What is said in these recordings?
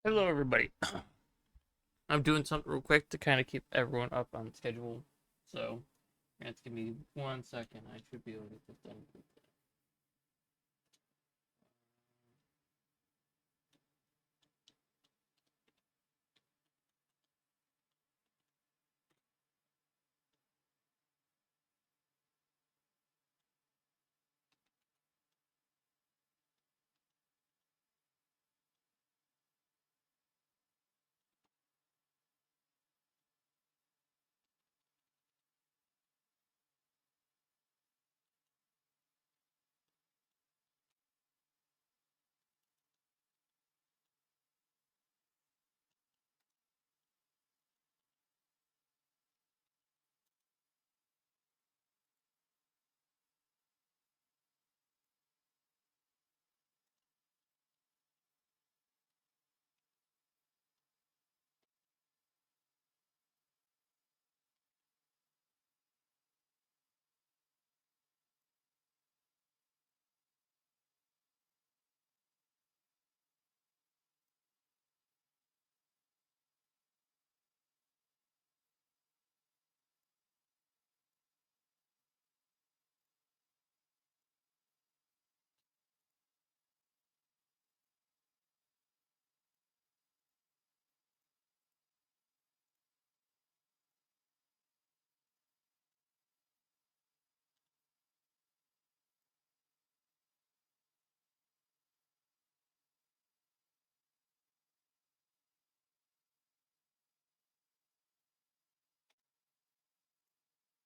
Hello, everybody. I'm doing something real quick to kind of keep everyone up on schedule. So, you have to give me 1 second. I should be able to get this done.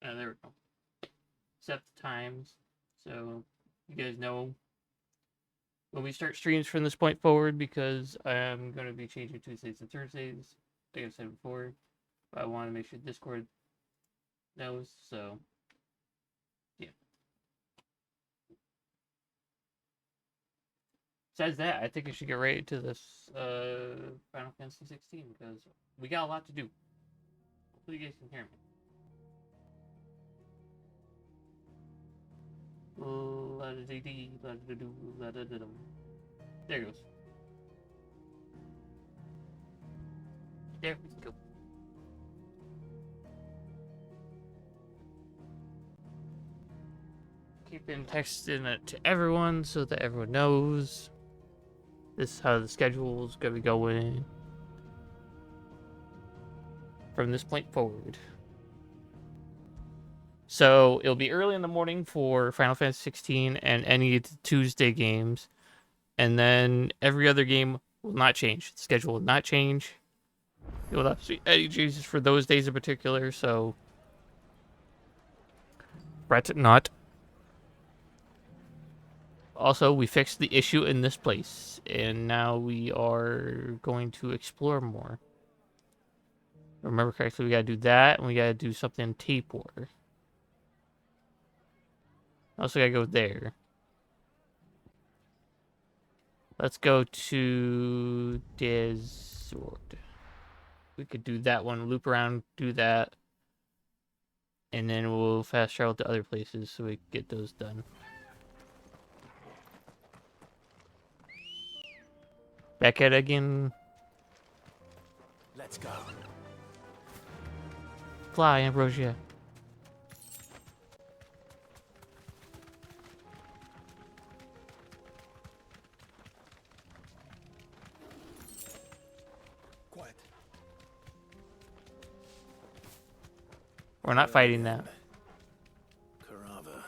There we go. Set the times. So, you guys know when we start streams from this point forward because I'm going to be changing Tuesdays and Thursdays, like I said before. But I want to make sure Discord knows. So, yeah. Besides that, I think I should get right into this Final Fantasy 16 because we got a lot to do. Hopefully you guys can hear me. La-da-dee-dee, la-da-doo, la-da-da-dum. There it goes. There we go. Keeping texting it to everyone so that everyone knows. This is how the schedule is going to be going from this point forward. So it'll be early in the morning for Final Fantasy 16 and any of the Tuesday games. And then every other game will not change. The schedule will not change. You will not see any changes for those days in particular, so fret not. Also, we fixed the issue in this place, and now we are going to explore more. Remember correctly, we gotta do that, and we gotta do something in Tapor. Also gotta go there. Let's go to Desord. We could do that one, loop around, do that. And then we'll fast travel to other places so we can get those done. Back at it again. Let's go. Fly, Ambrosia. Quiet. We're not fighting that. Carava,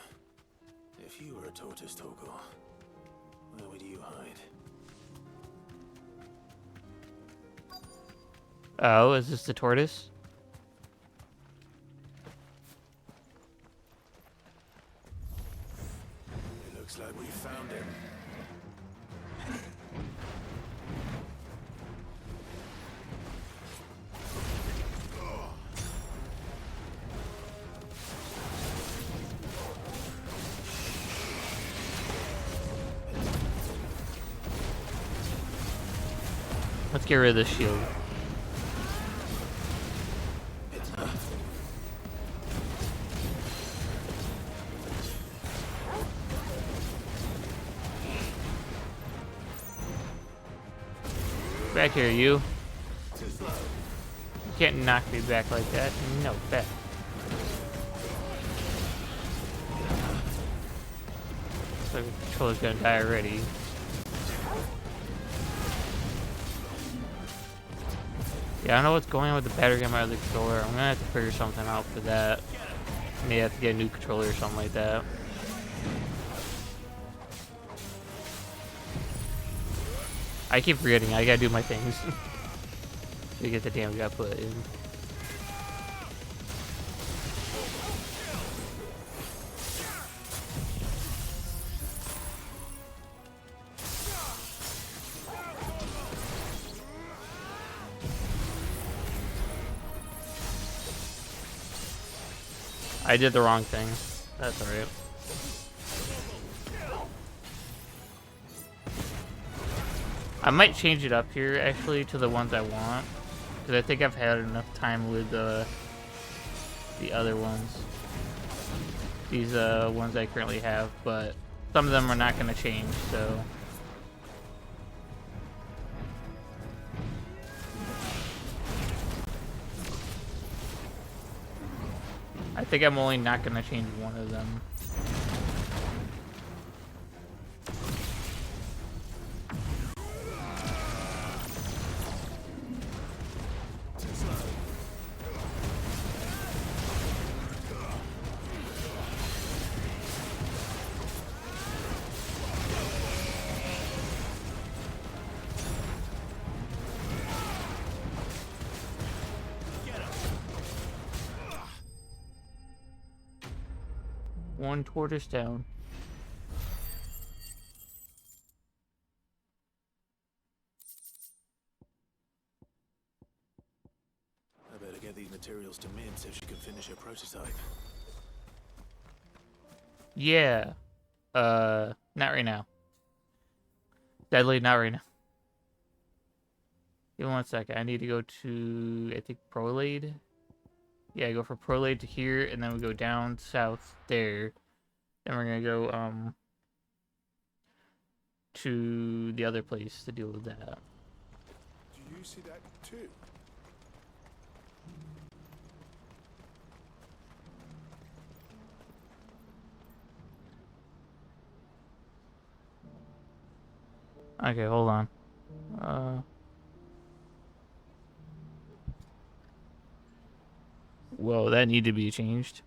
if you were a tortoise, Togo, where would you hide? Oh, is this the tortoise? It looks like we found him. Let's get rid of this shield. back here, you. You can't knock me back like that. No, back. Looks like the controller's gonna die already. Yeah, I don't know what's going on with the battery on my other controller. I'm gonna have to figure something out for that. May have to get a new controller or something like that. I keep forgetting. I gotta do my things to get the damage I put in. I did the wrong thing. That's alright. I might change it up here, actually, to the ones I want. Because I think I've had enough time with the other ones. These ones I currently have, but some of them are not going to change, so... I think I'm only not going to change one of them. One tortoise down. I better get these materials to Min so she can finish her prototype. Yeah. Not right now. Deadly, not right now. Give me 1 second. I need to go to, I think, Prolade. Yeah, go from Prolade to here, and then we go down south there. Then we're gonna go to the other place to deal with that. Do you see that too? Okay, hold on. Whoa, that needed to be changed.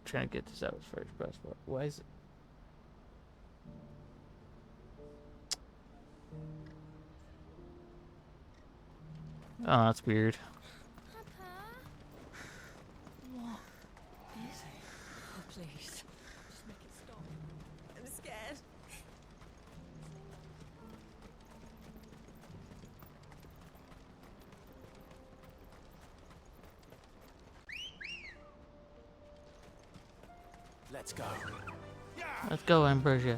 Trying to get this out as far as possible. Why is it? Oh, that's weird. What is it? Oh, please. Just make it stop. I'm scared. Let's go. Let's go, Ambrosia.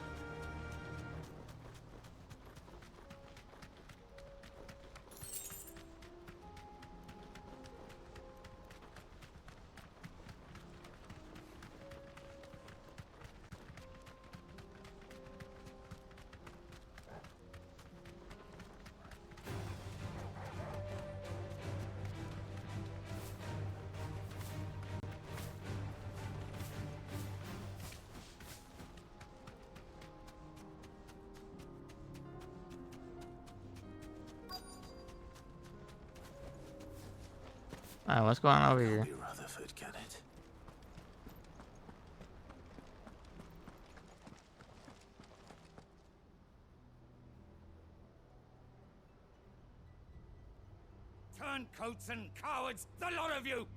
Alright, what's going on over here? Be Rutherford, can it? Turncoats and cowards, the lot of you!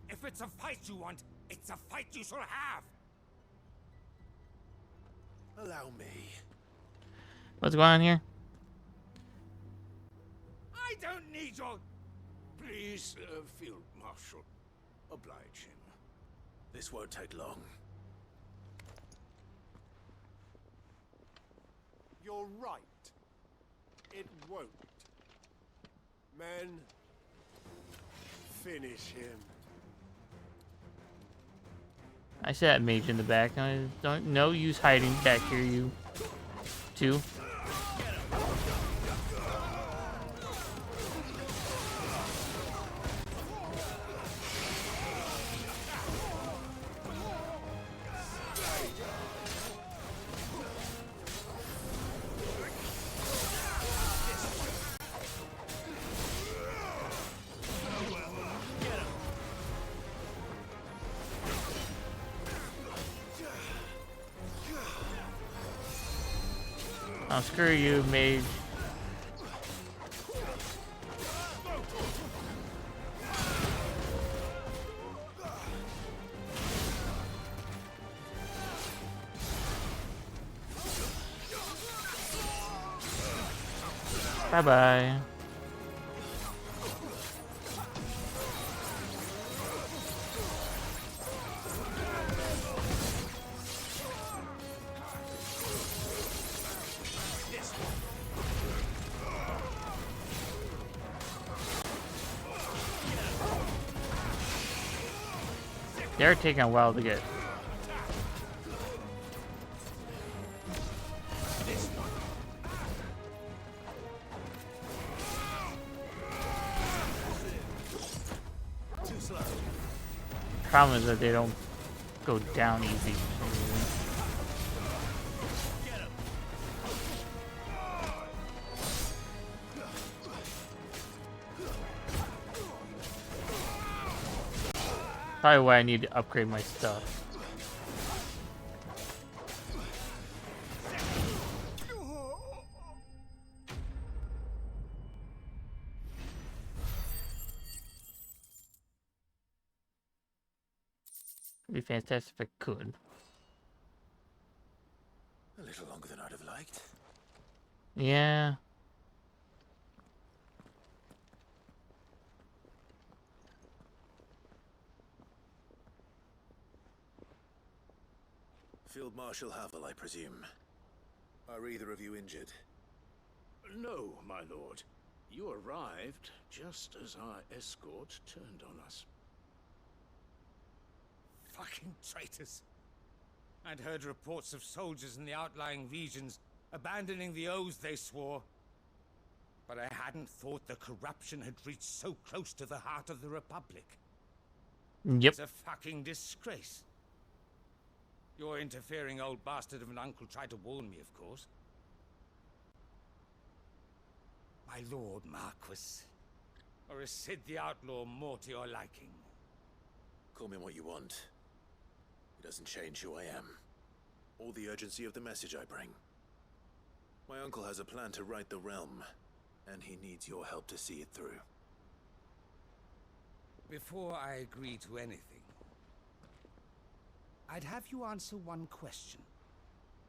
If it's a fight you want, it's a fight you shall have! Allow me. What's going on here? I don't need your... Please, Field Marshal, oblige him. This won't take long. You're right. It won't. Men, finish him. I see that mage in the back. I don't no use hiding back here, you two. Oh, screw you, mage. Bye-bye. They're taking a while to get. Problem is that they don't go down easy. Probably why I need to upgrade my stuff. It'd be fantastic if I could. A little longer than I'd have liked. Yeah. Field Marshal Havel, I presume. Are either of you injured? No, my lord. You arrived just as our escort turned on us. Fucking traitors. I'd heard reports of soldiers in the outlying regions abandoning the oaths they swore. But I hadn't thought the corruption had reached so close to the heart of the Republic. Yep. It's a fucking disgrace. Your interfering old bastard of an uncle tried to warn me, of course. My lord Marquis. Or is Sid the Outlaw more to your liking? Call me what you want. It doesn't change who I am, or the urgency of the message I bring. My uncle has a plan to right the realm, and he needs your help to see it through. Before I agree to anything, I'd have you answer one question.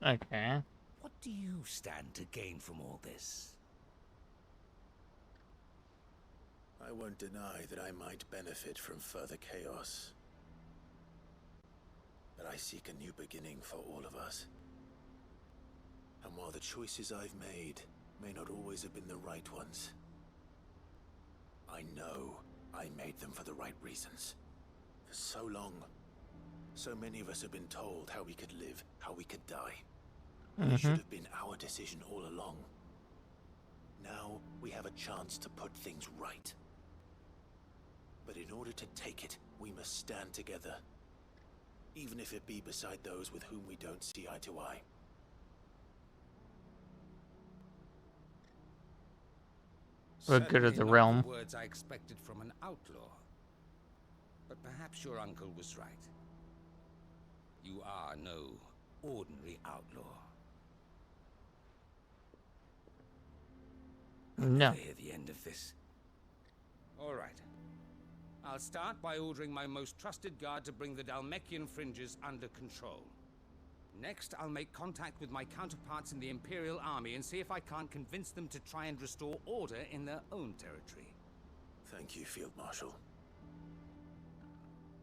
Okay. What do you stand to gain from all this? I won't deny that I might benefit from further chaos. But I seek a new beginning for all of us. And while the choices I've made may not always have been the right ones, I know I made them for the right reasons. For so long, so many of us have been told how we could live, how we could die. It should have been our decision all along. Now we have a chance to put things right. But in order to take it, we must stand together. Even if it be beside those with whom we don't see eye to eye. For the good of Certainly the not realm. the words I expected from an outlaw. But perhaps your uncle was right. You are no ordinary outlaw. I'll No. never hear the end of this. All right. I'll start by ordering my most trusted guard to bring the Dalmekian fringes under control. Next, I'll make contact with my counterparts in the Imperial Army and see if I can't convince them to try and restore order in their own territory. Thank you, Field Marshal.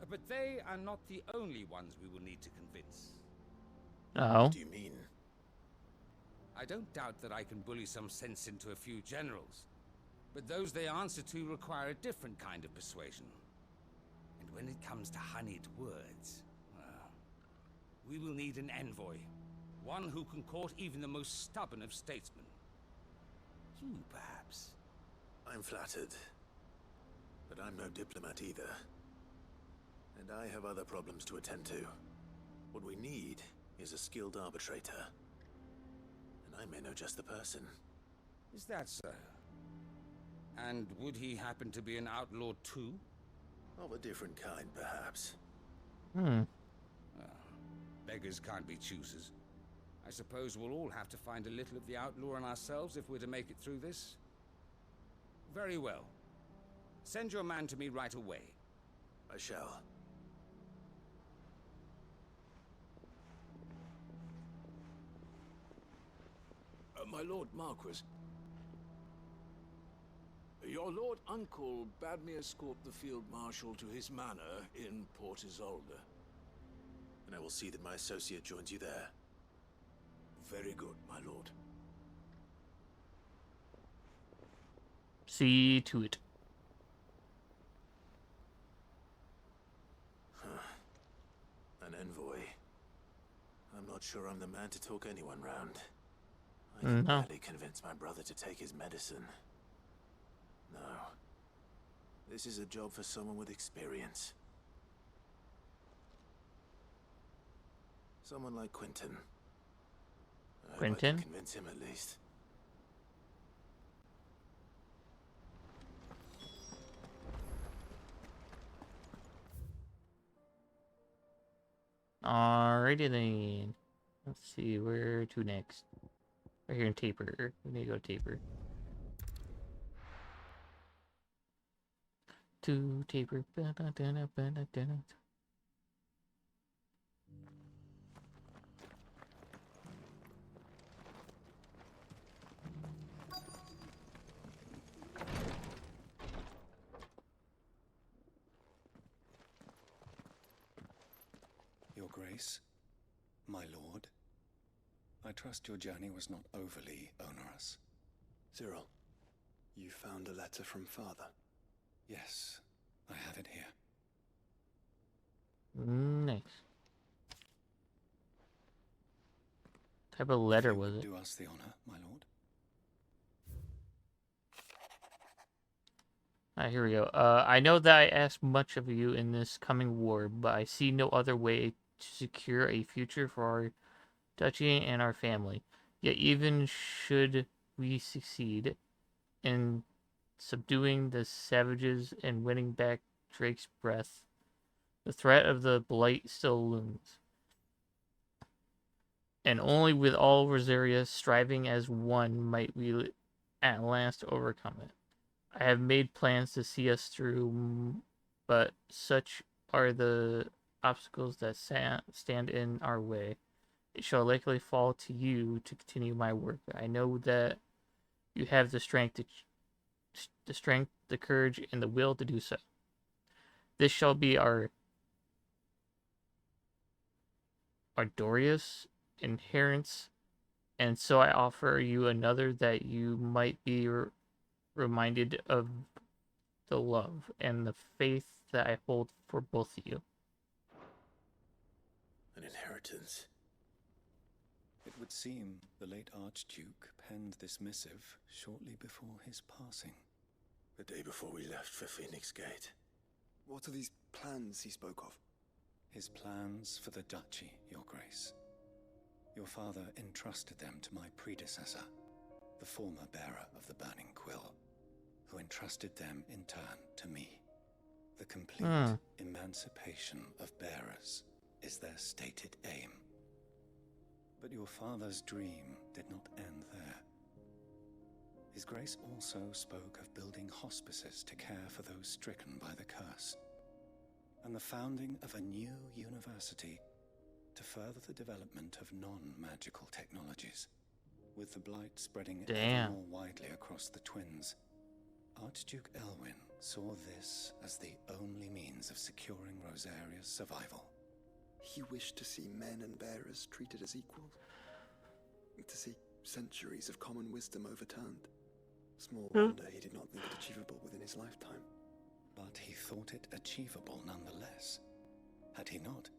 But they are not the only ones we will need to convince. Oh. What do you mean? I don't doubt that I can bully some sense into a few generals, but those they answer to require a different kind of persuasion. And when it comes to honeyed words, well, We will need an envoy. One who can court even the most stubborn of statesmen. You, perhaps. I'm flattered. But I'm no diplomat either. And I have other problems to attend to. What we need is a skilled arbitrator. And I may know just the person. Is that so? And would he happen to be an outlaw too? Of a different kind, perhaps. Beggars can't be choosers. I suppose we'll all have to find a little of the outlaw in ourselves if we're to make it through this. Very well. Send your man to me right away. I shall. My Lord Marquis. Your Lord Uncle bade me escort the Field Marshal to his manor in Port Isolde. And I will see that my associate joins you there. Very good, my lord. See to it. An envoy. I'm not sure I'm the man to talk anyone round. I can No. barely convince my brother to take his medicine. No. This is a job for someone with experience. Someone like Quentin. I hope I Quentin? can convince him at least. Alrighty then. Let's see, where to next? Right here in Taper. We need to go Taper. To Taper. Ba-da-da-da-ba-da-da-da. Your Grace, my lord, I trust your journey was not overly onerous. Cyril, you found a letter from Father? Yes, I have it here. Nice. Type of letter If you was would it? do us the honor, my lord. Alright, here we go. I know that I ask much of you in this coming war, but I see no other way to secure a future for our duchy and our family. Yet even should we succeed in subduing the savages and winning back Drake's breath, the threat of the blight still looms. And only with all Rosaria striving as one might we at last overcome it. I have made plans to see us through, but such are the obstacles that stand in our way. It shall likely fall to you to continue my work. I know that you have the strength, the courage, and the will to do so. This shall be our Dorius inherence, and so I offer you another that you might be reminded of the love and the faith that I hold for both of you. An inheritance. It would seem the late Archduke penned this missive shortly before his passing. The day before we left for Phoenix Gate. What are these plans he spoke of? His plans for the duchy, Your Grace. Your father entrusted them to my predecessor, the former bearer of the Burning Quill, who entrusted them in turn to me. The complete emancipation of bearers is their stated aim. But your father's dream did not end there. His Grace also spoke of building hospices to care for those stricken by the curse, and the founding of a new university to further the development of non-magical technologies. With the blight spreading ever more widely across the twins, Archduke Elwyn saw this as the only means of securing Rosaria's survival. He wished to see men and bearers treated as equals. To see centuries of common wisdom overturned. Small wonder he did not think it achievable within his lifetime. But he thought it achievable nonetheless. Had he not?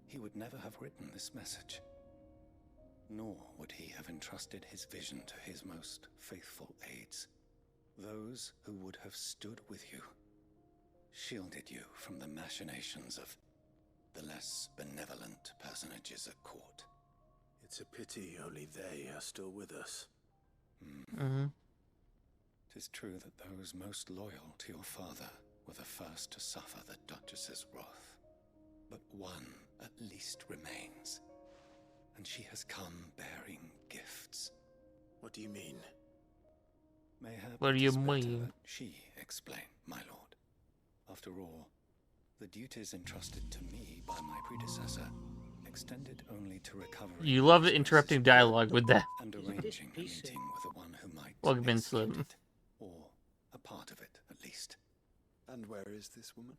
he would never have written this message. Nor would he have entrusted his vision to his most faithful aides, those who would have stood with you, shielded you from the machinations of the less benevolent personages at court. It's a pity only they are still with us. Mm-hmm. It is true that those most loyal to your father were the first to suffer the Duchess's wrath. But one at least remains, and she has come bearing gifts. What do you mean? May her What do you better mean? that she explain, my lord. After all, the duties entrusted to me by my predecessor extended only to recovering... You love interrupting dialogue with that. and arranging a meeting with the one who might Welcome in, execute Slim. it, or a part of it, at least. And where is this woman?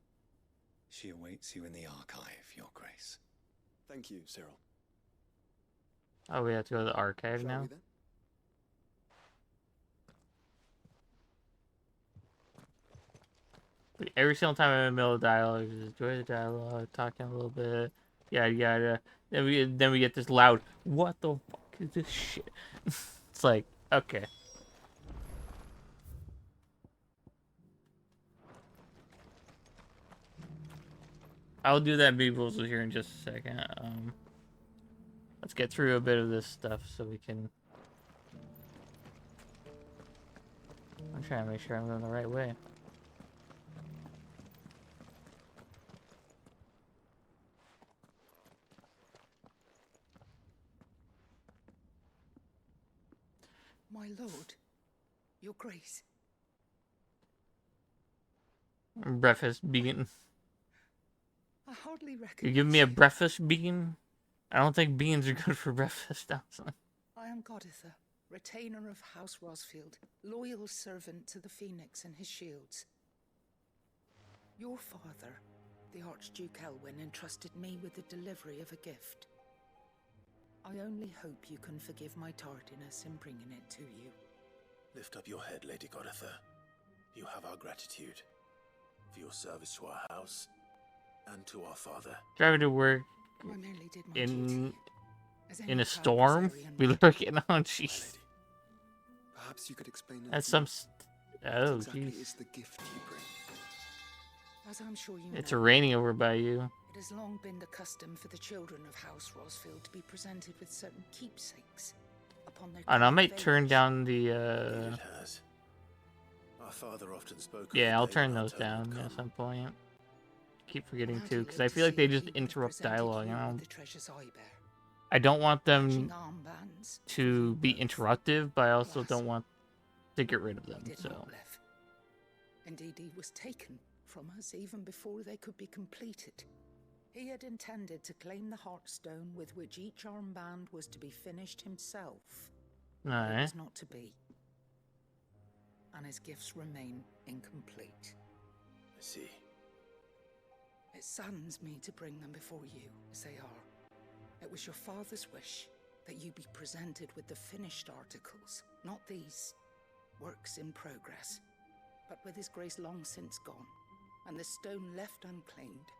She awaits you in the archive, your grace. Thank you, Cyril. Oh, we have to go to the archive Shall now? we then? Every single time I'm in the middle of dialogue, just enjoy the dialogue, talking a little bit, yada yada. Then we get this loud, what the fuck is this shit? It's like, okay. I'll do that visuals here in just a second. Let's get through a bit of this stuff so we can... I'm trying to make sure I'm going the right way. My lord, your grace. Breakfast bean. I hardly You recognize give me a breakfast bean? I don't think beans are good for breakfast, honestly. I am Goditha, retainer of House Rosfield, loyal servant to the Phoenix and his shields. Your father, the Archduke Elwyn, entrusted me with the delivery of a gift. I only hope you can forgive my tardiness in bringing it to you. Lift up your head, Lady Goditha. You have our gratitude for your service to our house and to our father. Driving to work I merely did my in duty, as any a proud storm? Brazilian We would. were getting on, My jeez. lady, perhaps you could explain it That's to some... me. Oh, What exactly jeez. is the gift you bring? As I'm sure you It's know, raining over by you. it has long been the custom for the children of House Rosfield to be presented with certain keepsakes upon their And I coming might of turn age. down the, It has. Our father often spoke of Yeah, the I'll day turn when our those turn would down at come. some point. Keep I'll forgetting hardly too, because live I to feel like see they if just he would have interrupt presented dialogue. you And with the treasures I bear. I don't want Matching them armbands for to you be both. interruptive, but I also Alas, don't want to get rid of he them, did so... not live. Indeed, he was taken from us even before they could be completed. He had intended to claim the Heartstone with which each armband was to be finished himself. But it Alright. was not to be. And his gifts remain incomplete. I see. It saddens me to bring them before you, as they are. It was your father's wish that you be presented with the finished articles, not these works in progress. But with his grace long since gone, and the stone left unclaimed,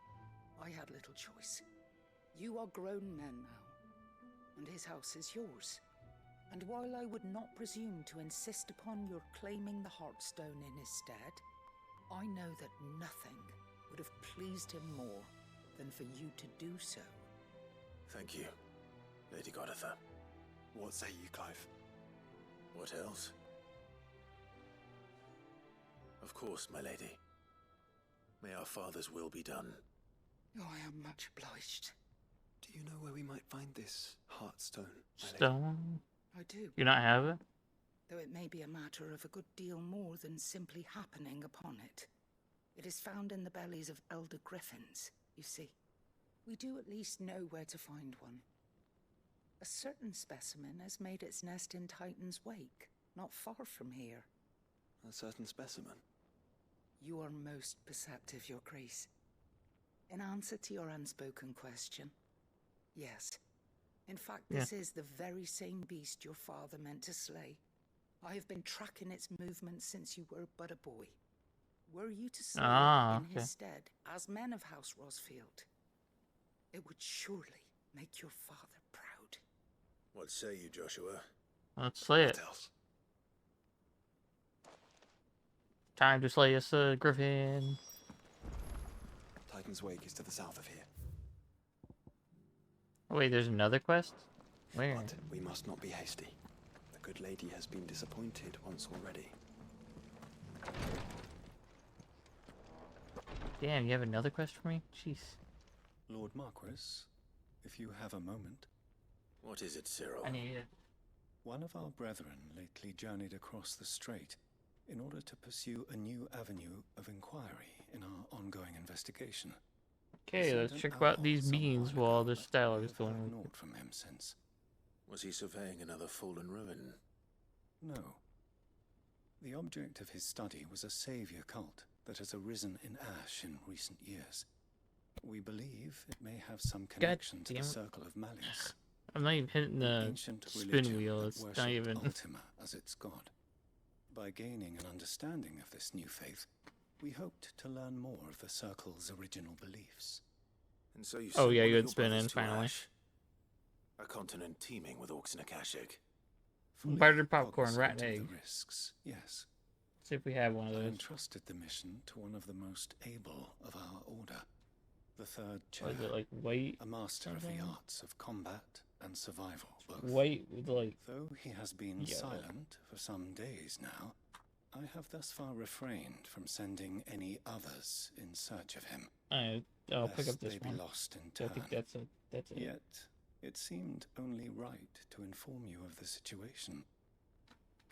I had little choice. You are grown men now, and his house is yours. And while I would not presume to insist upon your claiming the Heartstone in his stead, I know that nothing would have pleased him more than for you to do so. Thank you, Lady Goditha. What say you, Clive? What else? Of course, my lady. May our father's will be done. Oh, I am much obliged. Do you know where we might find this Heartstone, my lady? Stone? I do, You not have it? though it may be a matter of a good deal more than simply happening upon it. It is found in the bellies of elder griffins, you see. We do at least know where to find one. A certain specimen has made its nest in Titan's Wake, not far from here. A certain specimen. You are most perceptive, Your Grace. In answer to your unspoken question, yes. In fact, this is the very same beast your father meant to slay. I have been tracking its movements since you were but a boy. Were you to slay it in his stead, as men of House Rosfield? It would surely make your father proud. What say you, Joshua? Let's slay it. What else? Time to slay us, griffin. Titan's Wake is to the south of here. Oh, wait, there's another quest? Where? But we must not be hasty. The good lady has been disappointed once already. Damn, you have another quest for me? Jeez. Lord Marquis, if you have a moment. What is it, Cyril? I need it. One of our brethren lately journeyed across the strait in order to pursue a new avenue of inquiry in our ongoing investigation. Okay, let's check about these beans while this dialogue is going on. Naught from him since. Was he surveying another fallen ruin? No. The object of his study was a savior cult that has arisen in Ash in recent years. We believe it may have some connection to the Circle of Malleus. I'm not even hitting the ancient spin religion wheel, that it's not worshipped even... Ultima as its god. By gaining an understanding of this new faith, we hoped to learn more of the Circle's original beliefs. And so you Oh sent yeah, one you of had your spin brothers in, to finally. Ash? A continent teeming with orcs and Akashic. Fully Buttered popcorn, cognizant rat of egg. the risks, yes. See if we have one of I those. entrusted the mission to one of the most able of our order, the third chair, What is it, like white? a master of the something? arts of combat and survival, both. White with like... Though he has been Yeah. silent for some days now, I have thus far refrained from sending any others in search of him. I'll pick lest up this they be one. lost in I turn. think that's it. That's it. Yet, it seemed only right to inform you of the situation,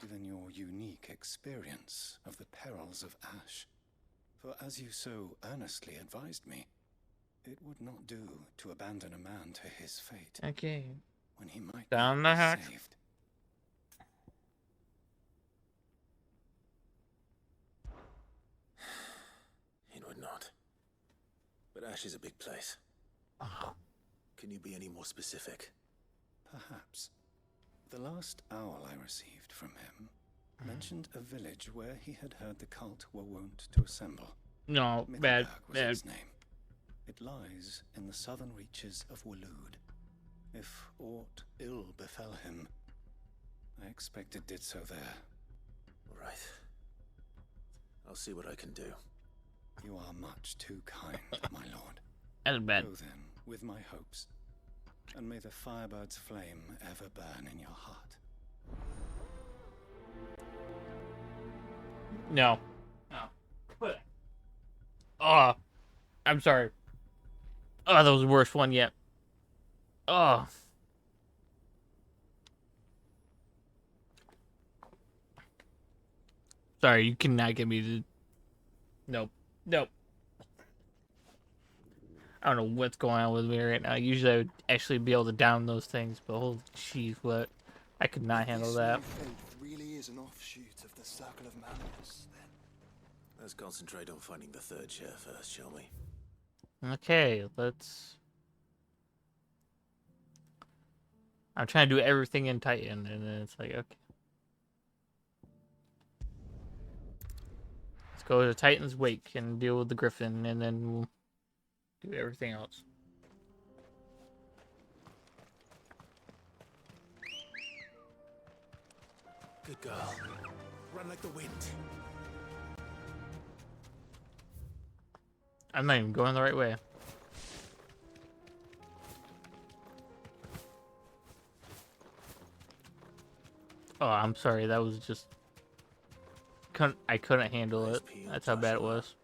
given your unique experience of the perils of Ash. For as you so earnestly advised me, it would not do to abandon a man to his fate Okay. when he might Down not the be hatch. saved. It would not. But Ash is a big place. Oh, Can you be any more specific? Perhaps. The last owl I received from him mentioned a village where he had heard the cult were wont to assemble. no, bad, Mittelberg was bad. its name. It lies in the southern reaches of Waloed. If aught ill befell him, I expect it did so there. All right. I'll see what I can do. You are much too kind, my lord. That's bad. Go then, with my hopes, and may the firebird's flame ever burn in your heart. No. No. Oh, I'm sorry. Oh, that was the worst one yet. Oh. Sorry, you cannot get me to... Nope. Nope. I don't know what's going on with me right now. Usually I would actually be able to down those things, but holy jeez, what? I could not handle that. This new faith really is an offshoot of the Circle of Malleus, then. Let's concentrate on finding the third chair first, shall we? Okay, let's... I'm trying to do everything in Titan, and then it's like, okay. Let's go to Titan's Wake and deal with the Griffin, and then we'll do everything else. Good girl. Run like the wind. I'm not even going the right way. Oh, I'm sorry. That was just... I couldn't handle it. That's how bad it was.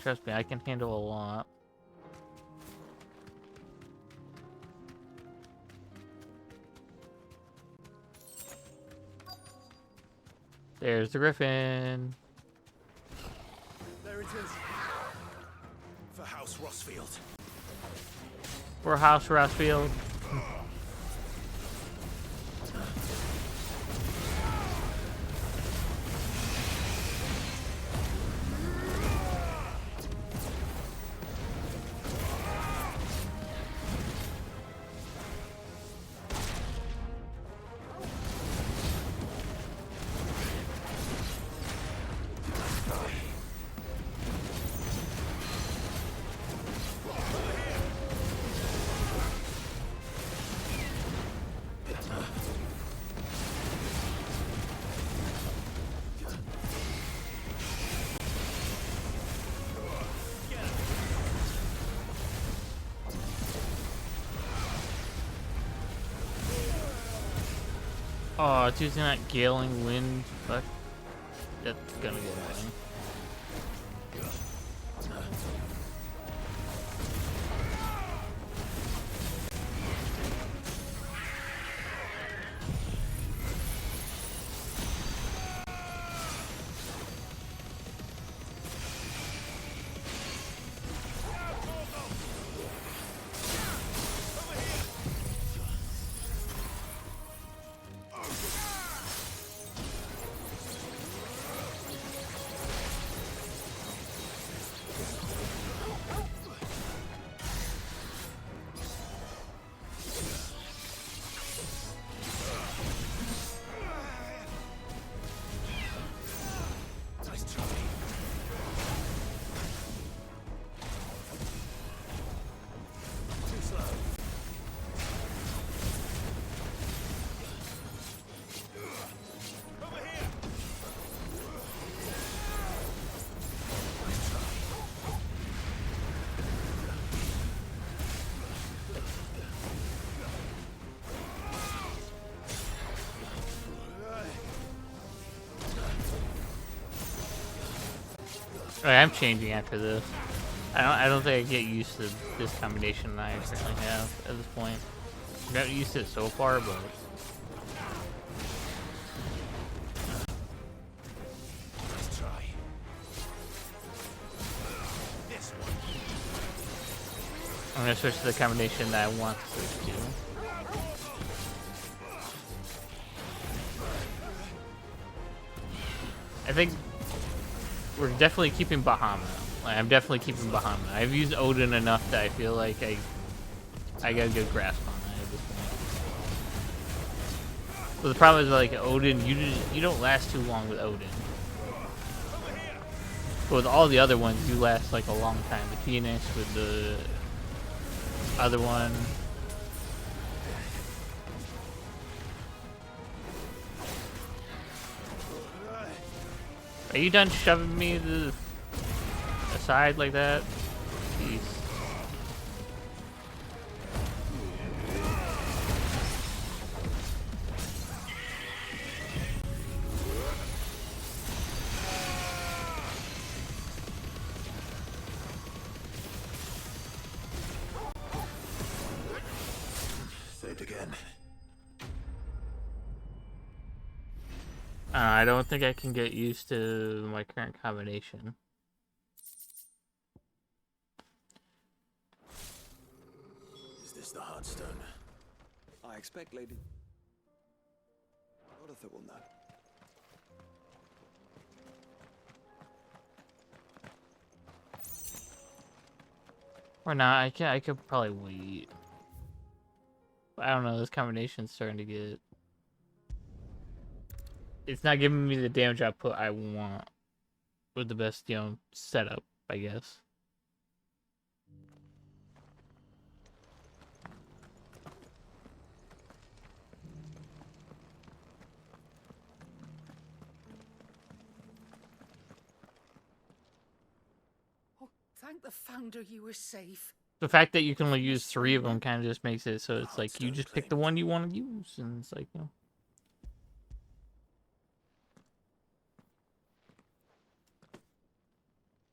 Trust me, I can handle a lot. There's the Griffin. There it is. For House Rossfield. For House Rossfield. Oh, it's using that galing wind. Fuck. That's gonna get annoying. Alright, I'm changing after this. I don't think I get used to this combination that I currently have at this point. I've gotten used to it so far, but Let's try. This one. I'm gonna switch to the combination that I want to switch to. I think we're definitely keeping Bahamut. Like, I'm definitely keeping Bahamut. I've used Odin enough that I feel like I got a good grasp on that at this point. But the problem is, like, Odin, you don't last too long with Odin. But with all the other ones, you last like a long time. The Phoenix with the other one. Are you done shoving me to the side like that? Jeez. Saved again. I don't think I can get used to my current combination. Is this the Heartstone? I expect Lady Agatha will know. Or not, I could probably wait. I don't know, this combination's starting to get... It's not giving me the damage output I want with the best, setup, I guess. Oh, thank the Founder you were safe. The fact that you can only use 3 of them kind of just makes it so it's like you just pick the one you want to use, and it's like,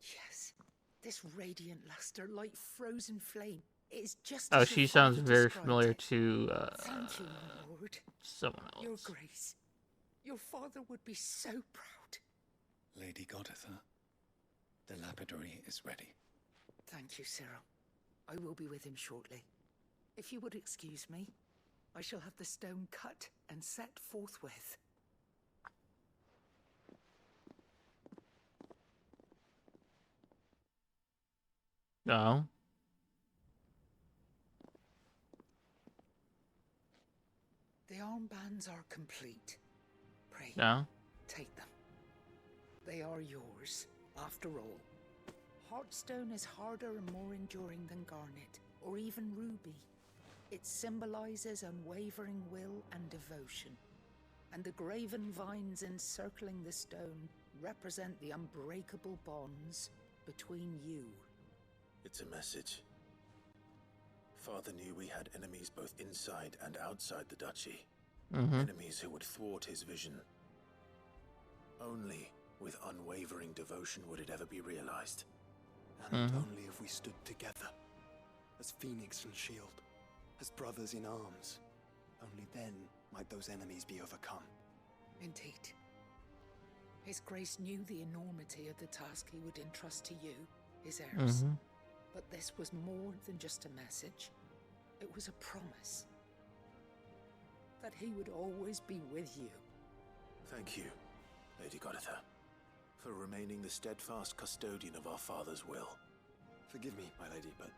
Yes, this radiant luster like frozen flame. It is just Oh, as she your sounds father very described familiar it. to Thank you, my lord. someone else. Your Grace. Your father would be so proud. Lady Goditha, the lapidary is ready. Thank you, Cyril. I will be with him shortly. If you would excuse me, I shall have the stone cut and set forthwith. No. The armbands are complete. Pray, No. take them. They are yours, after all. Heartstone is harder and more enduring than garnet, or even ruby. It symbolizes unwavering will and devotion. And the graven vines encircling the stone represent the unbreakable bonds between you. It's a message. Father knew we had enemies both inside and outside the duchy. Enemies who would thwart his vision. Only with unwavering devotion would it ever be realized. And only if we stood together, as Phoenix and Shield, as brothers in arms, only then might those enemies be overcome. Indeed. His Grace knew the enormity of the task he would entrust to you, his heirs. But this was more than just a message. It was a promise. That he would always be with you. Thank you, Lady Goditha, for remaining the steadfast custodian of our father's will. Forgive me, my lady, but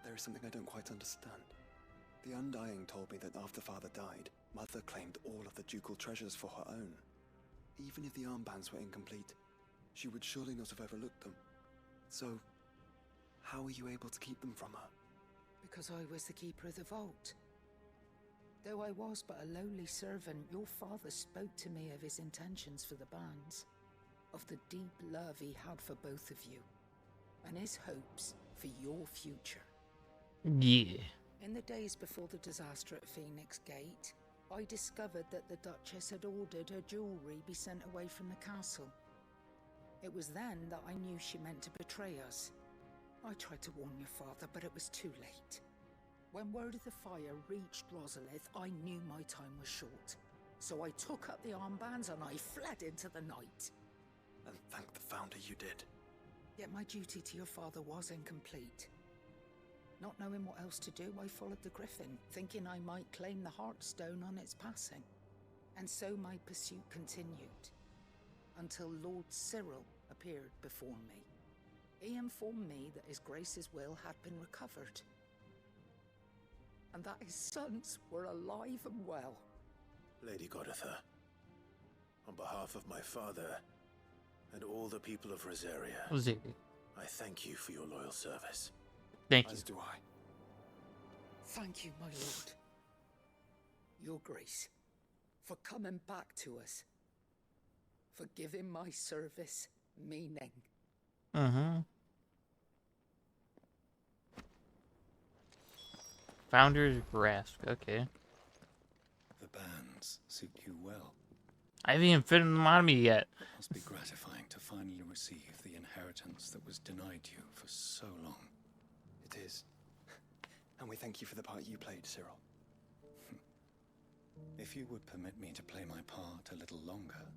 there is something I don't quite understand. The Undying told me that after Father died, Mother claimed all of the ducal treasures for her own. Even if the armbands were incomplete, she would surely not have overlooked them. So, how were you able to keep them from her? Because I was the keeper of the vault. Though I was but a lowly servant, your father spoke to me of his intentions for the bands, of the deep love he had for both of you, and his hopes for your future. Yeah. In the days before the disaster at Phoenix Gate, I discovered that the Duchess had ordered her jewelry be sent away from the castle. It was then that I knew she meant to betray us. I tried to warn your father, but it was too late. When word of the fire reached Rosalith, I knew my time was short. So I took up the armbands and I fled into the night. And thank the Founder you did. Yet my duty to your father was incomplete. Not knowing what else to do, I followed the Griffin, thinking I might claim the Heartstone on its passing. And so my pursuit continued, until Lord Cyril appeared before me. He informed me that His Grace's will had been recovered, and that his sons were alive and well. Lady Goditha, on behalf of my father and all the people of Rosaria, I thank you for your loyal service. Thank you. As do I. Thank you, my lord. Your Grace, for coming back to us. For giving my service meaning. Founder's Grasp, okay. The bands suit you well. I haven't even fitted them on me yet. It must be gratifying to finally receive the inheritance that was denied you for so long. It is. And we thank you for the part you played, Cyril. If you would permit me to play my part a little longer,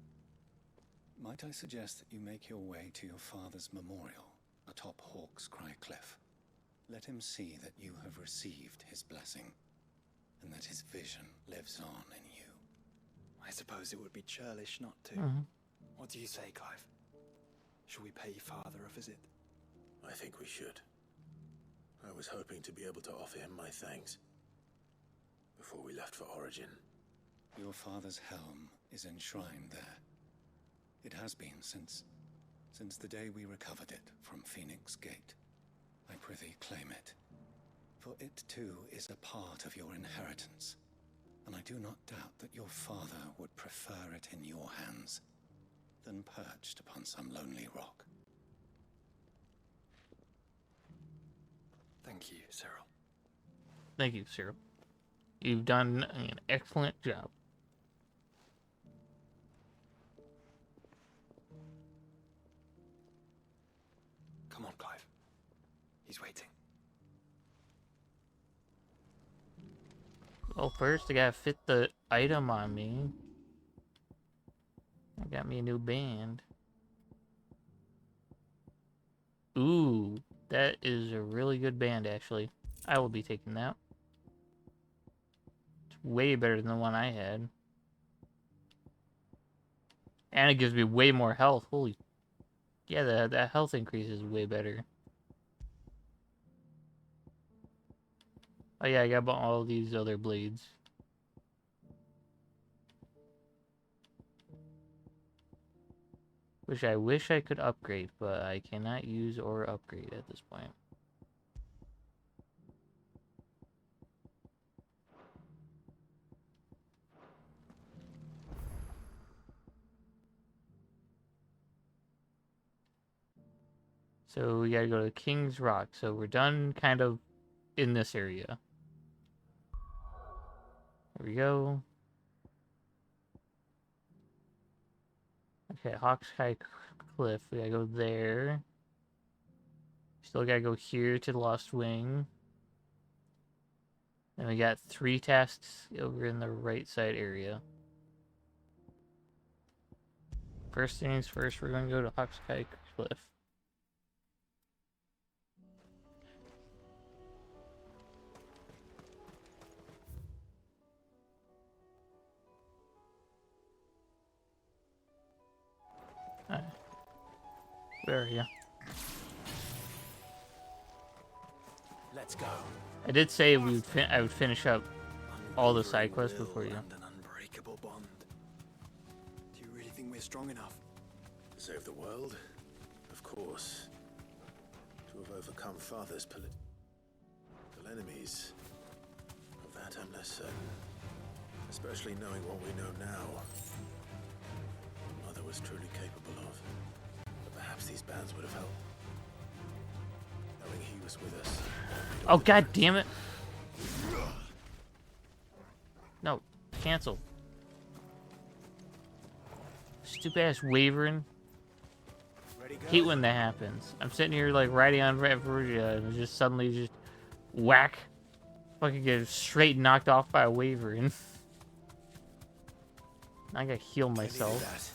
might I suggest that you make your way to your father's memorial atop Hawk's Cry Cliff? Let him see that you have received his blessing, and that his vision lives on in you. I suppose it would be churlish not to. What do you say, Clive? Shall we pay Father a visit? I think we should. I was hoping to be able to offer him my thanks before we left for Origin. Your father's helm is enshrined there. It has been since the day we recovered it from Phoenix Gate. I prithee claim it, for it too is a part of your inheritance, and I do not doubt that your father would prefer it in your hands than perched upon some lonely rock. Thank you, Cyril. Thank you, Cyril. You've done an excellent job. Come on, Clive. He's waiting. Well, first I gotta fit the item on me. I got me a new band. Ooh, that is a really good band, actually. I will be taking that. It's way better than the one I had. And it gives me way more health. Holy... Yeah, that health increase is way better. Oh yeah, I got all these other blades. I wish I could upgrade, but I cannot use or upgrade at this point. So we gotta go to King's Rock. So we're done kind of in this area. There we go. Okay, Hawkseye Cliff. We gotta go there. Still gotta go here to the Lost Wing. And we got 3 tasks over in the right side area. First things first, we're gonna go to Hawkseye Cliff. Alright. Where are you? Let's go. I did say I would finish up all the side quests before you. And an unbreakable bond. Do you really think we're strong enough? To save the world? Of course. To have overcome Father's political enemies. Of that I'm less certain. Especially knowing what we know now. Mother was truly capable of. But perhaps these bands would have helped. Knowing he was with us. Oh, god damn it! No, cancel. Stupid ass wavering. Hate when that happens. I'm sitting here like riding on Red Virgia and just suddenly just whack. Fucking get straight knocked off by a wavering. I gotta heal myself.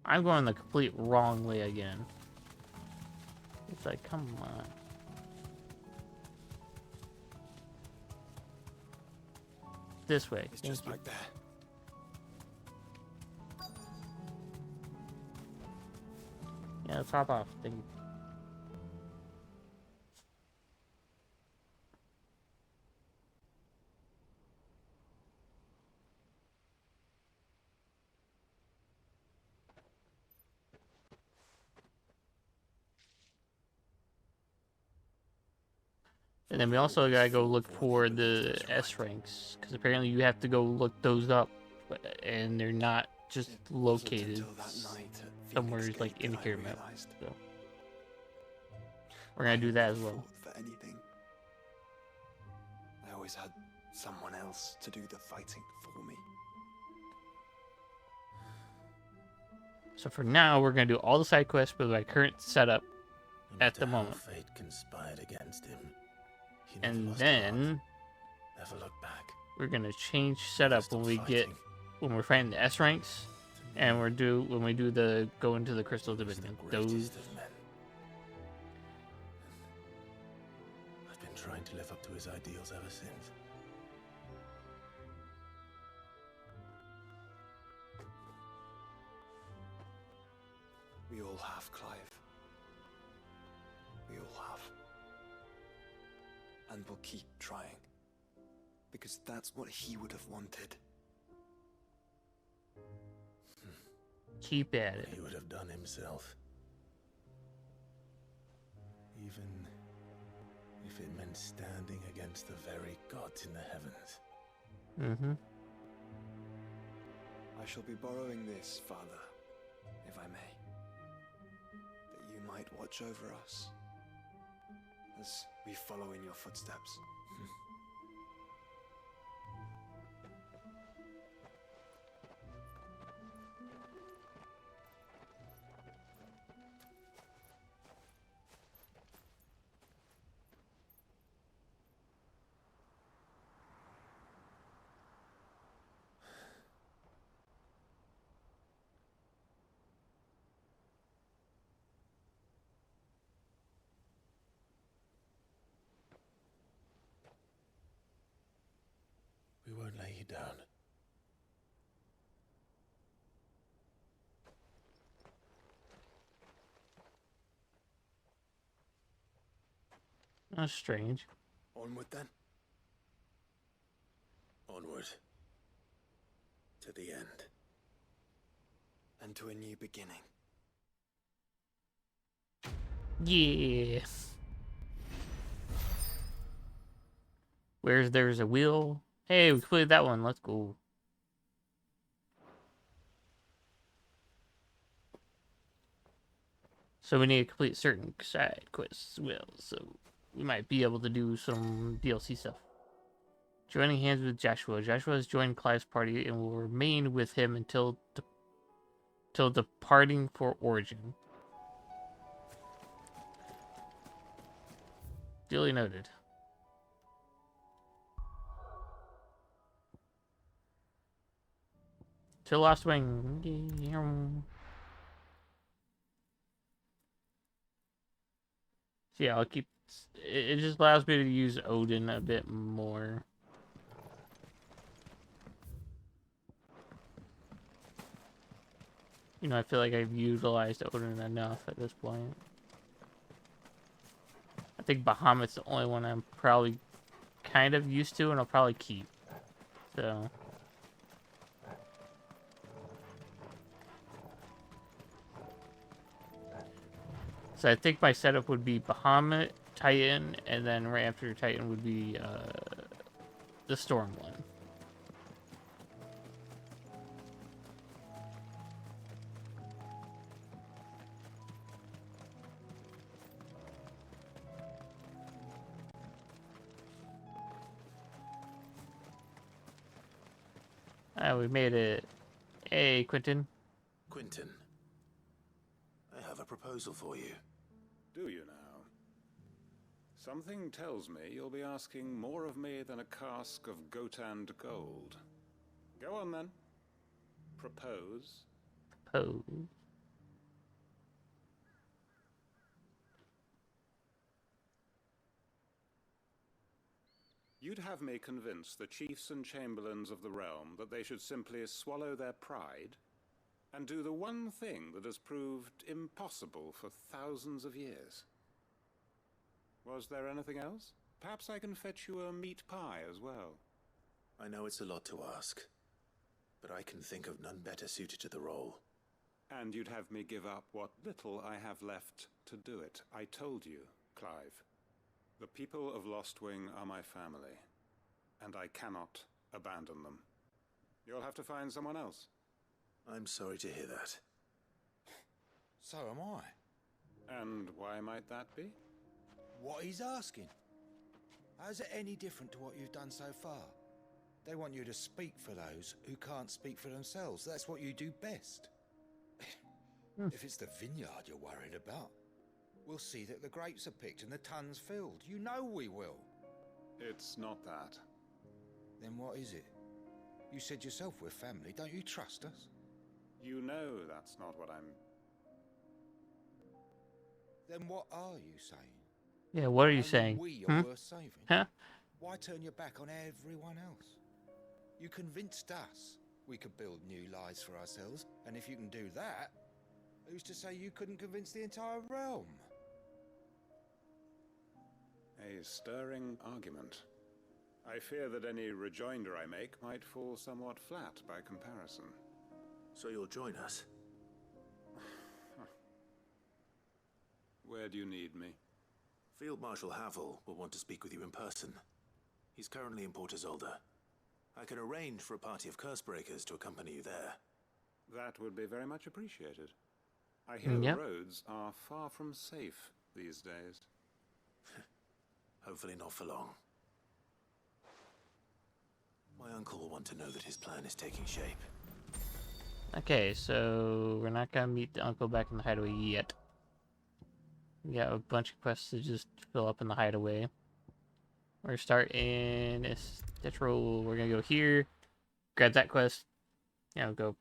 I'm going the complete wrong way again. It's like, come on. This way. It's Thank just you. like that. Yeah, let's hop off. Thank you. And then we also gotta go look for the S ranks, because apparently you have to go look those up, and they're not just located somewhere like in here map. So we're gonna do that as well. For anything. I always had someone else to do the fighting for me. So for now, we're gonna do all the side quests with my current setup at the moment. Fate conspired against him. And then Never look back. we're gonna change setup when we're fighting the S ranks, and when we do the go into the Crystal Dominion. Those. I've been trying to live up to his ideals ever since. We all have, Clive. We all have. And we'll keep trying. Because that's what he would have wanted. Keep at it. He would have done himself. Even if it meant standing against the very gods in the heavens. Mm-hmm. I shall be borrowing this, Father, if I may. That you might watch over us as we follow in your footsteps. We won't lay you down. That's strange. Onward then. Onward. To the end. And to a new beginning. Yeah. Where's there's a wheel? Hey, we completed that one. Let's go. So we need to complete certain side quests as well. So we might be able to do some DLC stuff. Joining hands with Joshua. Joshua has joined Clive's party and will remain with him until departing for Origin. Duly noted. Till Lost Wing. So yeah, I'll keep. It just allows me to use Odin a bit more. You know, I feel like I've utilized Odin enough at this point. I think Bahamut's the only one I'm probably kind of used to and I'll probably keep. So I think my setup would be Bahamut, Titan, and then right after Titan would be the Storm one. We made it. Hey, Quentin. Quentin, I have a proposal for you. Do you now? Something tells me you'll be asking more of me than a cask of Gotand gold. Go on then. Propose. Oh. You'd have me convince the chiefs and chamberlains of the realm that they should simply swallow their pride and do the one thing that has proved impossible for thousands of years. Was there anything else? Perhaps I can fetch you a meat pie as well. I know it's a lot to ask, but I can think of none better suited to the role. And you'd have me give up what little I have left to do it. I told you, Clive. The people of Lostwing are my family, and I cannot abandon them. You'll have to find someone else. I'm sorry to hear that. So am I. And why might that be? What he's asking. How's it any different to what you've done so far? They want you to speak for those who can't speak for themselves. That's what you do best. If it's the vineyard you're worried about, we'll see that the grapes are picked and the tons filled. You know we will. It's not that. Then what is it? You said yourself we're family. Don't you trust us? You know that's not what I'm... Then what are you saying? Yeah, what are you Only saying? We are worth saving. Huh? Why turn your back on everyone else? You convinced us we could build new lives for ourselves, and if you can do that, who's to say you couldn't convince the entire realm? A stirring argument. I fear that any rejoinder I make might fall somewhat flat by comparison. So you'll join us? Where do you need me? Field Marshal Havel will want to speak with you in person. He's currently in Port Isolde. I can arrange for a party of Cursebreakers to accompany you there. That would be very much appreciated. I hear Yep. the roads are far from safe these days. Hopefully not for long. My uncle will want to know that his plan is taking shape. Okay, so we're not gonna meet the uncle back in the hideaway yet. We got a bunch of quests to just fill up in the hideaway. We're gonna start in Estetro. We're gonna go here, grab that quest, go.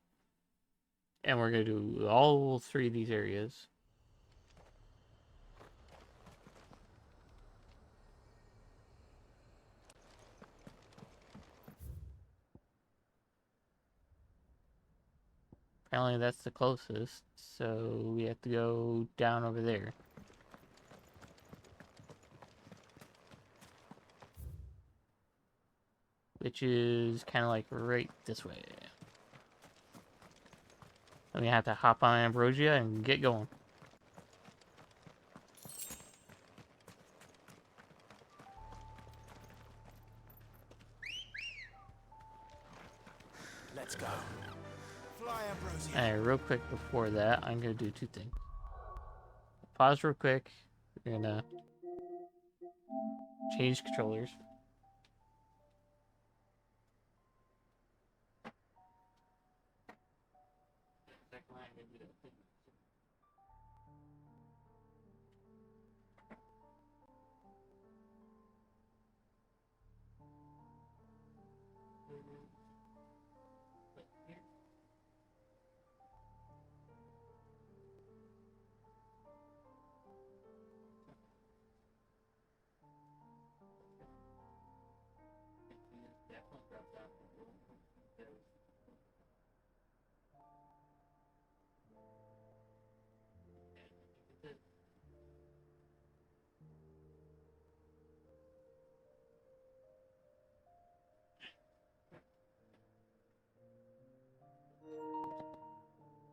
And we're gonna do all three of these areas. Apparently that's the closest, so we have to go down over there. Which is kind of like right this way. Then we have to hop on Ambrosia and get going. Let's go. Fly, Ambrosia. Alright, real quick before that, I'm going to do two things. Pause real quick. We're going to Change controllers.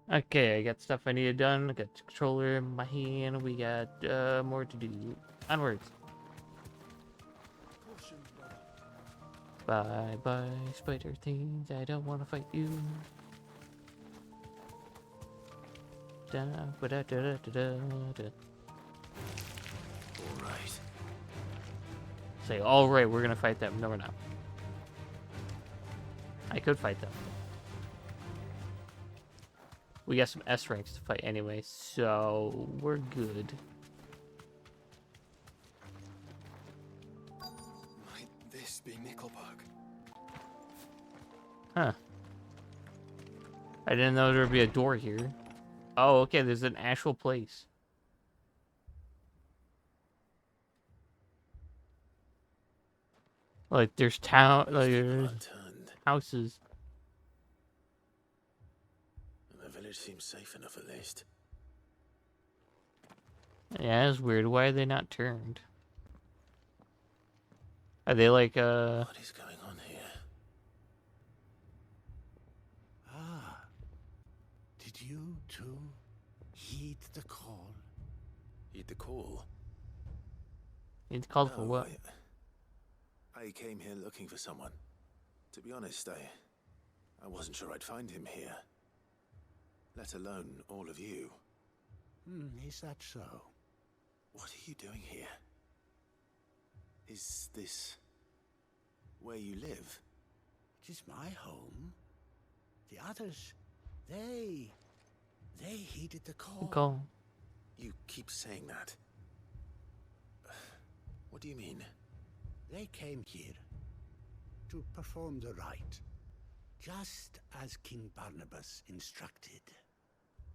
Okay, I got stuff I need done. I got the controller in my hand. We got more to do. Onwards. Bye bye, spider things. I don't want to fight you. Da, ba, da, da, da, da, da. All right. Say, all right, we're gonna fight them. No, we're not. I could fight them. We got some S ranks to fight anyway, so we're good. Might this be Nickelberg? Huh. I didn't know there would be a door here. Oh, okay, there's an actual place. Like, there's town, like, there's Turned, houses. and the village seems safe enough at least. Yeah, that's weird. Why are they not turned? Are they like, What is going on here? Ah, did you too heed the call? Heed the call. it's called for No, what? I came here looking for someone. To be honest, I wasn't sure I'd find him here. Let alone all of you. Is that so? What are you doing here? Is this where you live? It is my home. The others, they heeded the call. Call. You keep saying that. What do you mean? They came here to perform the rite, just as King Barnabas instructed.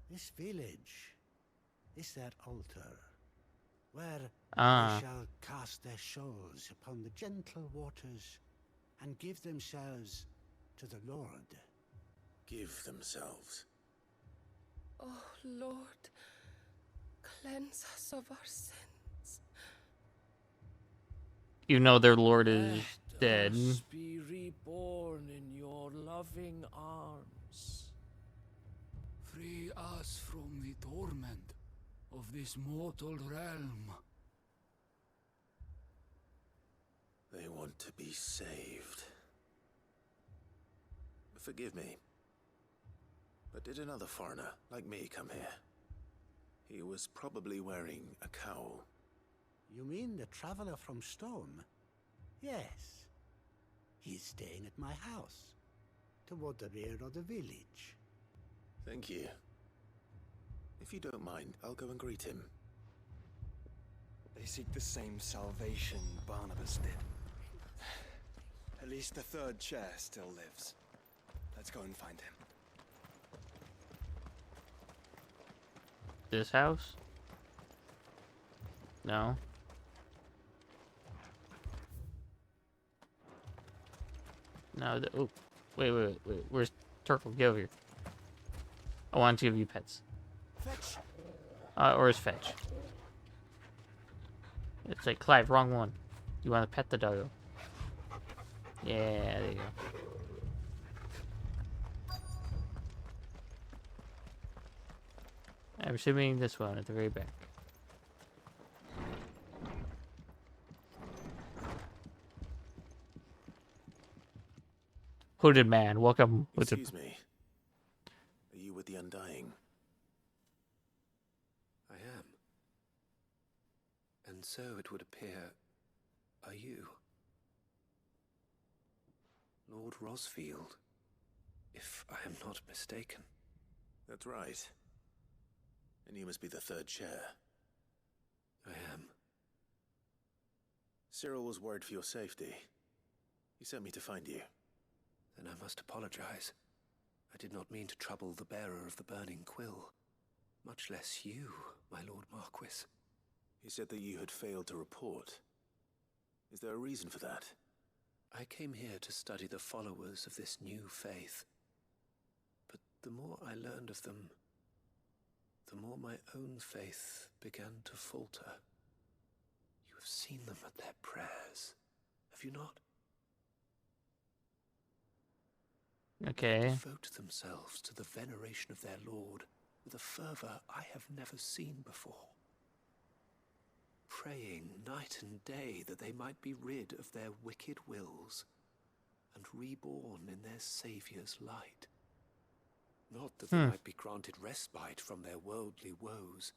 This village is their altar, where they shall cast their souls upon the gentle waters and give themselves to the Lord. Give themselves. Oh, Lord, cleanse us of our sins. You know their lord is dead. Let us be reborn in your loving arms. Free us from the torment of this mortal realm. They want to be saved. Forgive me. But did another foreigner like me come here? He was probably wearing a cowl. You mean the traveler from Stone? Yes. He's staying at my house, toward the rear of the village. Thank you. If you don't mind, I'll go and greet him. They seek the same salvation Barnabas did. At least the third chair still lives. Let's go and find him. This house? No. No, oh, wait. Where's Turkle? Get over here. I want to give you pets. Fetch! Or is Fetch? It's like, Clive, wrong one. You want to pet the doggo. Yeah, there you go. I'm assuming this one at the very back. Hooded man, welcome. Excuse me. Are you with the Undying? I am. And so it would appear are you? Lord Rosfield, if I am not mistaken. That's right. And you must be the third chair. I am. Cyril was worried for your safety. He sent me to find you. Then I must apologize. I did not mean to trouble the bearer of the burning quill. Much less you, my Lord Marquis. He said that you had failed to report. Is there a reason for that? I came here to study the followers of this new faith. But the more I learned of them, the more my own faith began to falter. You have seen them at their prayers, have you not? Okay. They devote themselves to the veneration of their Lord with a fervor I have never seen before. Praying night and day that they might be rid of their wicked wills and reborn in their Saviour's light. Not that they might be granted respite from their worldly woes,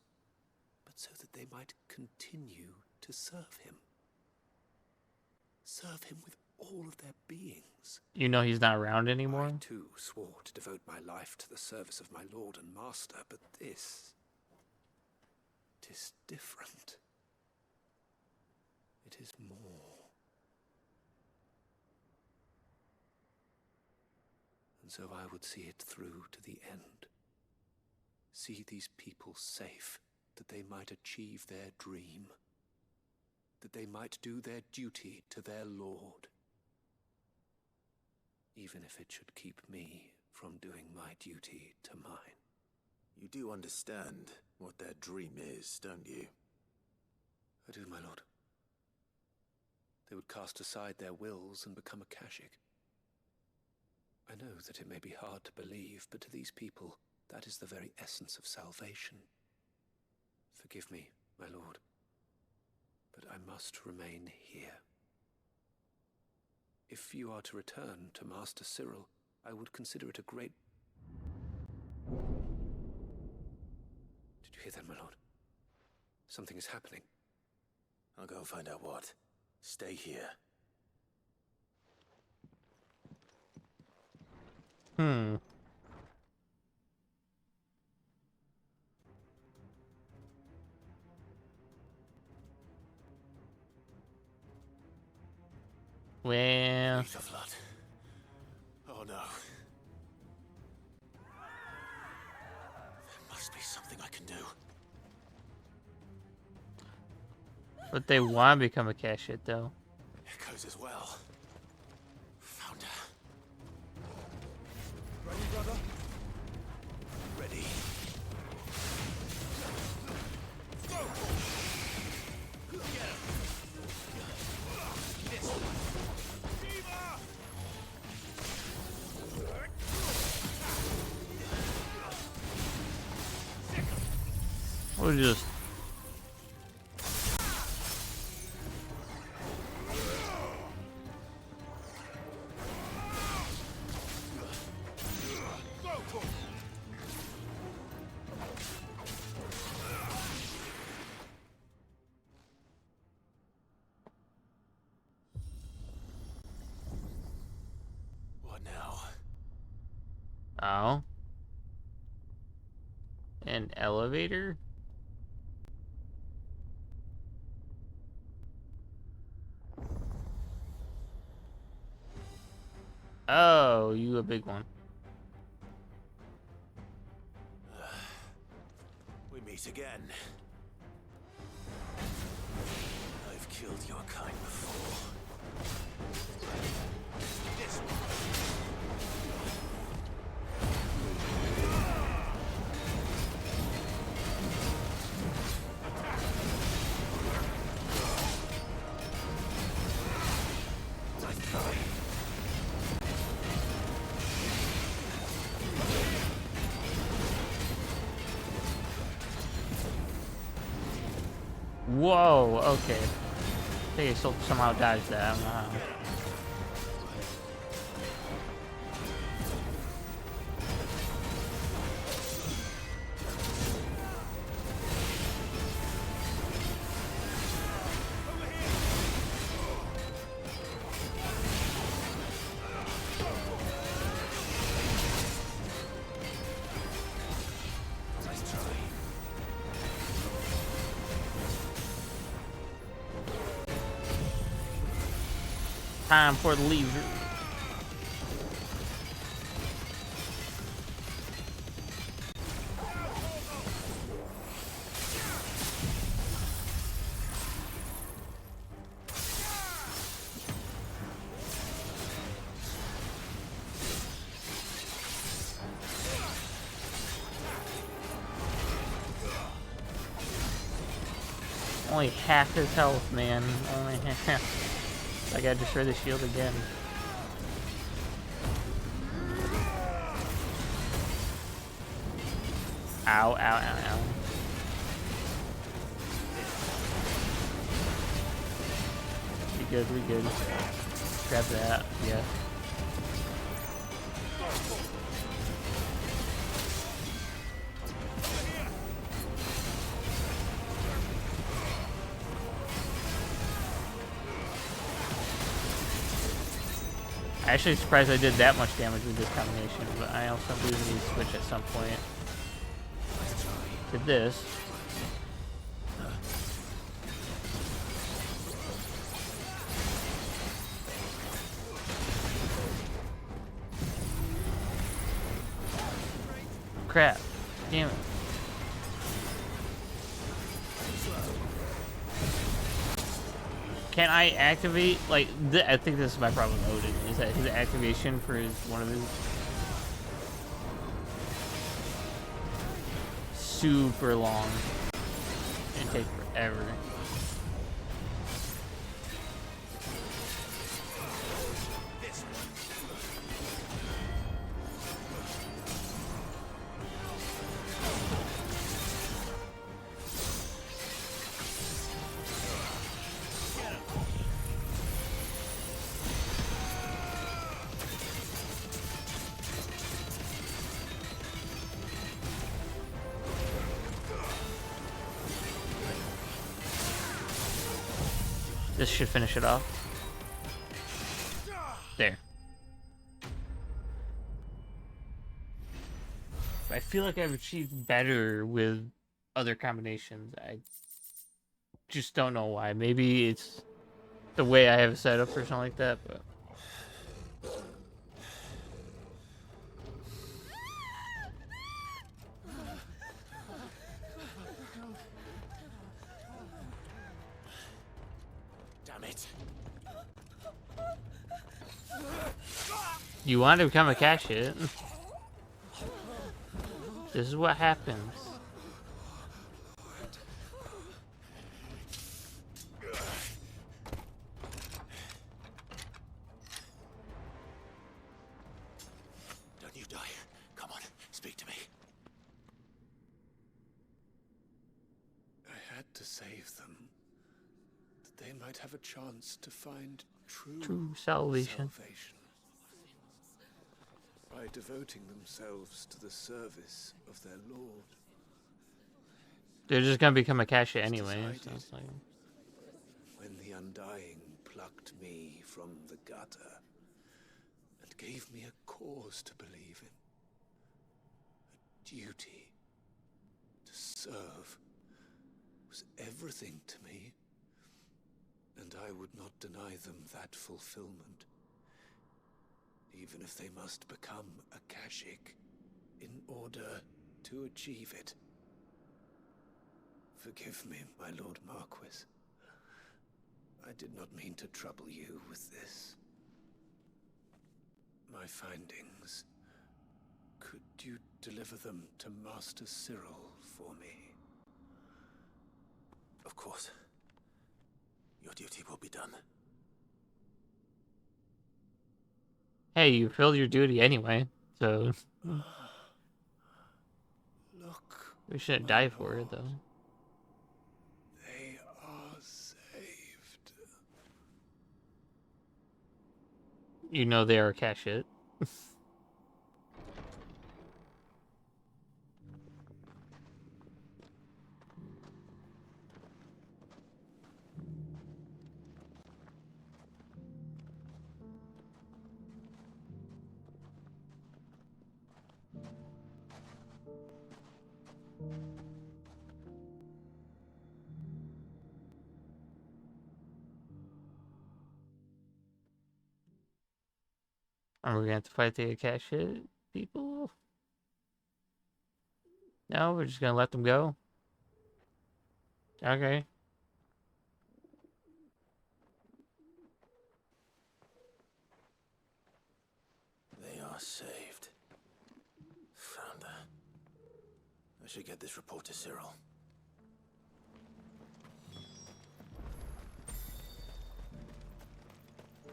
but so that they might continue to serve him. Serve him with all of their beings. You know he's not around anymore? I too swore to devote my life to the service of my Lord and Master, but this... it is different. It is more. And so I would see it through to the end. See these people safe, that they might achieve their dream. That they might do their duty to their Lord. Even if it should keep me from doing my duty to mine. You do understand what their dream is, don't you? I do, my lord. They would cast aside their wills and become a Kashik. I know that it may be hard to believe, but to these people, that is the very essence of salvation. Forgive me, my lord, but I must remain here. If you are to return to Master Cyril, I would consider it a great... Did you hear that, my lord? Something is happening. I'll go and find out what. Stay here. Well... The flood. Oh no. There must be something I can do. But they want to become a Kashik, though. Echoes as well. Found her. Ready, brother? Ready. We'll just... What now? Oh. An elevator? Oh, you a big one. We meet again. I've killed your kind before. This one. Whoa, okay. I think I still somehow dodged that. I don't know how. Time for the lever. Only half his health, man. Only half. I gotta destroy the shield again. Ow, ow, ow, ow. We good, we good. Grab that, yeah. Actually surprised I did that much damage with this combination, but I also believe we need to switch at some point. Did this. Crap. Damn it. Can I activate, like, I think this is my problem with Odin, is that his activation for his, one of his super long and take forever. This should finish it off. There. I feel like I've achieved better with other combinations. I just don't know why. Maybe it's the way I have it set up or something like that, but... Damn it. You want to become a cash hit. This is what happens. Don't you die. Come on, speak to me. I had to save them, that they might have a chance to find True salvation. By devoting themselves to the service of their Lord. They're just gonna become a cash hit anyway. So it's like... When the Undying plucked me from the gutter and gave me a cause to believe in, a duty to serve, was everything to me, and I would not deny them that fulfillment, even if they must become a Kashik in order to achieve it. Forgive me, my Lord Marquis. I did not mean to trouble you with this. My findings. Could you deliver them to Master Cyril for me? Of course. Your duty will be done. Hey, you filled your duty anyway, so... Look, we shouldn't die for it, though. they are saved. You know they are a cash hit. Are we gonna have to fight the Akasha people? No, we're just gonna let them go? Okay. They are saved. Founder. I should get this report to Cyril.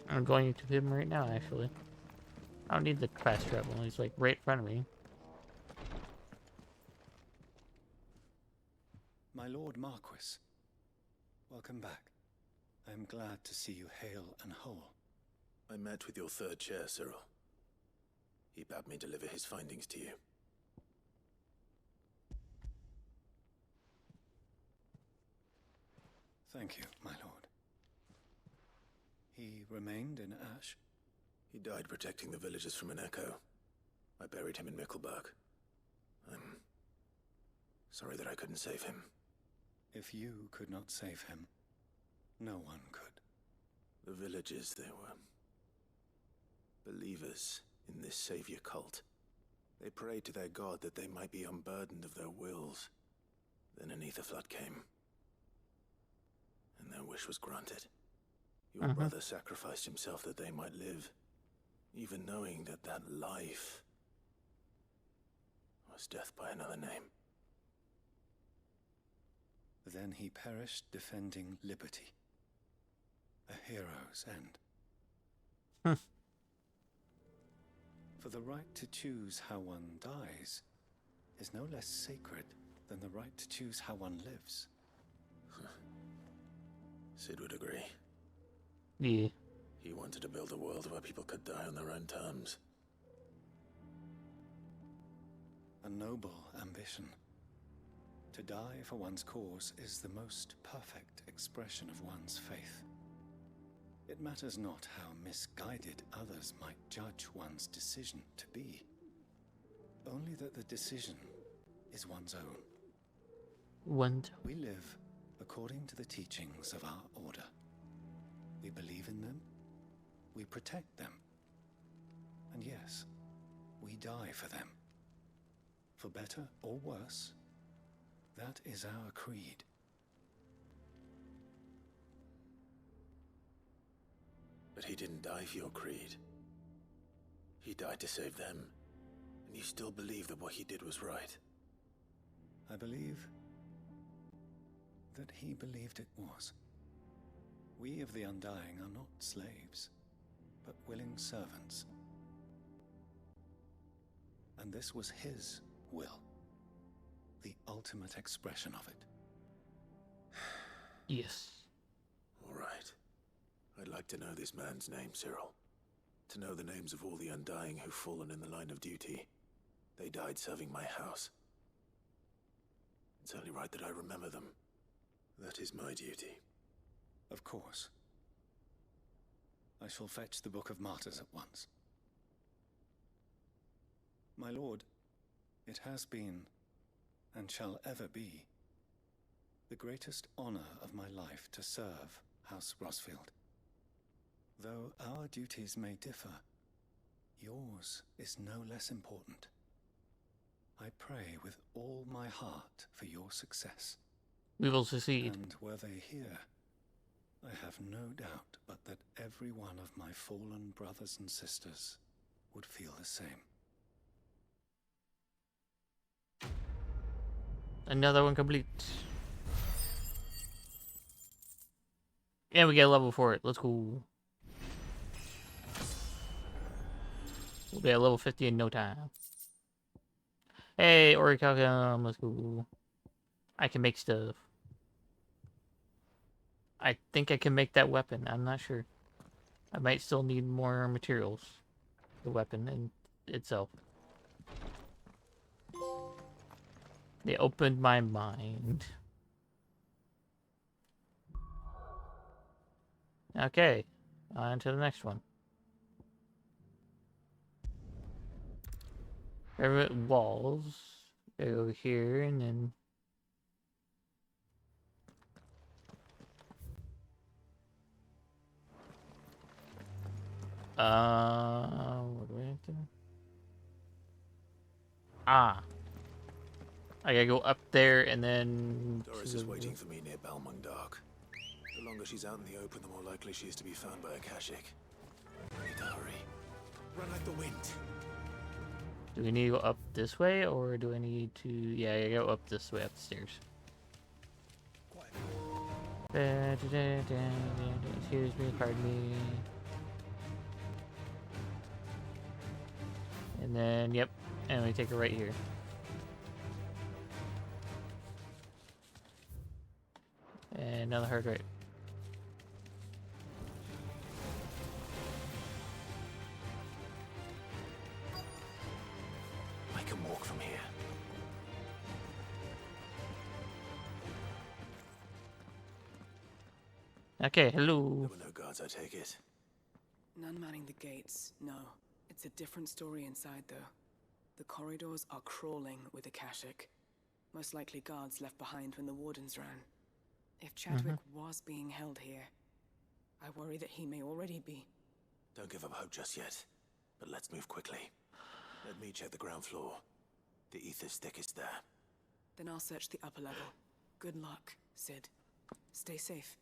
I'm going to him right now, actually. I don't need the fast travel. He's like right in front of me. My Lord Marquis, welcome back. I am glad to see you hale and whole. I met with your third chair, Cyril. He bade me deliver his findings to you. Thank you, my lord. He remained in Ash? He died protecting the villagers from an echo. I buried him in Mickelberg. I'm sorry that I couldn't save him. If you could not save him, no one could. The villagers, they were believers in this savior cult. They prayed to their god that they might be unburdened of their wills. Then an ether flood came, and their wish was granted. Your brother sacrificed himself that they might live, even knowing that that life was death by another name. Then he perished defending liberty. A hero's end. For the right to choose how one dies is no less sacred than the right to choose how one lives. Sid would agree. Yeah. He wanted to build a world where people could die on their own terms. A noble ambition. To die for one's cause is the most perfect expression of one's faith. It matters not how misguided others might judge one's decision to be. Only that the decision is one's own. We live according to the teachings of our order. We believe in them, we protect them, and yes, we die for them. For better or worse, that is our creed. But he didn't die for your creed. He died to save them. And you still believe that what he did was right. I believe that he believed it was. We of the Undying are not slaves, but willing servants. And this was his will, the ultimate expression of it. Yes. All right. I'd like to know this man's name, Cyril. To know the names of all the Undying who've fallen in the line of duty. They died serving my house. It's only right that I remember them. That is my duty. Of course. I shall fetch the Book of Martyrs at once. My lord, it has been, and shall ever be, the greatest honor of my life to serve House Rosfield. Though our duties may differ, yours is no less important. I pray with all my heart for your success. We will succeed. And were they here, I have no doubt but that every one of my fallen brothers and sisters would feel the same. Another one complete. And we get a level for it. Let's go. We'll be at level 50 in no time. Hey, Orichalcum, let's go. I can make stuff. I think I can make that weapon. I'm not sure. I might still need more materials. The weapon in itself. They opened my mind. Okay, on to the next one. Favorite walls. Go over here and then. What Ah. I gotta go up there and then... Doris is waiting for me near Balmung. The longer she's out in the open, the more likely she is to be found by a Kashik. I need to hurry. Run like the wind. Do we need to go up this way, or do I need to... Yeah, I gotta go up this way, up the stairs. Excuse me, pardon me. And then, yep, and we take it right here. And another hard right. I can walk from here. Okay, There hello. were no guards, I take it. None manning the gates, no. It's a different story inside, though. The corridors are crawling with Akashic. Most likely guards left behind when the Wardens ran. If Chadwick was being held here, I worry that he may already be. Don't give up hope just yet, but let's move quickly. Let me check the ground floor. The ether's thickest there. Then I'll search the upper level. Good luck, Sid. Stay safe.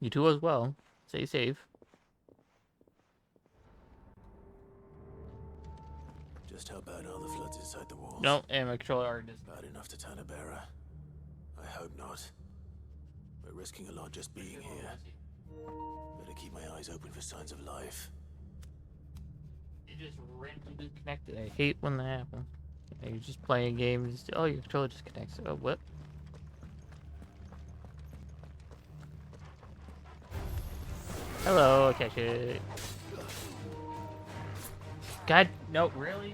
You too as well. Stay safe. Just how bad are the floods inside the walls? No, and my controller already does. Bad enough to turn a bearer. I hope not. We're risking a lot just being here. Better keep my eyes open for signs of life. It just randomly disconnected. I hate when that happens. You're just playing a game, just, oh, your controller disconnects. Oh, what? Hello, catch it. God, no, really?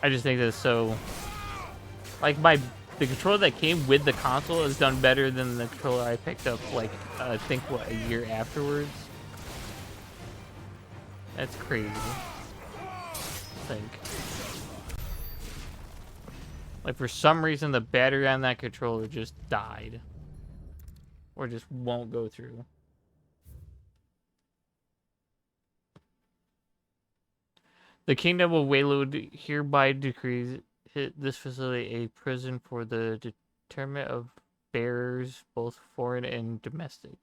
I just think that's so... Like, the controller that came with the console has done better than the controller I picked up, like, I think, what, a year afterwards? That's crazy. I think. Like, for some reason, the battery on that controller just died. Or just won't go through. The Kingdom of Waylode hereby decrees this facility a prison for the deterrent of bearers, both foreign and domestic.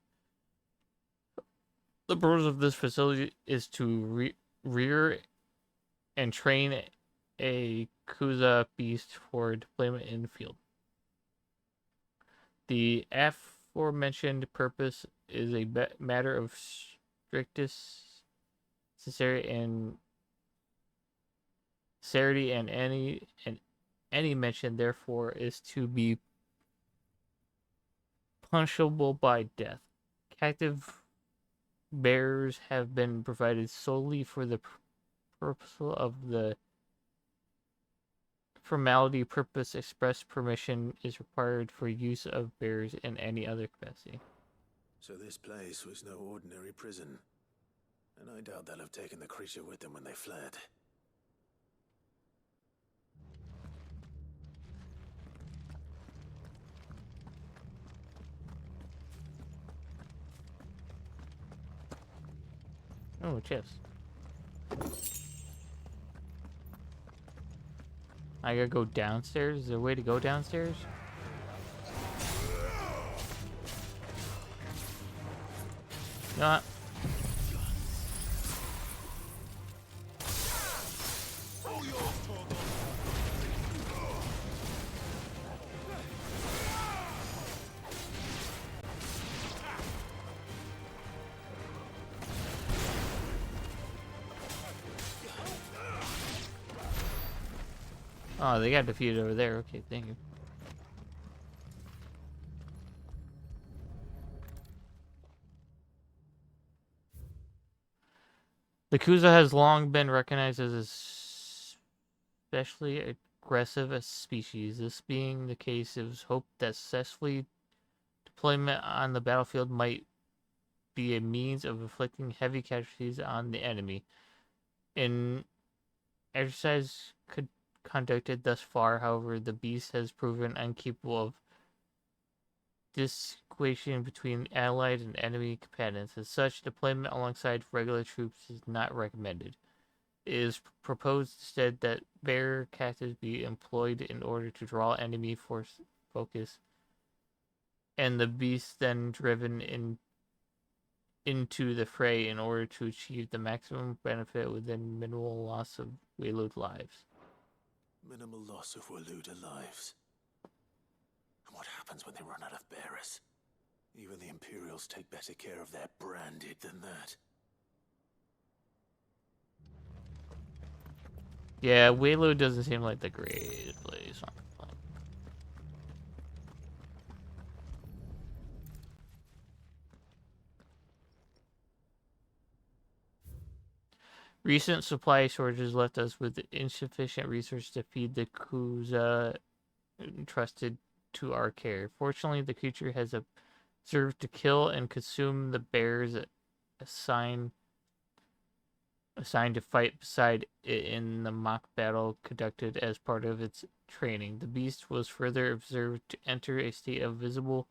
The purpose of this facility is to rear and train a Kuza beast for deployment in the field. The aforementioned purpose is a matter of strictest sincerity and any mention therefore is to be punishable by death. Captive bearers have been provided solely for the purpose of the formality purpose. Express permission is required for use of bearers in any other capacity. So this place was no ordinary prison. And I doubt they'll have taken the creature with them when they fled. Oh, chest. I gotta go downstairs? Is there a way to go downstairs? Not. Oh, they got defeated over there. Okay, thank you. The Kuza has long been recognized as a especially aggressive a species. This being the case, it was hoped that successfully deployment on the battlefield might be a means of inflicting heavy casualties on the enemy. In exercise conducted thus far, however, the beast has proven incapable of distinguishing between allied and enemy combatants. As such, deployment alongside regular troops is not recommended. It is proposed instead that bear captives be employed in order to draw enemy force focus, and the beast then driven into the fray in order to achieve the maximum benefit within minimal loss of Wayload lives. Minimal loss of Waluda lives. And what happens when they run out of bearers? Even the Imperials take better care of their branded than that. Yeah, Wayload doesn't seem like the greatest place on the planet. Recent supply shortages left us with insufficient resources to feed the Kuza entrusted to our care. Fortunately, the creature has observed to kill and consume the bears assigned to fight beside it in the mock battle conducted as part of its training. The beast was further observed to enter a state of visible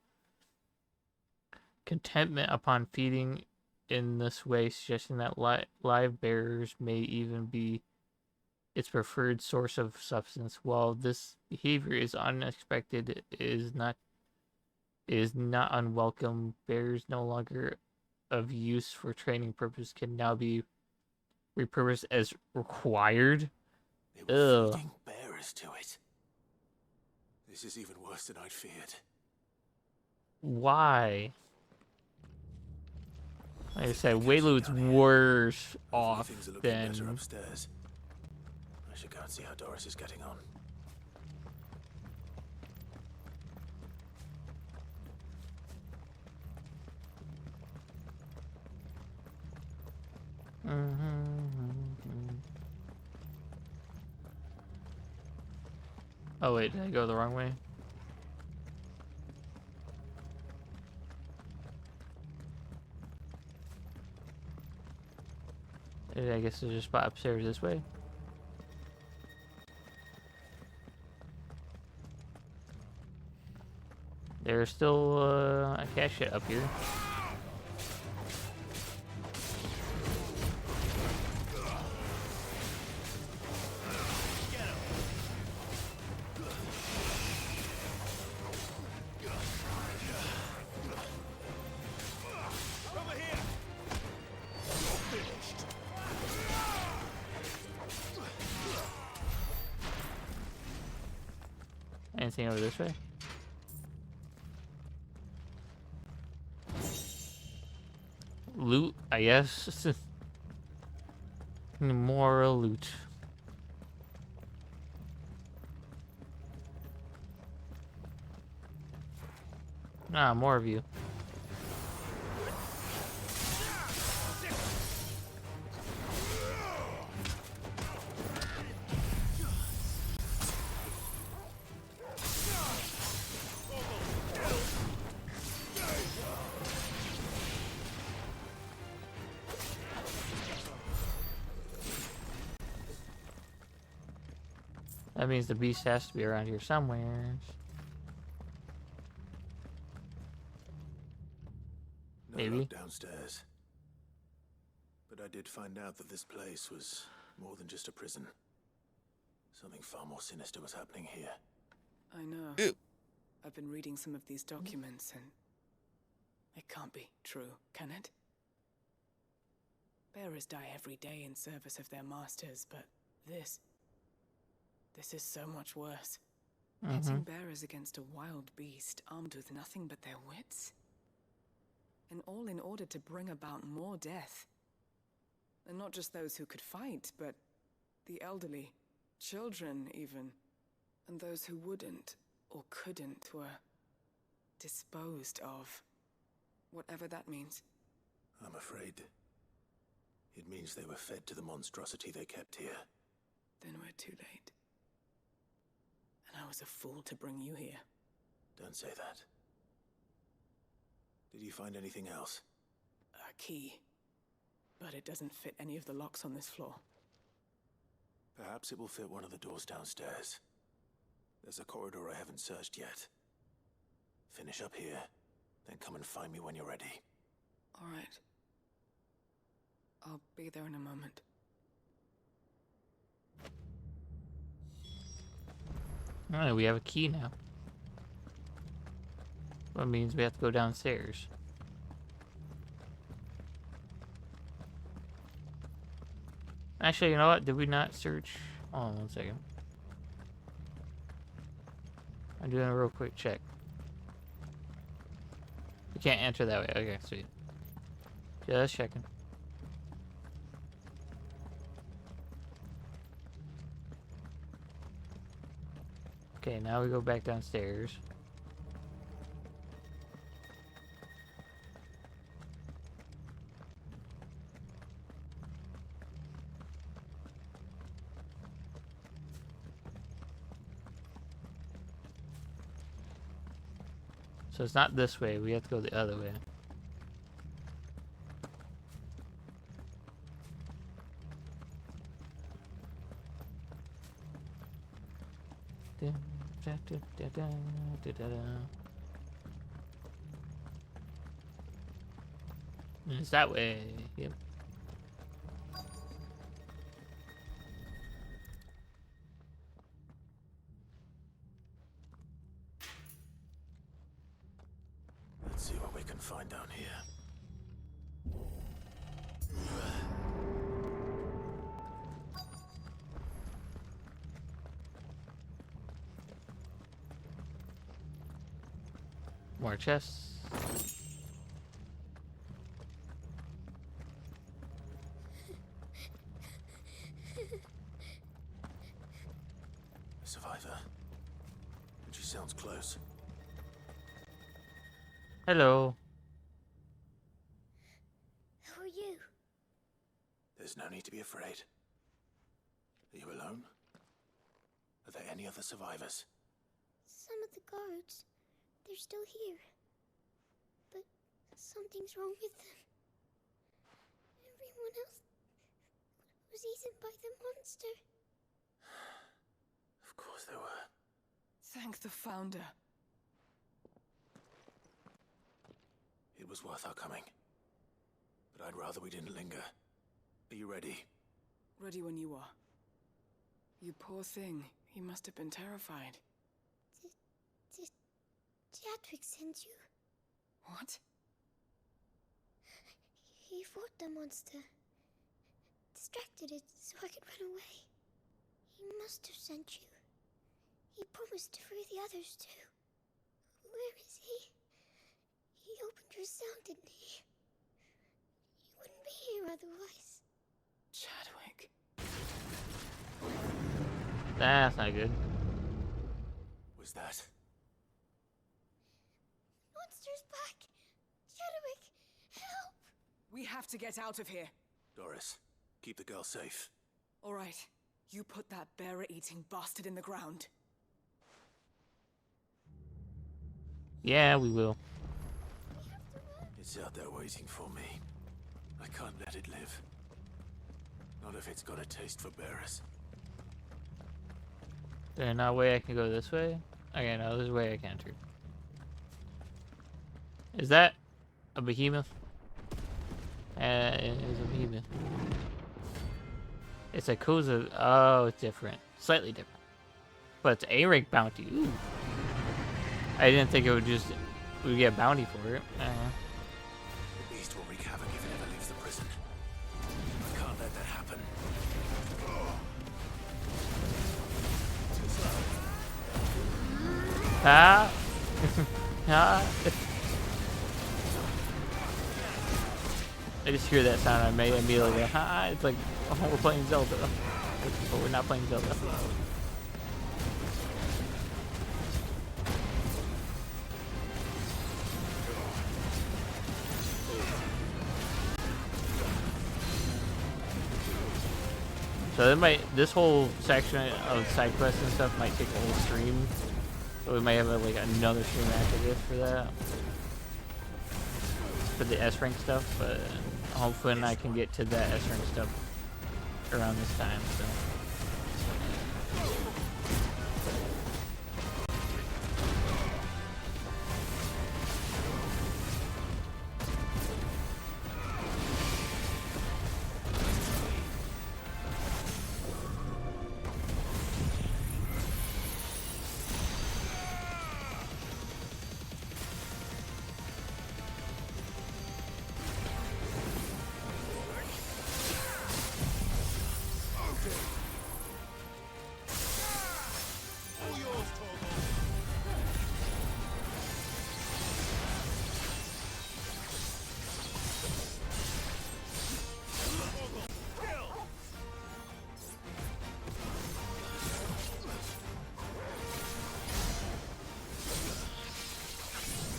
contentment upon feeding in this way, suggesting that live bearers may even be its preferred source of substance. While this behavior is unexpected, it is not unwelcome. Bears no longer of use for training purpose can now be repurposed as required. They were feeding bearers to it. This is even worse than I'd feared. Why? Like I said, Wayload's worse off Things are looking than better upstairs. I should go and see how Doris is getting on. Oh wait, did I go the wrong way? I guess there's a spot upstairs this way. There's still a cache up here. Anything over this way? Loot, I guess. More loot. Ah, more of you. That means the beast has to be around here somewhere. No Maybe. luck downstairs. But I did find out that this place was more than just a prison. Something far more sinister was happening here. I know. I've been reading some of these documents, and it can't be true, can it? Bearers die every day in service of their masters, but this is so much worse. Pitting bearers against a wild beast armed with nothing but their wits? And all in order to bring about more death. And not just those who could fight, but the elderly, children even. And those who wouldn't or couldn't were disposed of. Whatever that means. I'm afraid it means they were fed to the monstrosity they kept here. Then we're too late. And I was a fool to bring you here. Don't say that. Did you find anything else? A key. But it doesn't fit any of the locks on this floor. Perhaps it will fit one of the doors downstairs. There's a corridor I haven't searched yet. Finish up here, then come and find me when you're ready. All right. I'll be there in a moment. Alright, we have a key now. That means we have to go downstairs. Actually, you know what? Did we not search? Hold on 1 second. I'm doing a real quick check. We can't enter that way. Okay, sweet. Just checking. Okay, now we go back downstairs. So it's not this way, we have to go the other way. It's that way, yep. Let's see what we can find down here. More chests. A survivor. And she sounds close. Hello. Who are you? There's no need to be afraid. Are you alone? Are there any other survivors? Some of the guards. They're still here. But something's wrong with them. Everyone else was eaten by the monster. Of course there were. Thank the Founder. It was worth our coming. But I'd rather we didn't linger. Are you ready? Ready when you are. You poor thing. He must have been terrified. Did Chadwick send you? What? He fought the monster. Distracted it so I could run away. He must have sent you. He promised to free the others too. Where is he? He opened your cell, didn't he? You wouldn't be here otherwise. Chadwick. That's not good. Was that? Monster's back! Chadwick, help! We have to get out of here. Doris, keep the girl safe. All right. You put that bearer-eating bastard in the ground. Yeah, we will. It's out there waiting for me. I can't let it live. Not if it's got a taste for bearers. There's no way I can go this way? Okay, no, there's a way I can enter. Is that a behemoth? It is a behemoth. It's a Koza. Oh, it's different. Slightly different. But it's A-rank bounty. Ooh. I didn't think it would just... we'd get a bounty for it. The beast will wreak havoc if it ever leaves the prison. I can't let that happen. Ah! Ah! I just hear that sound, I may immediately go, ha! It's like, oh, we're playing Zelda. But we're not playing Zelda. So this whole section of side quests and stuff might take a whole stream. So we might have like another stream after this for that. For the S rank stuff, but hopefully I can get to that S rank stuff around this time, so.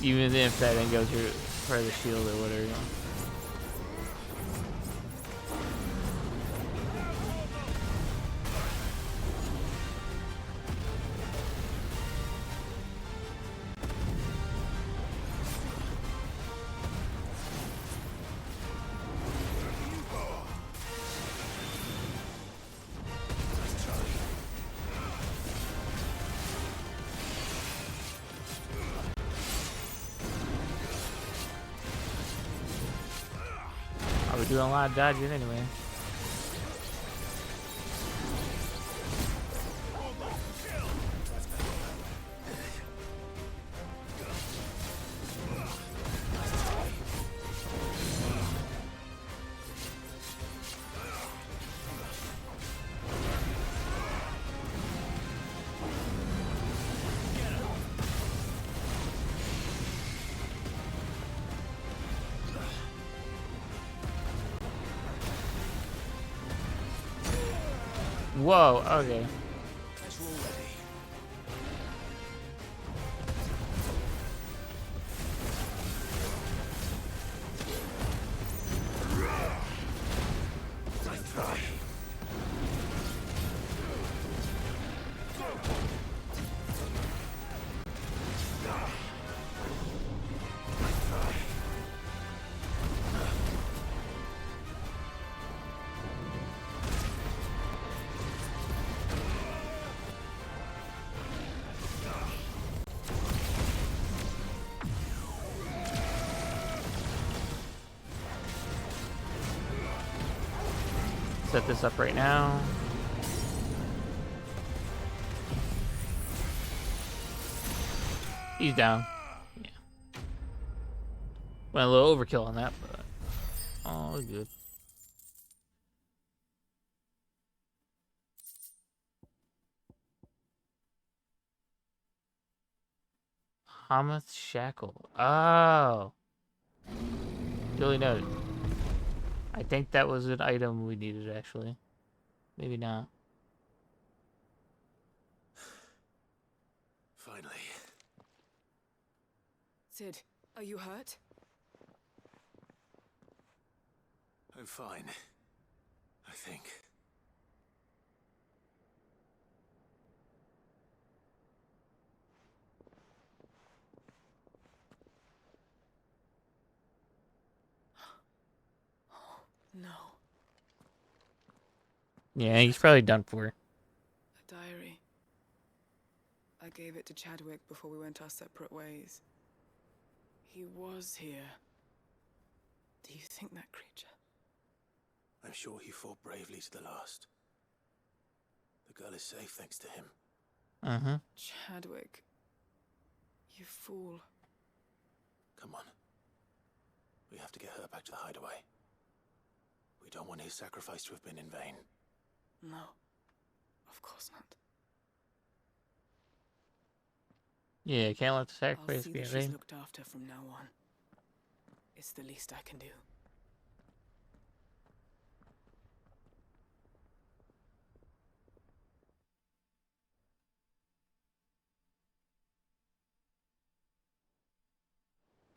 Even if that didn't go through part of the shield or whatever. You know. We're doing a lot of dodging anyway. Whoa, okay. Set this up right now. He's down. Yeah. Went a little overkill on that, but all good. Hamath Shackle. Oh. Really noted. I think that was an item we needed, actually. Maybe not. Finally. Sid, are you hurt? I'm fine. I think. No. Yeah, he's probably done for. A diary. I gave it to Chadwick before we went our separate ways. He was here. Do you think that creature? I'm sure he fought bravely to the last. The girl is safe thanks to him. Uh-huh. Chadwick. You fool. Come on. We have to get her back to the hideaway. We don't want his sacrifice to have been in vain. No. Of course not. Yeah, can't let the I'll sacrifice see be in that she's vain. looked after from now on. It's the least I can do.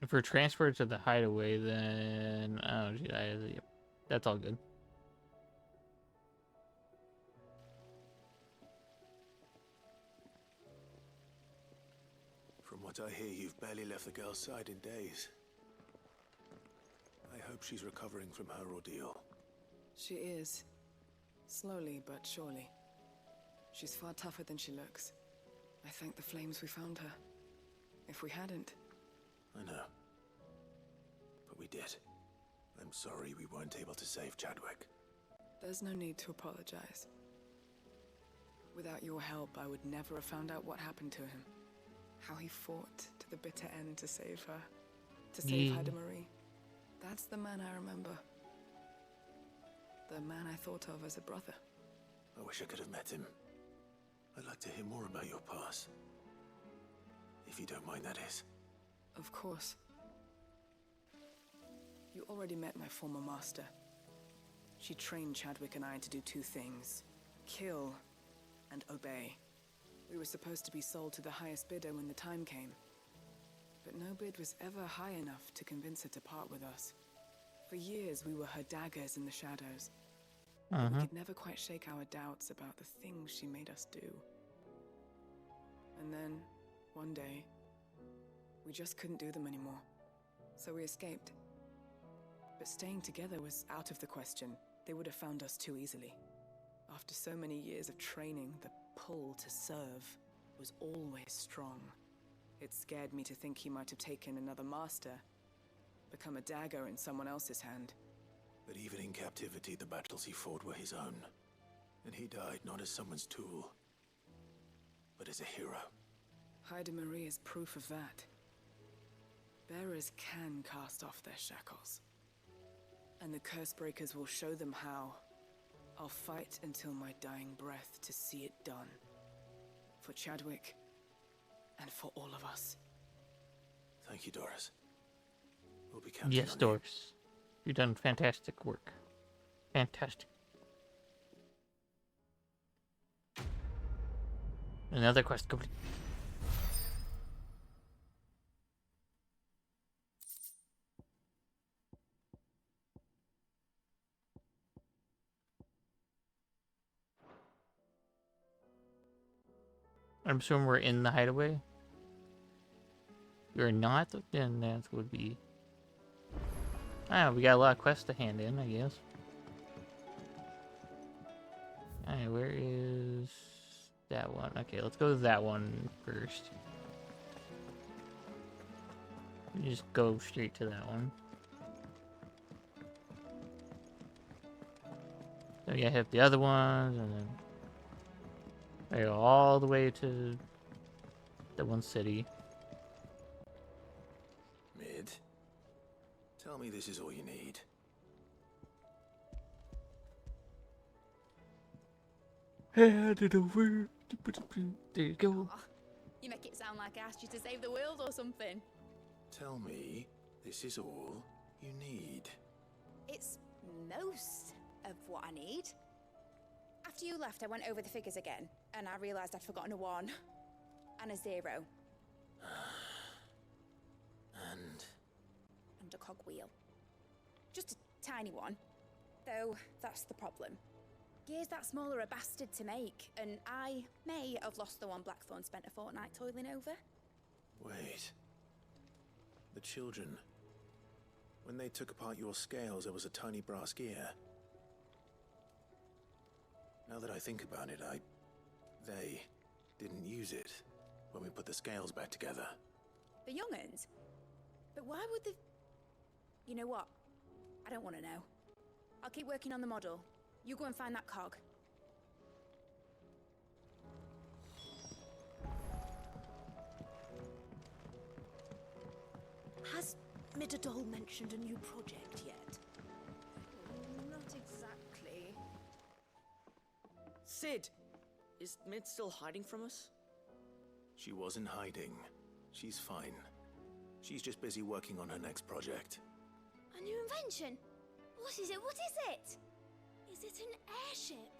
If we're transferred to the hideaway, then oh, gee, yep, that's all good. From what I hear, you've barely left the girl's side in days. I hope she's recovering from her ordeal. She is. Slowly but surely. She's far tougher than she looks. I thank the flames we found her. If we hadn't... I know. But we did. I'm sorry we weren't able to save Chadwick. There's no need to apologize. Without your help, I would never have found out what happened to him. How he fought to the bitter end to save her. To save Haida Marie. That's the man I remember. The man I thought of as a brother. I wish I could have met him. I'd like to hear more about your past. If you don't mind, that is. Of course. You already met my former master. She trained Chadwick and I to do two things. Kill and obey. We were supposed to be sold to the highest bidder when the time came. but no bid was ever high enough to convince her to part with us. For years, we were her daggers in the shadows. But we could never quite shake our doubts about the things she made us do. And then, one day, we just couldn't do them anymore. So we escaped. But staying together was out of the question. They would have found us too easily. After so many years of training, the pull to serve was always strong. It scared me to think he might have taken another master, become a dagger in someone else's hand. But even in captivity, the battles he fought were his own. And he died not as someone's tool, but as a hero. Haida Marie is proof of that. Bearers can cast off their shackles. And the Cursebreakers will show them how. I'll fight until my dying breath to see it done. For Chadwick, and for all of us. Thank you, Doris. We'll be counting Yes, on Doris. You've done fantastic work. Fantastic. Another quest complete. I'm assuming we're in the hideaway. We're not, then that would be... we got a lot of quests to hand in, I guess. Alright, where is that one? Okay, let's go to that one first. You just go straight to that one. So you have the other ones, and then I go all the way to the one city. Mid, tell me this is all you need. Hand it over. There you go. Oh, you make it sound like I asked you to save the world or something. Tell me this is all you need. It's most of what I need. After you left, I went over the figures again, and I realised I'd forgotten a 1 and a 0. And a cogwheel. Just a tiny one. Though, that's the problem. Gears that small are a bastard to make, and I may have lost the one Blackthorn spent a fortnight toiling over. Wait. The children. When they took apart your scales, there was a tiny brass gear. Now that I think about it, they didn't use it when we put the scales back together. The young'uns? But why would the... You know what? I don't want to know. I'll keep working on the model. You go and find that cog. Has Midadol mentioned a new project yet? Not exactly. Sid! Is Mid still hiding from us? She wasn't hiding. She's fine. She's just busy working on her next project. A new invention? What is it? What is it? Is it an airship?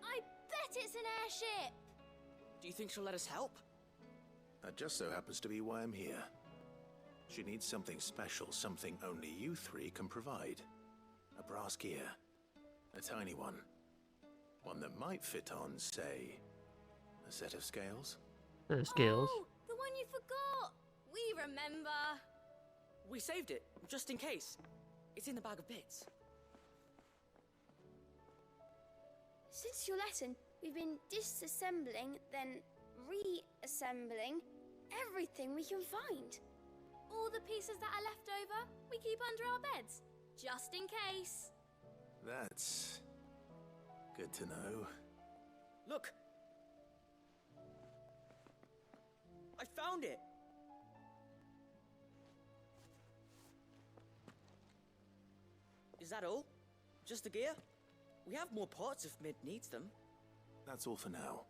I bet it's an airship! Do you think she'll let us help? That just so happens to be why I'm here. She needs something special, something only you three can provide. A brass gear. A tiny one. One that might fit on, say, a set of scales? Scales. Oh, the one you forgot! We remember! We saved it, just in case. It's in the bag of bits. Since your lesson, we've been disassembling, then reassembling everything we can find. All the pieces that are left over, we keep under our beds, just in case. That's good to know. Look! I found it! Is that all? Just the gear? We have more parts if Mid needs them. That's all for now.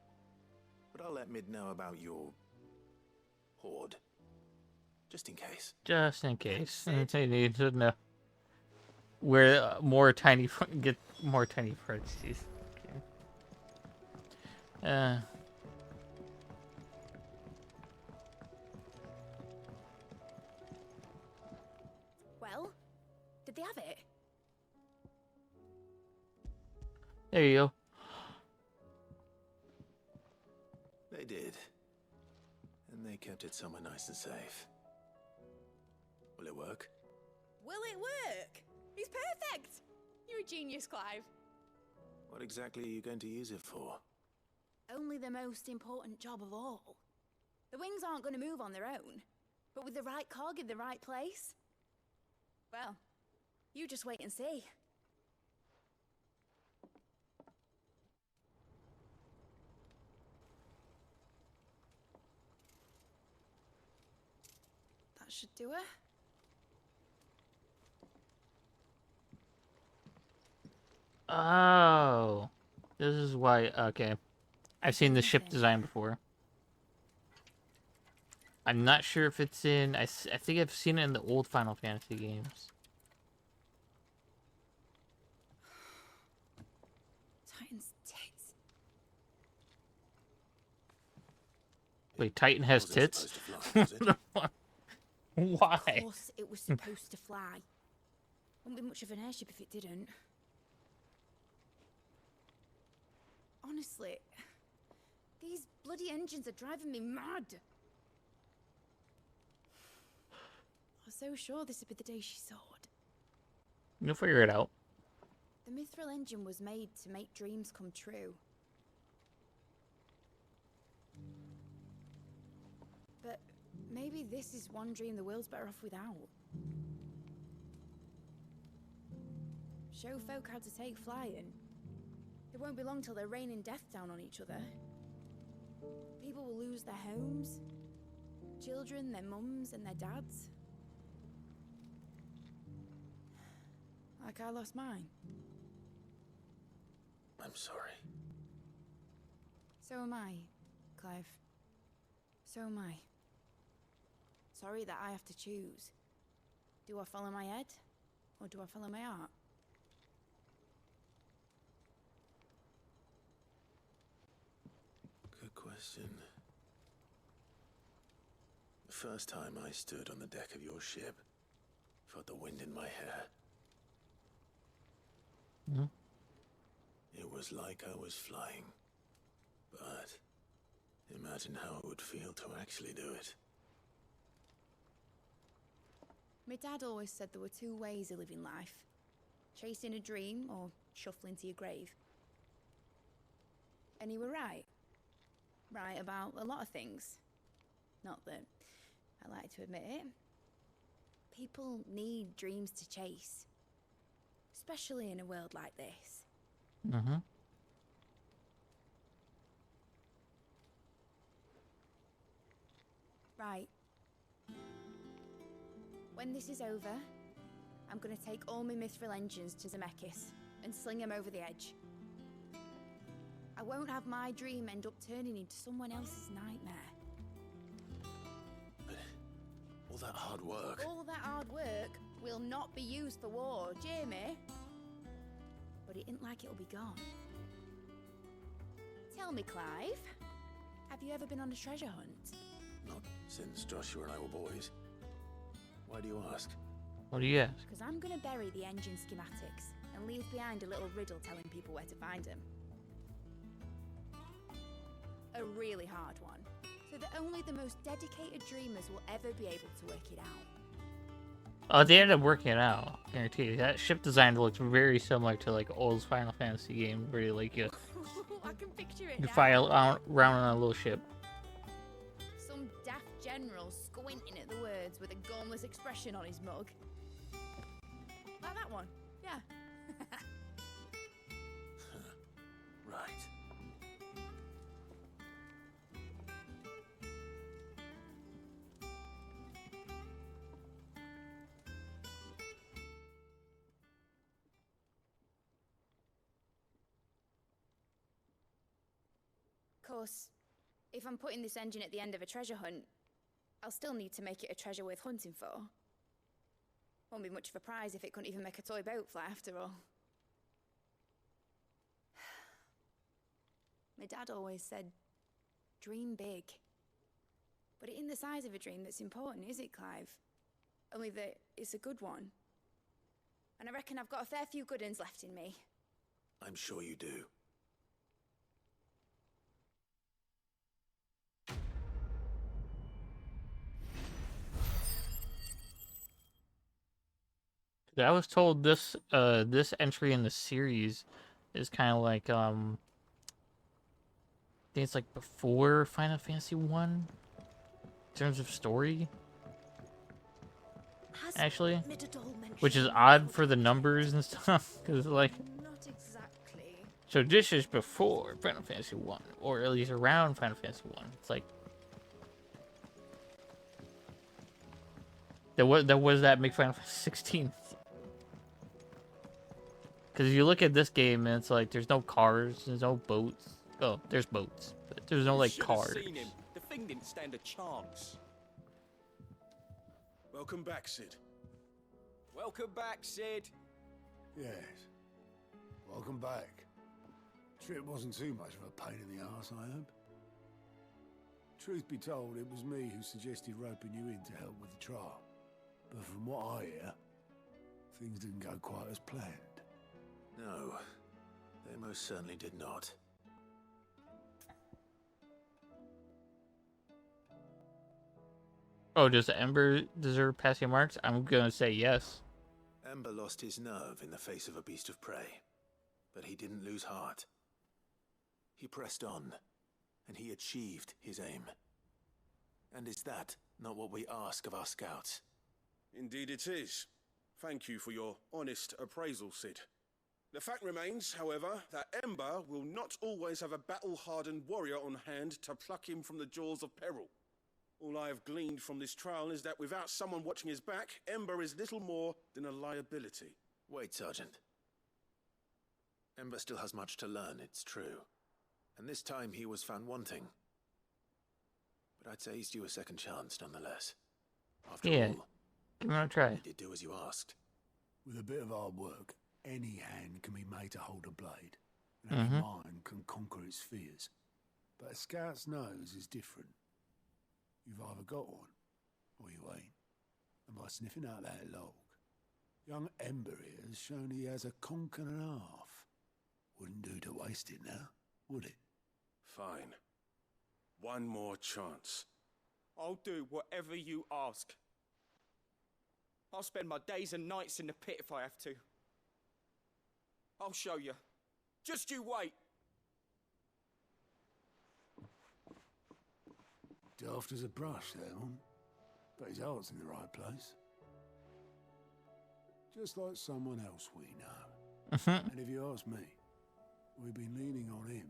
But I'll let Mid know about your hoard. Just in case. Just in case. And they need to know where more tiny get more tiny parts. Jeez. Okay. have it? There you go. They did. And they kept it somewhere nice and safe. Will it work? Will it work? It's perfect! You're a genius, Clive. What exactly are you going to use it for? Only the most important job of all. The wings aren't going to move on their own. But with the right cog in the right place... well, you just wait and see. That should do it. Oh. This is why... Okay. I've seen the ship design before. I'm not sure if it's in... I think I've seen it in the old Final Fantasy games. Titan's tits. Wait, Titan has Wasn't tits? supposed to fly, was it? Why? Of course it was supposed to fly. Wouldn't be much of an airship if it didn't. Honestly, these bloody engines are driving me mad. I was so sure this would be the day she soared. You'll figure it out. The Mithril engine was made to make dreams come true. But maybe this is one dream the world's better off without. Show folk how to take flying. It won't be long till they're raining death down on each other. People will lose their homes. Children, their mums and their dads. Like I lost mine. I'm sorry. So am I, Clive. So am I. Sorry that I have to choose. Do I follow my head? Or do I follow my heart? Good question. The first time I stood on the deck of your ship, felt the wind in my hair. Mm-hmm. It was like I was flying. But imagine how it would feel to actually do it. My dad always said there were two ways of living life. Chasing a dream or shuffling to your grave. And he were right. Right about a lot of things. Not that I like to admit it. People need dreams to chase. Especially in a world like this. Mm-hmm. Right. When this is over, I'm gonna take all my mithril engines to Zemeckis and sling them over the edge. I won't have my dream end up turning into someone else's nightmare. But all that hard work... All that hard work will not be used for war, Jamie. But it isn't like it'll be gone. Tell me, Clive, have you ever been on a treasure hunt? Not since Joshua and I were boys. Why do you ask? What do you ask? Because I'm gonna bury the engine schematics and leave behind a little riddle telling people where to find them. A really hard one, so that only the most dedicated dreamers will ever be able to work it out. Oh, they ended up working it out. Guarantee you. That ship design looks very similar to like old Final Fantasy game, where you like you I can picture it you now. fly around on a little ship. Some daft general squinting at the words with a gormless expression on his mug. Like that one, yeah. Right. Of course, if I'm putting this engine at the end of a treasure hunt, I'll still need to make it a treasure worth hunting for. Won't be much of a prize if it couldn't even make a toy boat fly after all. My dad always said, dream big. But it ain't the size of a dream that's important, is it, Clive? Only that it's a good one. and I reckon I've got a fair few good uns left in me. I'm sure you do. I was told this entry in the series is kind of like I think it's like before Final Fantasy 1 in terms of story. Actually, which is odd for the numbers and stuff, because like, Not exactly. so this is before Final Fantasy 1, or at least around Final Fantasy 1. It's like what does that make Final Fantasy 16? Because you look at this game and it's like there's no cars, there's no boats. Oh, there's boats, but there's no like cars. Seen him. The thing didn't stand a chance. Welcome back, Cid. Welcome back, Cid. Yes. Welcome back. Trip wasn't too much of a pain in the arse, I hope. Truth be told, it was me who suggested roping you in to help with the trial. But from what I hear, things didn't go quite as planned. No, they most certainly did not. Oh, does Ember deserve passing marks? I'm gonna say yes. Ember lost his nerve in the face of a beast of prey, but he didn't lose heart. He pressed on, and he achieved his aim. And is that not what we ask of our scouts? Indeed it is. Thank you for your honest appraisal, Cid. The fact remains, however, that Ember will not always have a battle-hardened warrior on hand to pluck him from the jaws of peril. All I have gleaned from this trial is that without someone watching his back, Ember is little more than a liability. Wait, Sergeant. Ember still has much to learn, it's true. And this time he was found wanting. But I'd say he's due a second chance, nonetheless. After all, give him a try. He did do as you asked. With a bit of hard work, any hand can be made to hold a blade, and any mind can conquer its fears. But a scout's nose is different. You've either got one, or you ain't. And by sniffing out that log, young Ember here has shown he has a conk and a half. Wouldn't do to waste it now, would it? Fine. One more chance. I'll do whatever you ask. I'll spend my days and nights in the pit if I have to. I'll show you. Just you wait. Daft as a brush, that one. But his heart's in the right place. Just like someone else we know. And if you ask me, we've been leaning on him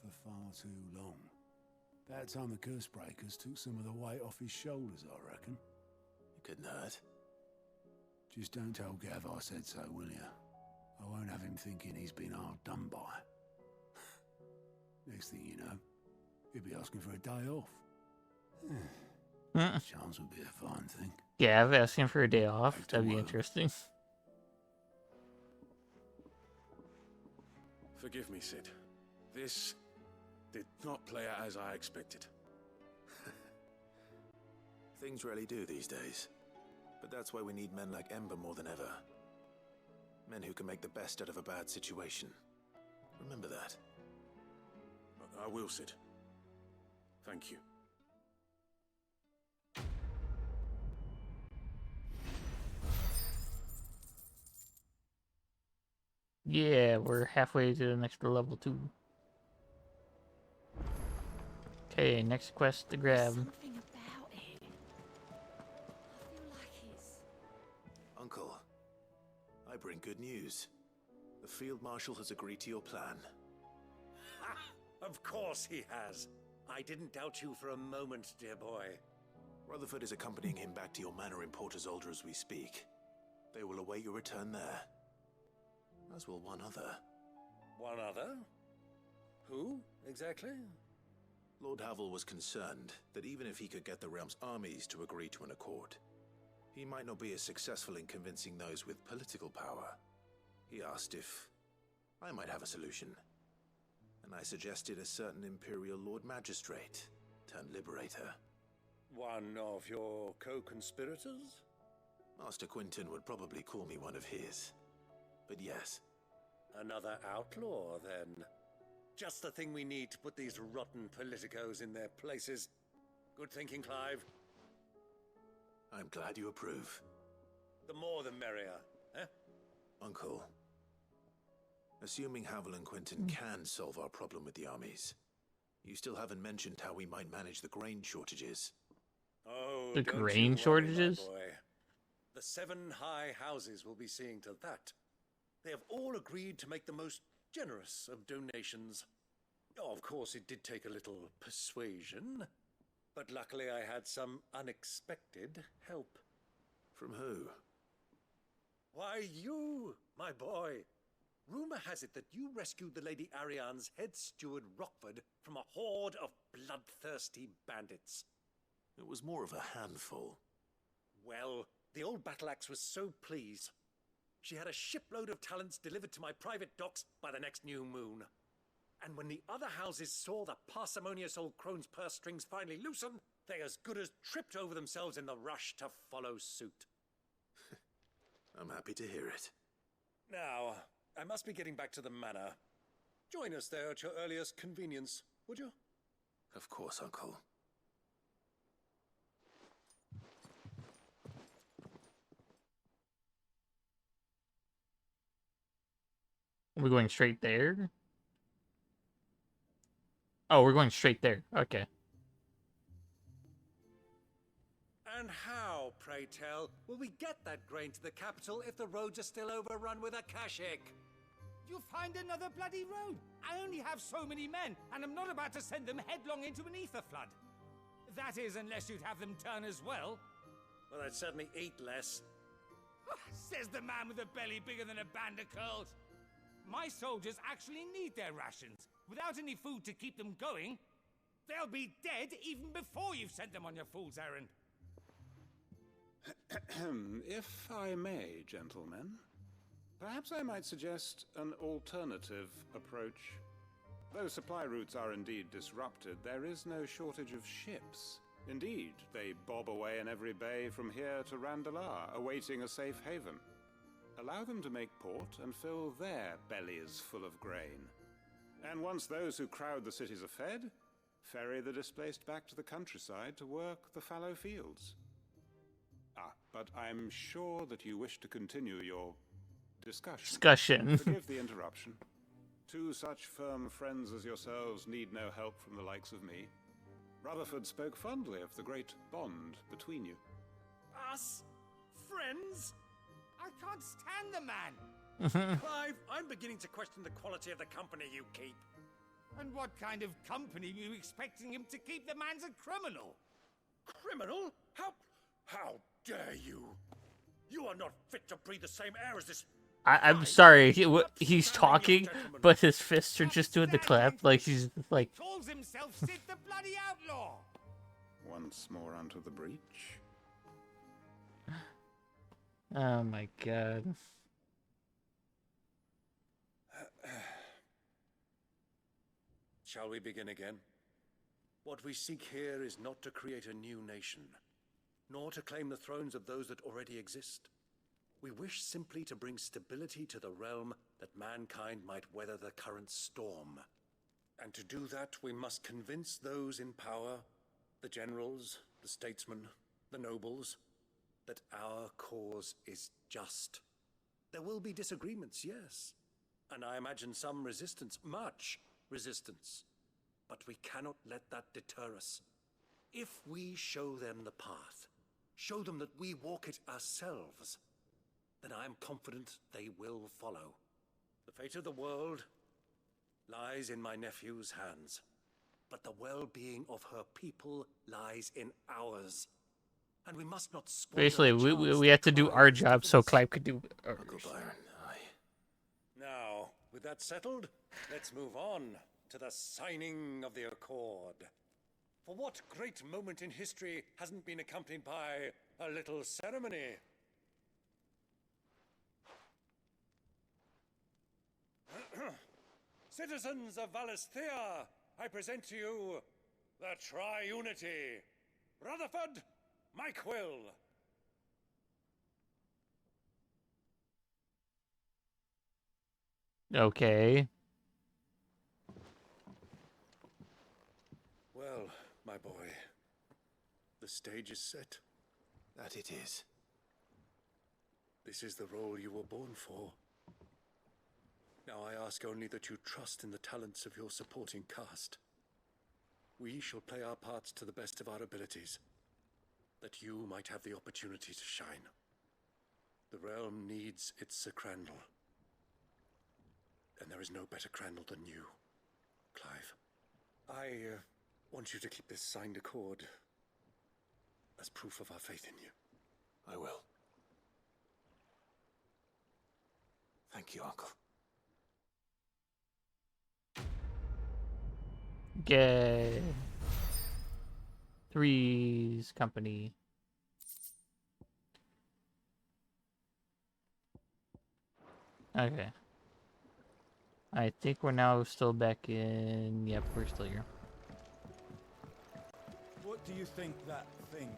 for far too long. That time the curse breakers took some of the weight off his shoulders, I reckon. You couldn't hurt. Just don't tell Gav I said so, will you? I won't have him thinking he's been hard done by. Next thing you know, he'll be asking for a day off. Chance would be a fine thing. Yeah, I've asked him for a day off. That'd be interesting. Forgive me, Cid. This did not play out as I expected. Things really do these days. But that's why we need men like Ember more than ever. Men who can make the best out of a bad situation. Remember that. I will, Cid. Thank you. Yeah, we're halfway to the next level 2. Okay, next quest to grab. Something about it. I feel like it's... Uncle, I bring good news. The Field Marshal has agreed to your plan. Of course he has. I didn't doubt you for a moment, dear boy. Rutherford is accompanying him back to your manor in Portazolder as we speak. They will await your return there. As will one other. One other? Who, exactly? Lord Havel was concerned that even if he could get the realm's armies to agree to an accord, he might not be as successful in convincing those with political power. He asked if I might have a solution, and I suggested a certain Imperial Lord Magistrate turned Liberator. One of your co-conspirators? Master Quinton would probably call me one of his. But yes. Another outlaw, then. Just the thing we need to put these rotten politicos in their places. Good thinking, Clive. I'm glad you approve. The more the merrier, eh? Uncle, assuming Havel and Quentin can solve our problem with the armies, you still haven't mentioned how we might manage the grain shortages. Oh, the don't grain you worry, shortages? my boy. The 7 high houses will be seeing to that. They have all agreed to make the most generous of donations. Oh, of course, it did take a little persuasion, but luckily I had some unexpected help. From who? Why, you, my boy. Rumor has it that you rescued the Lady Ariane's head steward Rockford from a horde of bloodthirsty bandits. It was more of a handful. Well, the old battle axe was so pleased. She had a shipload of talents delivered to my private docks by the next new moon. And when the other houses saw the parsimonious old crone's purse strings finally loosen, they as good as tripped over themselves in the rush to follow suit. I'm happy to hear it. Now, I must be getting back to the manor. Join us there at your earliest convenience, would you? Of course, Uncle. Are we going straight there? Oh, we're going straight there. Okay. And how, pray tell, will we get that grain to the capital if the roads are still overrun with Akashic? You'll find another bloody road. I only have so many men, and I'm not about to send them headlong into an ether flood. That is, unless you'd have them turn as well. Well, I'd certainly eat less. Says the man with a belly bigger than a band of curls. My soldiers actually need their rations. Without any food to keep them going, they'll be dead even before you've sent them on your fool's errand. If I may, gentlemen, perhaps I might suggest an alternative approach. Though supply routes are indeed disrupted, there is no shortage of ships. Indeed, they bob away in every bay from here to Randalar, awaiting a safe haven. Allow them to make port and fill their bellies full of grain. And once those who crowd the cities are fed, ferry the displaced back to the countryside to work the fallow fields. But I'm sure that you wish to continue your discussion. Forgive the interruption. 2 such firm friends as yourselves need no help from the likes of me. Rutherford spoke fondly of the great bond between you. Us? Friends? I can't stand the man. Clive, I'm beginning to question the quality of the company you keep. And what kind of company are you expecting him to keep? The man's a criminal. Criminal? How dare you? You are not fit to breathe the same air as this. I'm sorry. He's talking, but his fists are just doing the clap. Like he's like. He calls himself Sid the bloody outlaw. Once more onto the breach. Oh my god. Shall we begin again? What we seek here is not to create a new nation, nor to claim the thrones of those that already exist. We wish simply to bring stability to the realm that mankind might weather the current storm. And to do that, we must convince those in power, the generals, the statesmen, the nobles, that our cause is just. There will be disagreements, yes, and I imagine some resistance, much resistance. But we cannot let that deter us. If we show them the path, show them that we walk it ourselves, then I am confident they will follow. The fate of the world lies in my nephew's hands, but the well-being of her people lies in ours. And we must not squander. Basically, we have to do our job so Clive could do ours. Uncle Byron, Now, with that settled, let's move on to the signing of the Accord. For what great moment in history hasn't been accompanied by a little ceremony? Citizens of Valisthea, I present to you the Triunity. Rutherford, my quill. Okay. Well, my boy, the stage is set. That it is. This is the role you were born for. Now I ask only that you trust in the talents of your supporting cast. We shall play our parts to the best of our abilities, that you might have the opportunity to shine. The realm needs its Sir Crandall, and there is no better Crandall than you, Clive. I want you to keep this signed accord as proof of our faith in you. I will. Thank you, Uncle. Yay. Three's company. Okay. I think we're now still back in... Yep, we're still here. What do you think that thing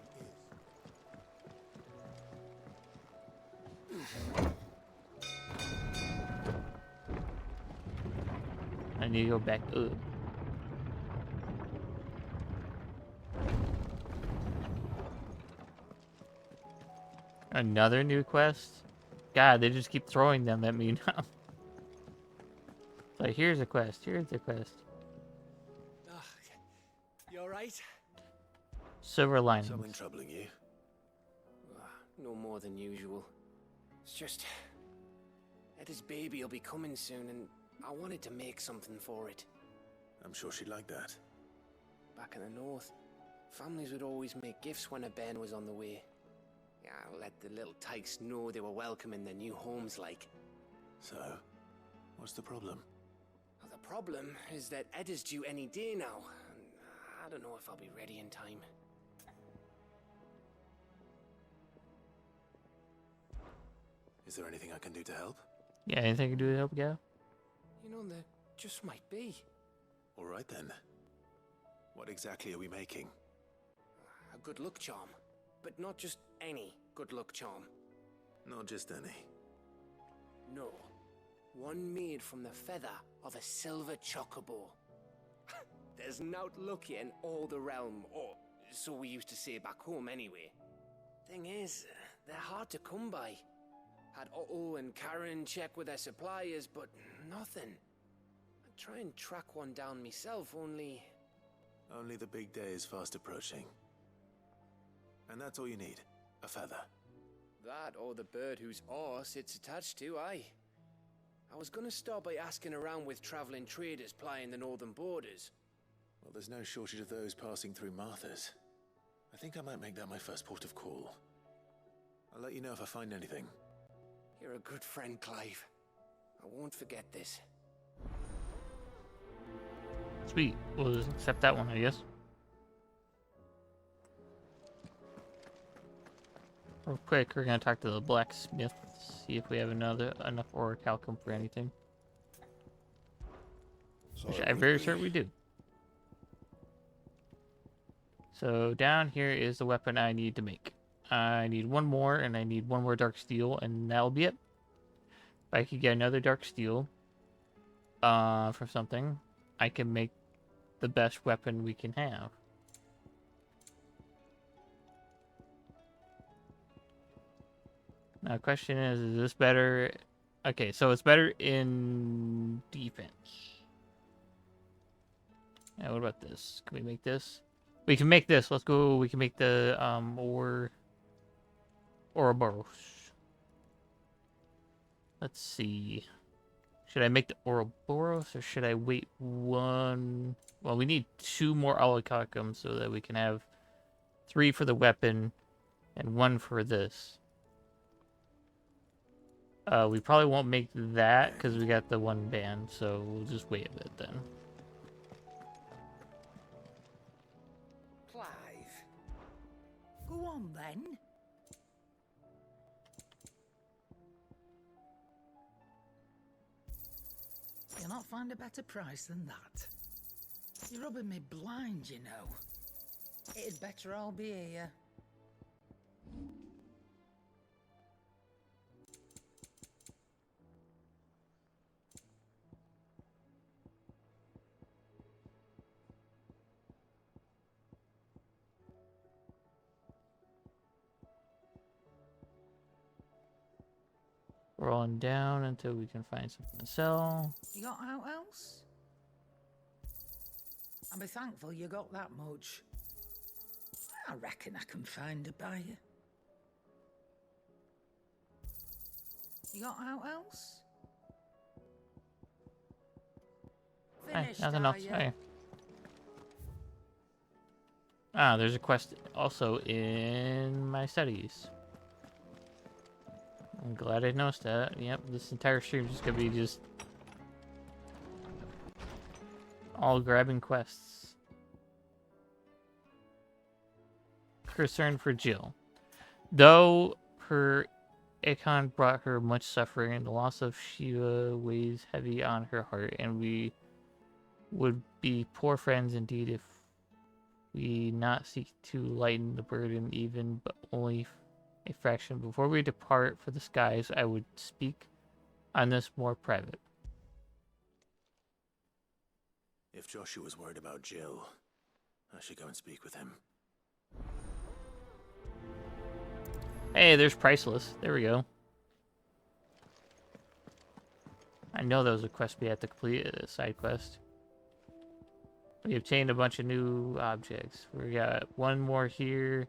is? I need to go back up. Another new quest? God, they just keep throwing them at me now. Like, here's a quest, here's a quest. You alright? Silver linings. Something troubling you? No more than usual. It's just... Etta's baby will be coming soon, and I wanted to make something for it. I'm sure she'd like that. Back in the north, families would always make gifts when a bairn was on the way. Yeah, let the little tykes know they were welcome in their new homes, like. So, what's the problem? Well, the problem is that Etta's due any day now, and I don't know if I'll be ready in time. Is there anything I can do to help? Yeah, anything I can do to help you out? You know, there just might be. All right then. What exactly are we making? A good luck charm. But not just any good luck charm. Not just any. No. One made from the feather of a silver chocobo. There's naught luckier in all the realm, or so we used to say back home anyway. Thing is, they're hard to come by. Had Otto and Karen check with their suppliers, but nothing. I'd try and track one down myself, only... Only the big day is fast approaching. And that's all you need, a feather. That or the bird whose horse it's attached to, aye. I was gonna start by asking around with traveling traders plying the northern borders. Well, there's no shortage of those passing through Martha's. I think I might make that my first port of call. I'll let you know if I find anything. You're a good friend, Clive. I won't forget this. Sweet. We'll just accept that one, I guess. Real quick, we're gonna talk to the blacksmith, see if we have enough orichalcum for anything. Which I'm very certain we do. So down here is the weapon I need to make. I need one more, and I need one more dark steel, and that'll be it. If I could get another dark steel for something, I can make the best weapon we can have. Now, the question is this better? Okay, so it's better in defense. Now, what about this? Can we make this? We can make this. Let's go. We can make the Ouroboros. Let's see. Should I make the Ouroboros or should I wait one? Well, we need 2 more orichalcum so that we can have 3 for the weapon and 1 for this. We probably won't make that because we got the 1 band, so we'll just wait a bit then. Clive. Go on then. You'll not find a better price than that. You're rubbing me blind, you know. It'd better all be here. scrolling down until we can find something to sell. You got out else? I'll be thankful you got that much. I reckon I can find a buyer. You got out else? Hey, Finished, nothing are else. ya? Hey. Ah, there's a quest also in my studies. I'm glad I noticed that. Yep, this entire stream is just gonna be just all grabbing quests. Concern for Jill. Though her Akon brought her much suffering, the loss of Shiva weighs heavy on her heart, and we would be poor friends indeed if we not seek to lighten the burden, even but only a fraction. Before we depart for the skies, I would speak on this more private. If Joshua's worried about Jill, I should go and speak with him. Hey, there's Priceless. There we go. I know there was a quest we had to complete, a side quest. We obtained a bunch of new objects. We got one more here.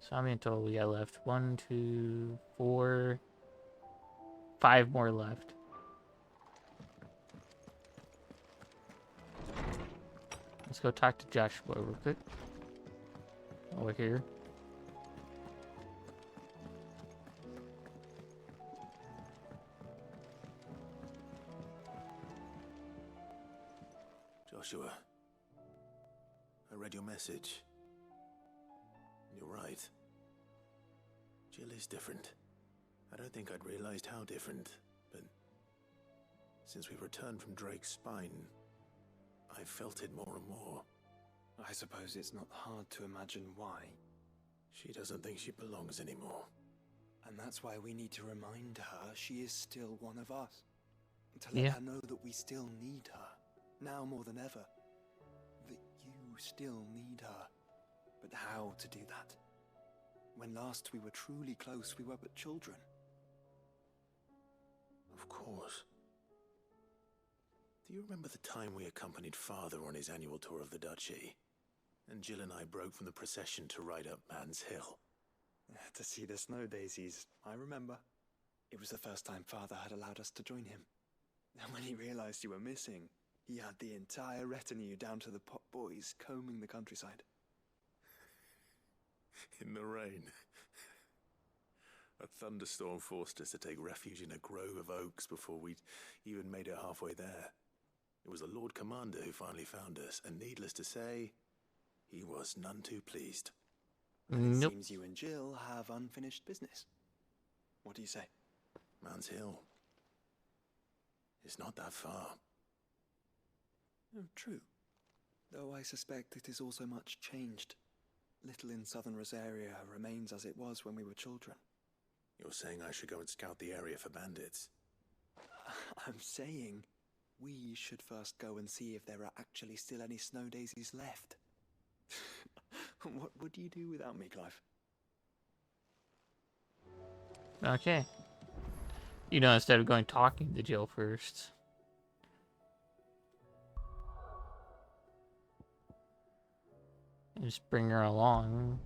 So how many in total we got left? 1, 2, 4, 5 more left. Let's go talk to Joshua real quick. Over here. Joshua, I read your message. You're right. Jill is different. I don't think I'd realized how different, but since we returned from Drake's spine, I've felt it more and more. I suppose it's not hard to imagine why. She doesn't think she belongs anymore. And that's why we need to remind her she is still one of us. To let her know that we still need her, now more than ever. That you still need her. But how to do that? When last we were truly close, we were but children. Of course. Do you remember the time we accompanied Father on his annual tour of the Duchy? And Jill and I broke from the procession to ride up Man's Hill. To see the snow daisies, I remember. It was the first time Father had allowed us to join him. And when he realized you were missing, he had the entire retinue down to the pot boys combing the countryside. In the rain. A thunderstorm forced us to take refuge in a grove of oaks before we'd even made it halfway there. It was the Lord Commander who finally found us, and needless to say, he was none too pleased. And it seems you and Jill have unfinished business. What do you say? Man's Hill. It's not that far. Oh, true. Though I suspect it is also much changed. Little in southern Rosaria remains as it was when we were children. You're saying I should go and scout the area for bandits? I'm saying we should first go and see if there are actually still any snow daisies left. What would you do without me, Clive? Okay. You know, instead of going talking to Jill first. And just bring her along.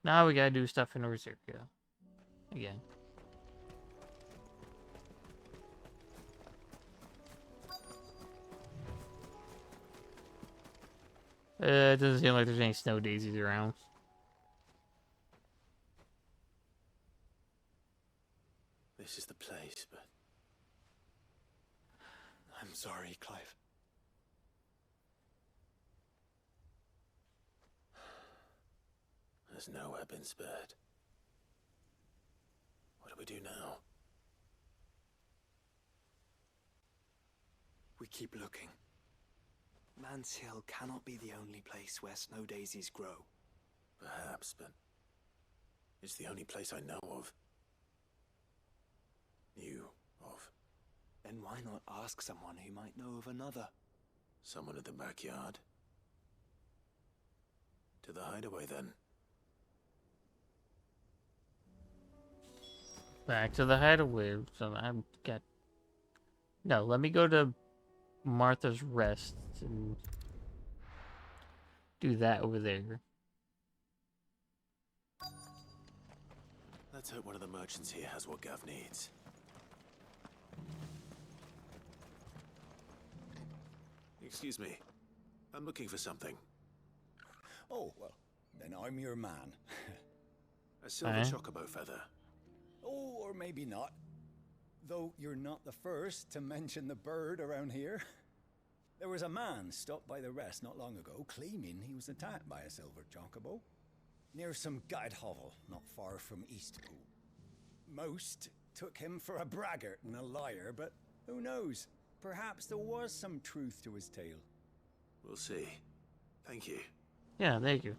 Now we gotta do stuff in Rosaria. Again. It doesn't seem like there's any snow daisies around. This is the place, but... I'm sorry, Clive. There's nowhere been spared. What do we do now? We keep looking. Man's Hill cannot be the only place where snow daisies grow. Perhaps, but it's the only place I know of. Knew of. Then why not ask someone who might know of another? Someone at the backyard? To the hideaway, then. Back to the hideaway. So I've got... No, let me go to Martha's Rest and do that over there. Let's hope one of the merchants here has what Gav needs. Excuse me. I'm looking for something. Oh, well, then I'm your man. A silver chocobo feather. Oh, or maybe not. Though you're not the first to mention the bird around here. There was a man stopped by the rest not long ago, claiming he was attacked by a silver chocobo. Near some gutted hovel, not far from Eastpool. Most took him for a braggart and a liar, but who knows? Perhaps there was some truth to his tale. We'll see. Thank you. Yeah, thank you.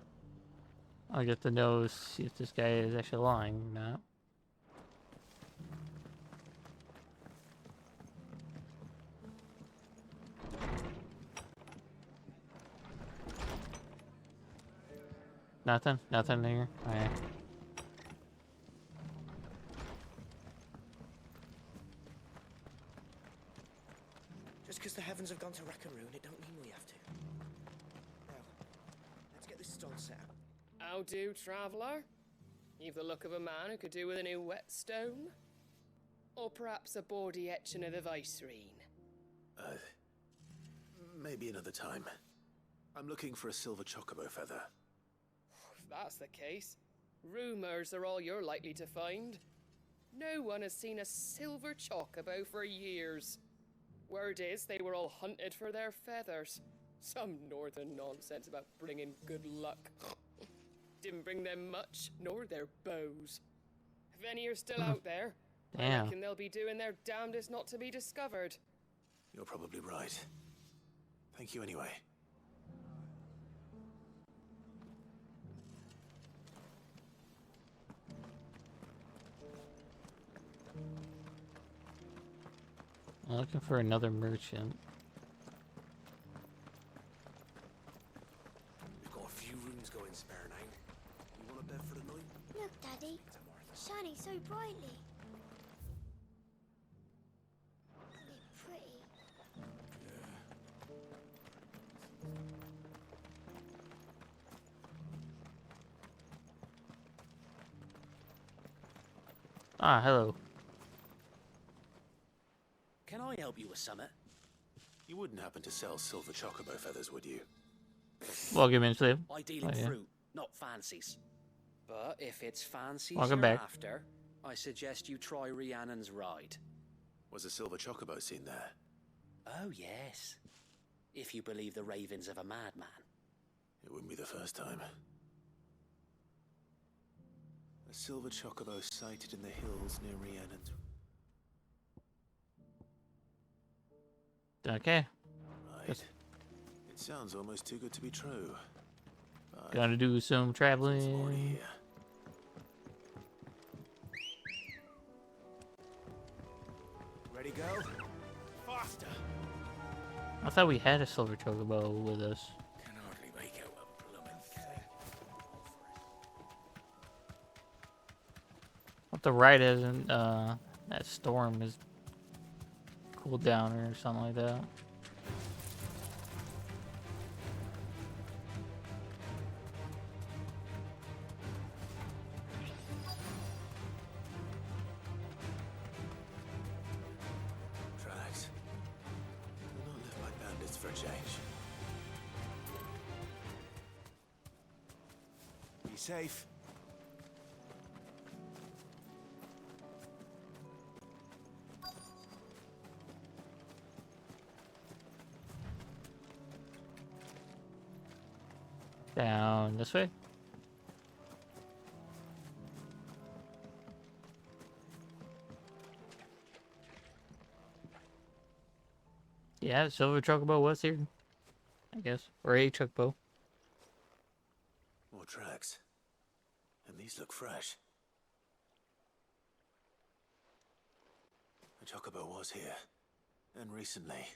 I'll get to know, see if this guy is actually lying or not. Nothing? Nothing here? Alright. Just because the heavens have gone to rack and ruin, it don't mean we have to. Now, let's get this stone set up. How do, traveller? You've the look of a man who could do with a new whetstone? Or perhaps a bawdy etching of the Vicereine? Maybe another time. I'm looking for a silver chocobo feather. If that's the case, rumours are all you're likely to find. No one has seen a silver chocobo for years. Word is they were all hunted for their feathers. Some northern nonsense about bringing good luck. Didn't bring them much, nor their bows. If any are still out there, I reckon they'll be doing their damnedest not to be discovered. You're probably right. Thank you anyway. I'm looking for another merchant. We've got a few rooms going spare now. You want a bed for the night? Look, Daddy. It's shining so brightly. Isn't it pretty? Ah, hello. Can I help you with something? You wouldn't happen to sell silver chocobo feathers, would you? Welcome in, Slave. I deal in fruit, not fancies. But if it's fancies Welcome you're back. after, I suggest you try Rhiannon's ride. Was a silver chocobo seen there? Oh, yes. If you believe the ravings of a madman. It wouldn't be the first time. A silver chocobo sighted in the hills near Rhiannon's. Okay. Right. It sounds almost too good to be true. But Gonna do some traveling. here. Ready, go? Faster! I thought we had a silver chocobo with us. Can hardly make out a blooming thing. What the right isn't, that storm is cooled down or something like that. Tracks. Will not live like bandits for a change. Be safe. Down this way. Yeah, silver chocobo was here, I guess, or a chocobo. More tracks. And these look fresh. The chocobo was here. And recently.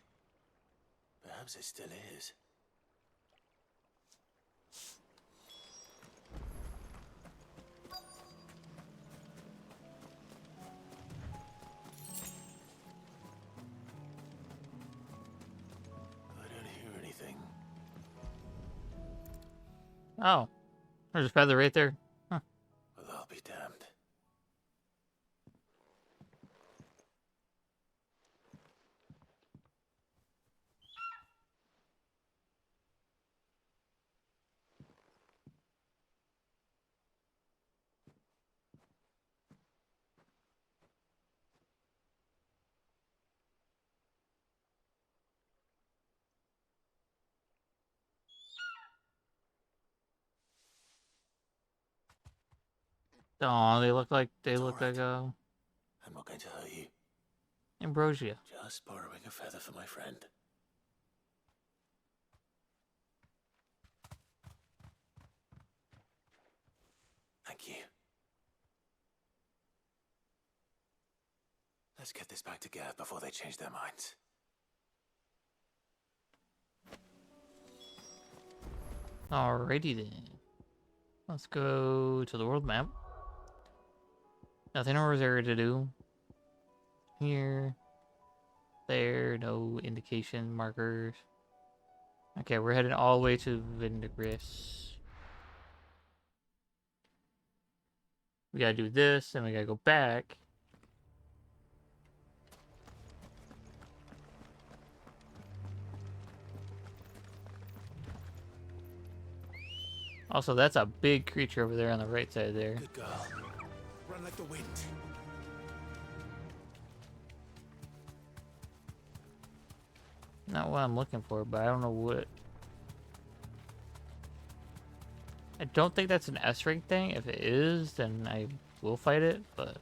Perhaps it still is. Oh, there's a feather right there. Huh. Well, I'll be damned. Oh, they look like I'm not going to hurt you. ambrosia. Just borrowing a feather for my friend. Thank you. Let's get this back to Gav before they change their minds. Alrighty then. Let's go to the world map. Nothing over there to do. Here. There. No indication markers. Okay, we're heading all the way to Vindegris. We gotta do this, and we gotta go back. Also, that's a big creature over there on the right side there. Good girl. Run like the wind. Not what I'm looking for, but I don't know what. I don't think that's an S rank thing. If it is, then I will fight it, but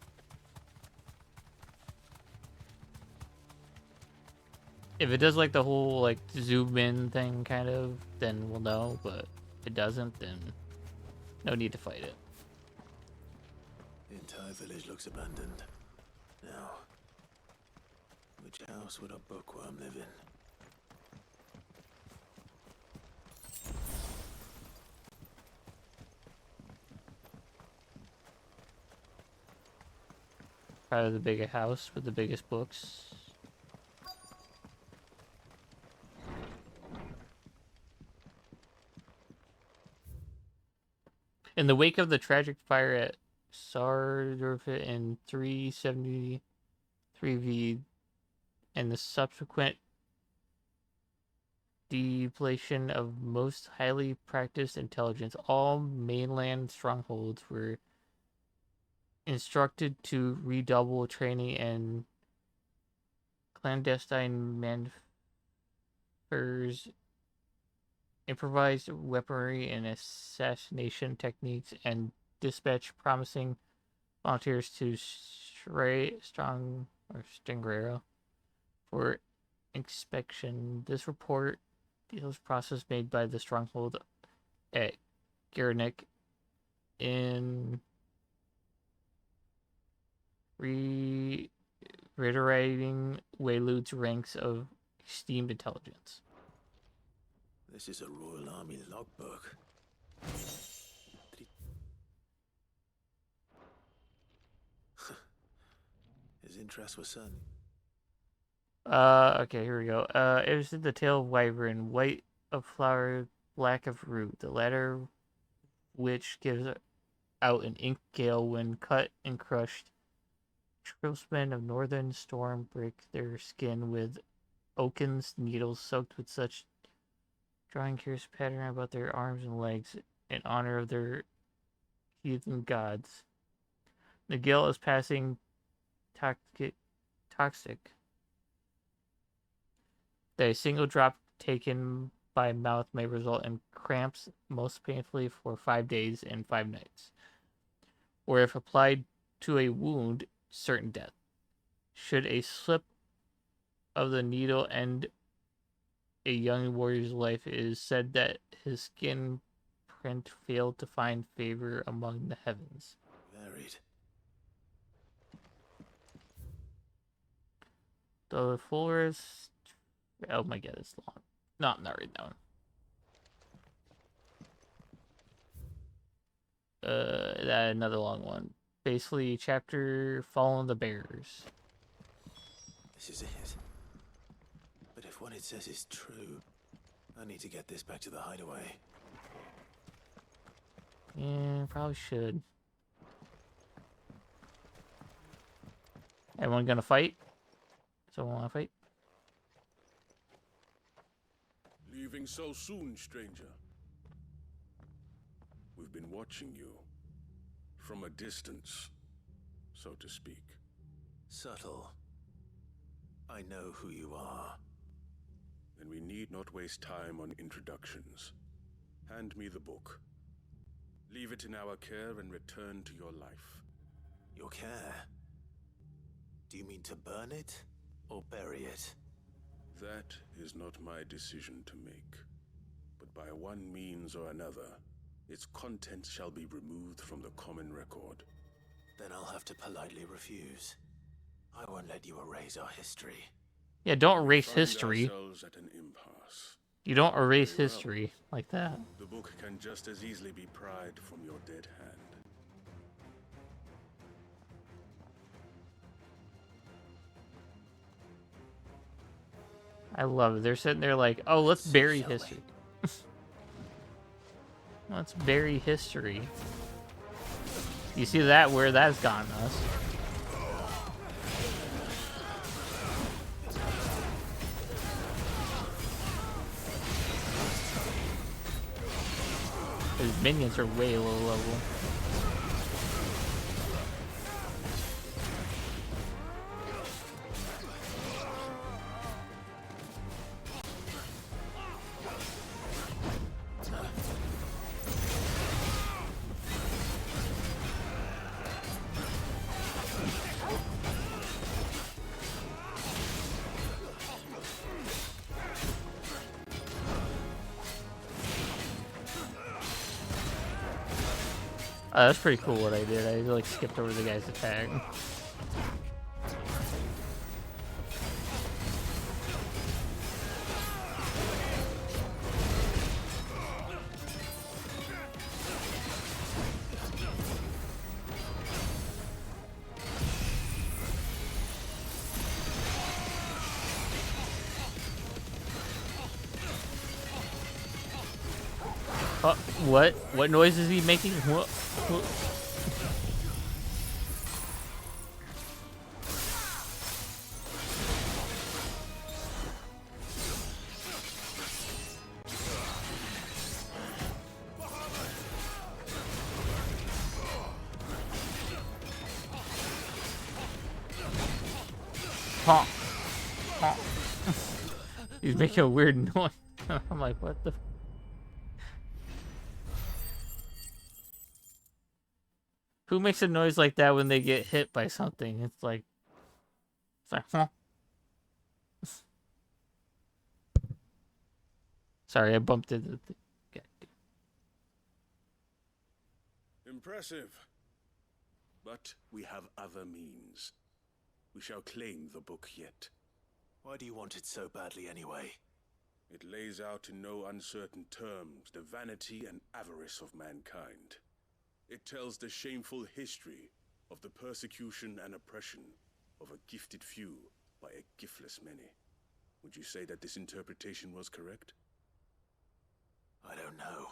if it does like the whole like zoom in thing kind of, then we'll know, but if it doesn't, then no need to fight it. The entire village looks abandoned. Now, which house would a bookworm live in? Probably the biggest house with the biggest books. In the wake of the tragic fire at Sardorfit in 373 V and the subsequent depletion of most highly practiced intelligence, all mainland strongholds were instructed to redouble training and clandestine manfers, improvised weaponry and assassination techniques, and dispatch promising volunteers to Stingrero for inspection. This report deals process made by the stronghold at Garnick in reiterating Waylud's ranks of esteemed intelligence. This is a Royal Army logbook. His interests were certain. Okay, here we go. It was in the tail of wyvern, white of flower, black of root, the latter which gives out an ink gale when cut and crushed. Trillsmen of northern storm break their skin with oaken's needles soaked with such drawing curious pattern about their arms and legs in honor of their heathen gods. The gale is passing toxic. A single drop taken by mouth may result in cramps, most painfully for 5 days and 5 nights, or if applied to a wound, certain death. Should a slip of the needle end a young warrior's life, it is said that his skin print failed to find favor among the heavens. Varied. The forest. Oh my god, it's long. No, I'm not reading that one. Another long one. Basically, chapter Following the Bears. This is it. But if what it says is true, I need to get this back to the hideaway. Yeah, probably should. Everyone gonna fight? Someone wanna fight? Leaving so soon, stranger. We've been watching you. From a distance, so to speak. Subtle. I know who you are. Then we need not waste time on introductions. Hand me the book. Leave it in our care and return to your life. Your care? Do you mean to burn it or bury it? That is not my decision to make. But by one means or another, its contents shall be removed from the common record. Then I'll have to politely refuse. I won't let you erase our history. Yeah, don't erase Find history. ourselves at an impasse. You don't erase Very well. history like that. The book can just as easily be pried from your dead hand. I love it. They're sitting there like, oh, let's bury history. Let's bury history. You see that, where that's gotten us. His minions are way low level. That's pretty cool what I did. I like skipped over the guy's attack. What? What noise is he making? What? Honk. Honk. He's making a weird noise. I'm like, what the? Who makes a noise like that when they get hit by something? It's like, huh? Sorry, I bumped into the. Okay. Impressive. But we have other means. We shall claim the book yet. Why do you want it so badly anyway? It lays out in no uncertain terms the vanity and avarice of mankind. It tells the shameful history of the persecution and oppression of a gifted few by a giftless many. Would you say that this interpretation was correct? I don't know.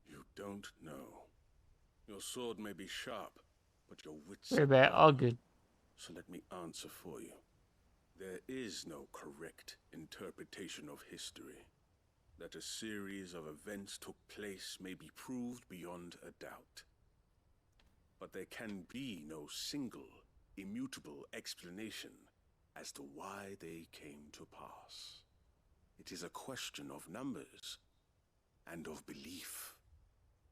You don't know. Your sword may be sharp, but your wits Very are bad. All dull. good. So let me answer for you. There is no correct interpretation of history. That a series of events took place may be proved beyond a doubt. But there can be no single, immutable explanation as to why they came to pass. It is a question of numbers and of belief.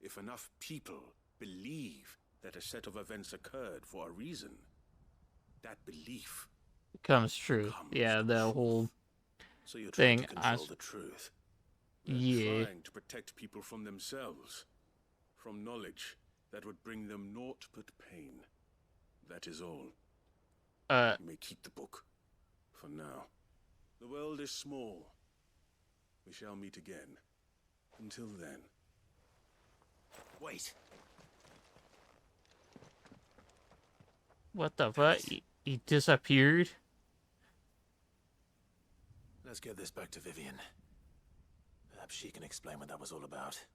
If enough people believe that a set of events occurred for a reason, that belief Becomes true. Yeah, the whole so you're trying thing. to control the truth. They're Yeah. trying to protect people from themselves, from knowledge that would bring them naught but pain. That is all. You may keep the book, for now. The world is small. We shall meet again. Until then. Wait. What the fuck? He disappeared? Let's get this back to Vivian. Perhaps she can explain what that was all about.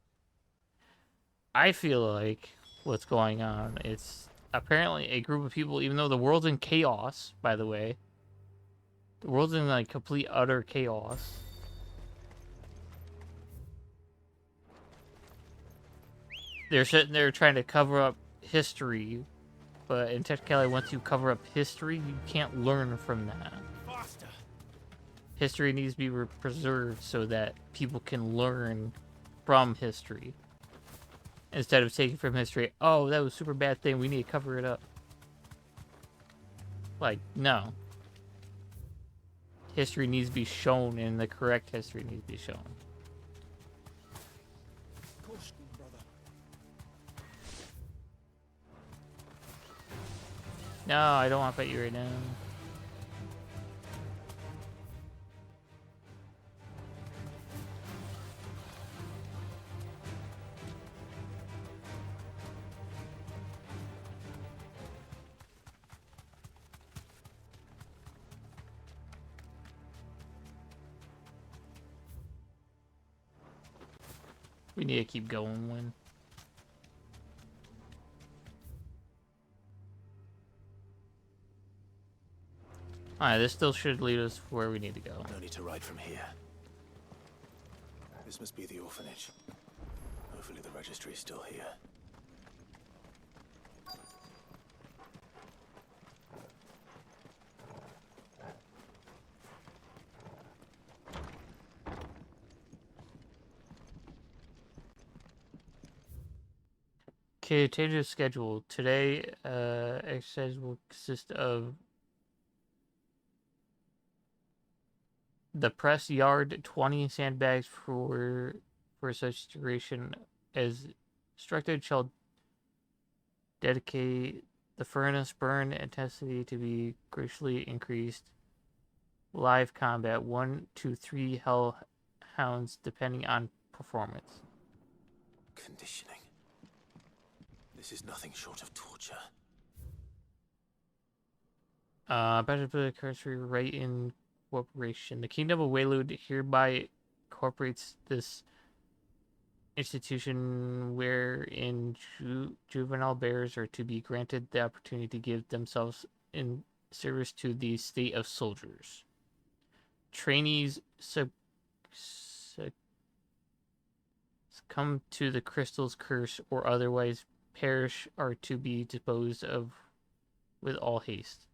I feel like what's going on, it's apparently a group of people, even though the world's in chaos, by the way. The world's in like complete utter chaos. They're sitting there trying to cover up history, but in technicality, once you cover up history, you can't learn from that. Faster. History needs to be preserved so that people can learn from history. Instead of taking from history, oh, that was a super bad thing, we need to cover it up. Like, no. History needs to be shown, and the correct history needs to be shown. No, I don't want to fight you right now. We need to keep going, Win. Alright, this still should lead us where we need to go. No need to ride from here. This must be the orphanage. Hopefully the registry is still here. Okay, change of schedule. Today, exercise will consist of the press yard, 20 sandbags for such duration as instructed shall dedicate the furnace burn intensity to be graciously increased. Live combat, 1 to 3 hellhounds depending on performance. Conditioning. This is nothing short of torture. Better put a cursory right in corporation. The Kingdom of Waylood hereby incorporates this institution wherein juvenile bearers are to be granted the opportunity to give themselves in service to the state of soldiers. Trainees succumb to the crystal's curse or otherwise perish are to be disposed of with all haste.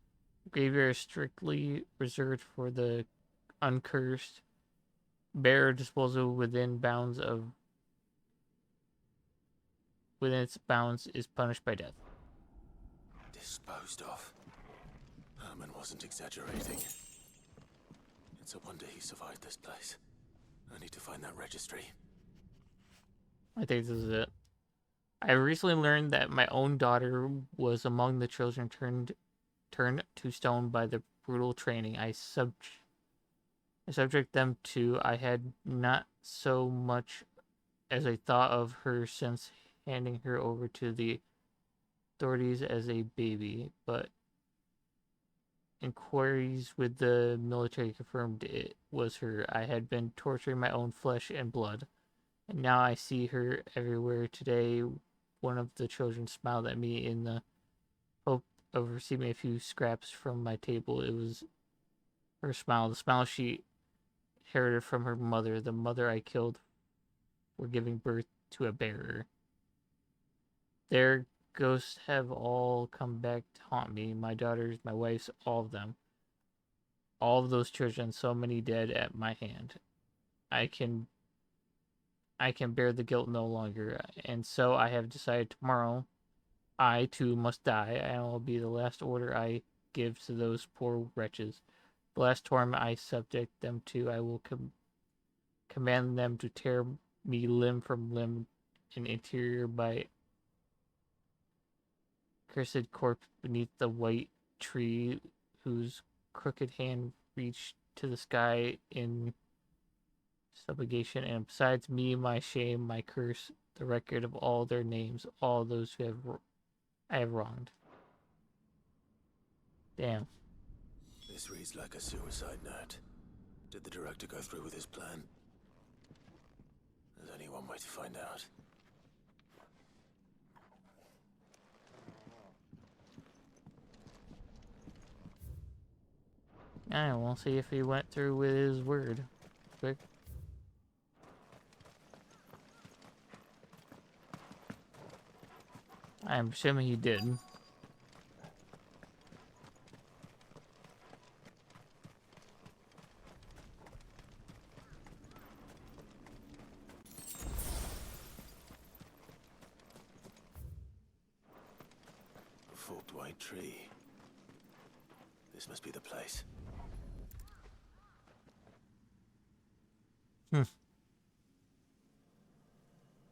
Graveyard is strictly reserved for the uncursed. Bearer disposal within its bounds is punished by death. Disposed of. Herman wasn't exaggerating. It's a wonder he survived this place. I need to find that registry. I think this is it. I recently learned that my own daughter was among the children turned to stone by the brutal training I subject them to. I had not so much as a thought of her since handing her over to the authorities as a baby, but inquiries with the military confirmed it was her. I had been torturing my own flesh and blood, and now I see her everywhere. Today, one of the children smiled at me in the hope of receiving a few scraps from my table. It was her smile, the smile she inherited from her mother, the mother I killed for giving birth to a bearer. Their ghosts have all come back to haunt me, my daughters, my wife's, all of them. All of those children, so many dead at my hand. I can bear the guilt no longer, and so I have decided tomorrow I too must die, and it will be the last order I give to those poor wretches. The last torment I subject them to, I will command them to tear me limb from limb in interior by cursed corpse beneath the white tree whose crooked hand reached to the sky in subjugation, and besides me, my shame, my curse, the record of all their names, all those who I have wronged. Damn. This reads like a suicide note. Did the director go through with his plan? There's only one way to find out. Alright, we'll see if he went through with his word. Quick. I'm assuming he did. A forked white tree. This must be the place. Hmm.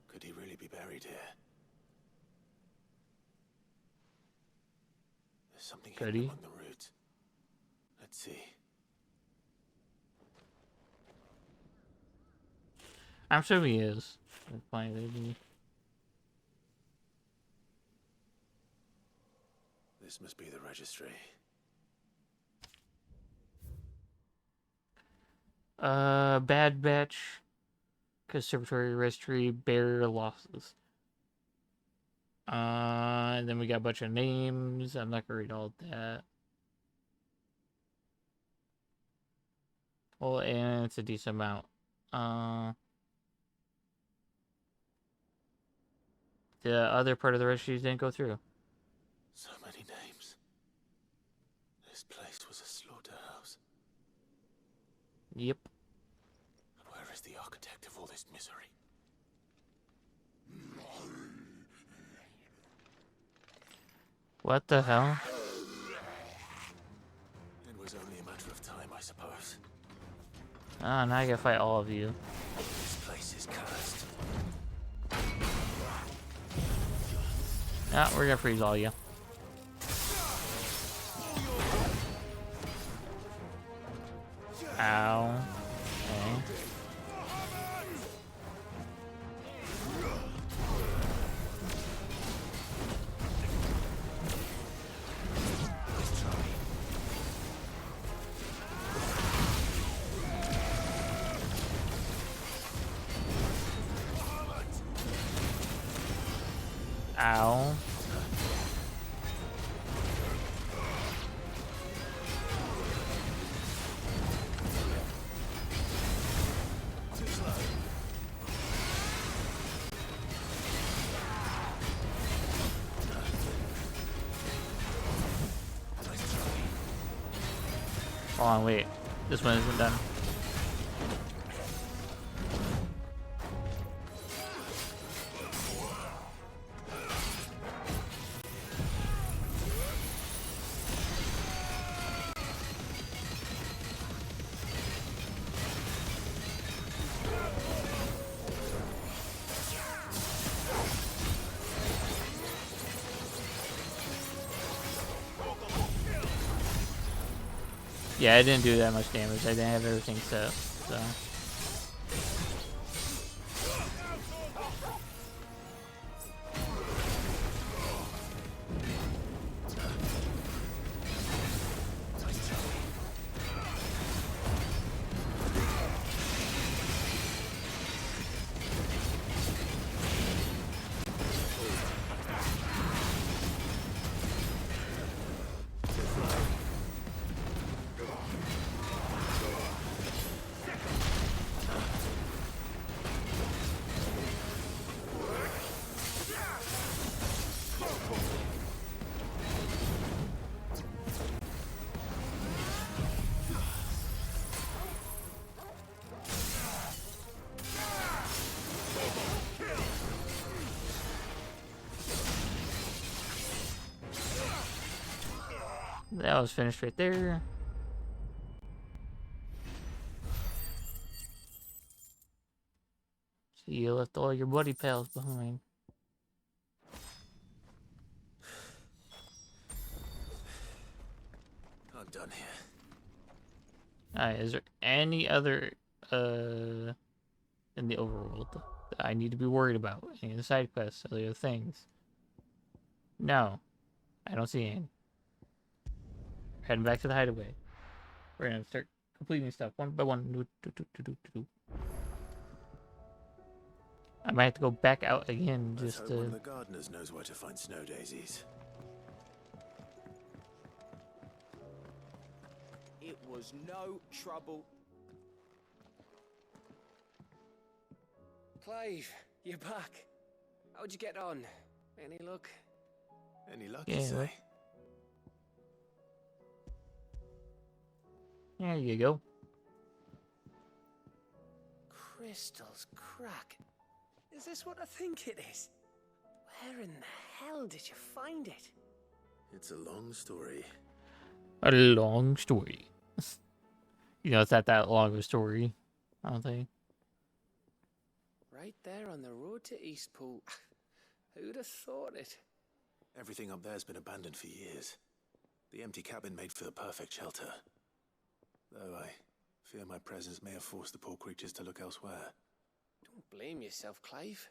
Could he really be buried here? There's something Could hidden he? among the roots. Let's see. I'm sure he is. That's fine, maybe. This must be the registry. Bad Batch. Conservatory Registry, Bearer Losses. And then we got a bunch of names. I'm not gonna read all that. Well, and it's a decent amount. The other part of the registries didn't go through. So many names. This place was a slaughterhouse. Yep. And where is the architect of all this misery? What the hell? It was only a matter of time, I suppose. Ah, now I gotta fight all of you. This place is cursed. Ah, we're gonna freeze all you. Ow. Okay. Ow. Hold on, wait. This one isn't done. Yeah, I didn't do that much damage. I didn't have everything set, so. That was finished right there. So you left all your bloody pals behind. I'm done here. Alright, is there any other in the overworld that I need to be worried about? Any of the side quests, other things? No. I don't see any. We're heading back to the hideaway. We're gonna start completing stuff one by one. I might have to go back out again Let's just hope to. one of the gardeners knows where to find snow daisies. It was no trouble. Clive, you're back. How'd you get on? Any luck? Any luck, Yeah, you say? look. There you go. Crystal's crack. Is this what I think it is? Where in the hell did you find it? It's a long story. A long story. You know, it's not that long of a story, I don't think. Right there on the road to Eastpool. Who'd have thought it? Everything up there's been abandoned for years. The empty cabin made for the perfect shelter. Though I fear my presence may have forced the poor creatures to look elsewhere. Don't blame yourself, Clive.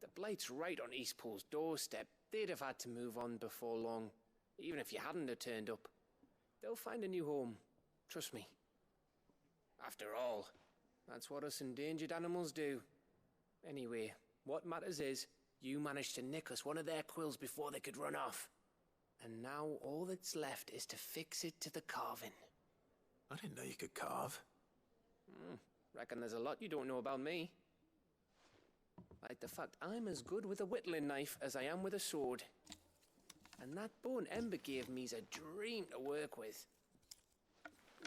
The Blight's right on Eastpool's doorstep. They'd have had to move on before long, even if you hadn't have turned up. They'll find a new home. Trust me. After all, that's what us endangered animals do. Anyway, what matters is, you managed to nick us one of their quills before they could run off. And now all that's left is to fix it to the carving. I didn't know you could carve. Reckon there's a lot you don't know about me. Like the fact I'm as good with a whittling knife as I am with a sword. And that bone Ember gave me's a dream to work with.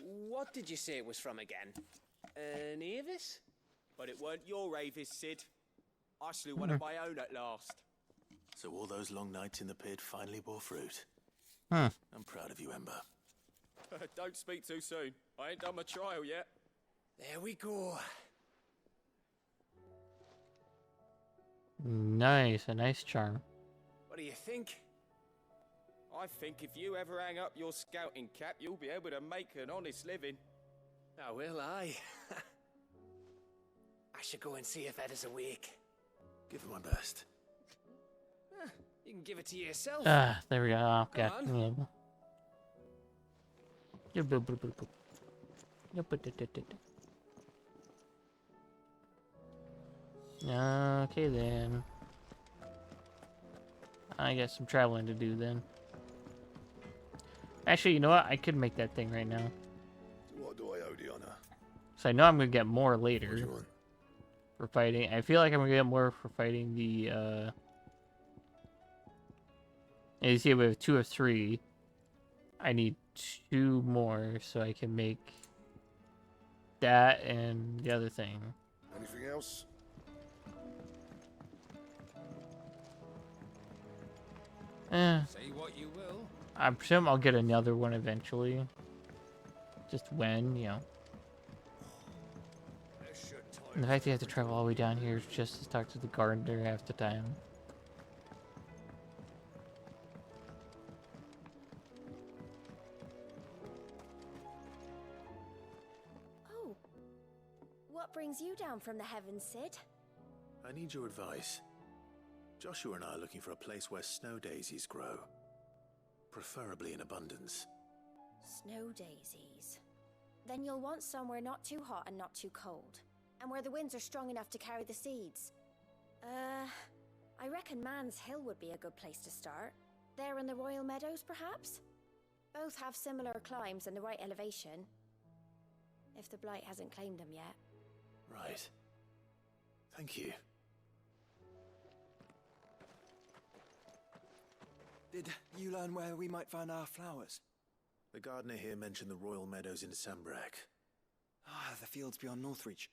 What did you say it was from again? An Avis? But it weren't your Avis, Sid. I slew one of my own at last. So all those long nights in the pit finally bore fruit. Huh. I'm proud of you, Ember. Don't speak too soon. I ain't done my trial yet. There we go. Nice, a nice charm. What do you think? I think if you ever hang up your scouting cap, you'll be able to make an honest living. Oh, will I? I should go and see if Ed is awake. Give it my best. You can give it to yourself. Ah, there we go. Oh, Come God. on. Okay then. I got some traveling to do then. Actually, you know what? I could make that thing right now. What do I owe the honor? So I know I'm gonna get more later. What do you want? For fighting. I feel like I'm gonna get more for fighting the and you see we have 2 of 3. I need 2 more so I can make that and the other thing. Anything else? Say what you will. I presume I'll get another one eventually. Just when, you know. And the fact that you have to travel all the way down here just to talk to the gardener half the time. Oh. What brings you down from the heavens, Sid? I need your advice. Joshua and I are looking for a place where snow daisies grow. Preferably in abundance. Snow daisies. Then you'll want somewhere not too hot and not too cold. And where the winds are strong enough to carry the seeds. I reckon Man's Hill would be a good place to start. There in the Royal Meadows, perhaps? Both have similar climbs and the right elevation. If the Blight hasn't claimed them yet. Right. Thank you. Did you learn where we might find our flowers? The gardener here mentioned the Royal Meadows in Sambrak. Ah, the fields beyond Northreach.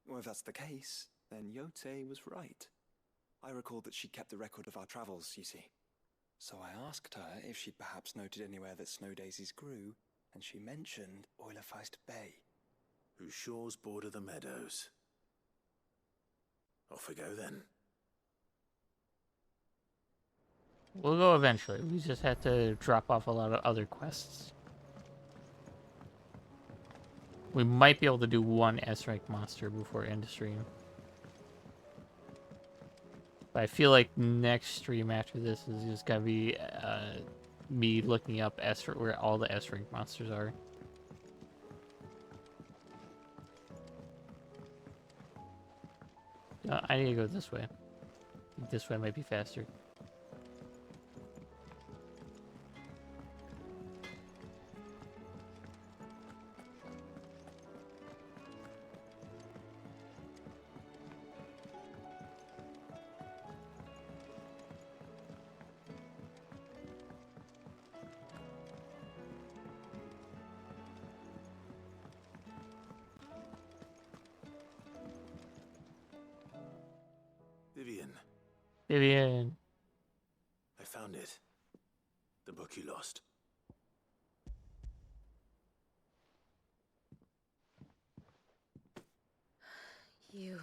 Well, if that's the case, then Yote was right. I recalled that she kept a record of our travels, you see. So I asked her if she'd perhaps noted anywhere that snow daisies grew, and she mentioned Oilefeist Bay. Whose shores border the meadows. Off we go then. We'll go eventually. We just had to drop off a lot of other quests. We might be able to do 1 S-rank monster before end of stream. But I feel like next stream after this is just gonna be me looking up where all the S-rank monsters are. I need to go this way. I think this way might be faster. Vivian. Vivian. I found it. The book you lost. You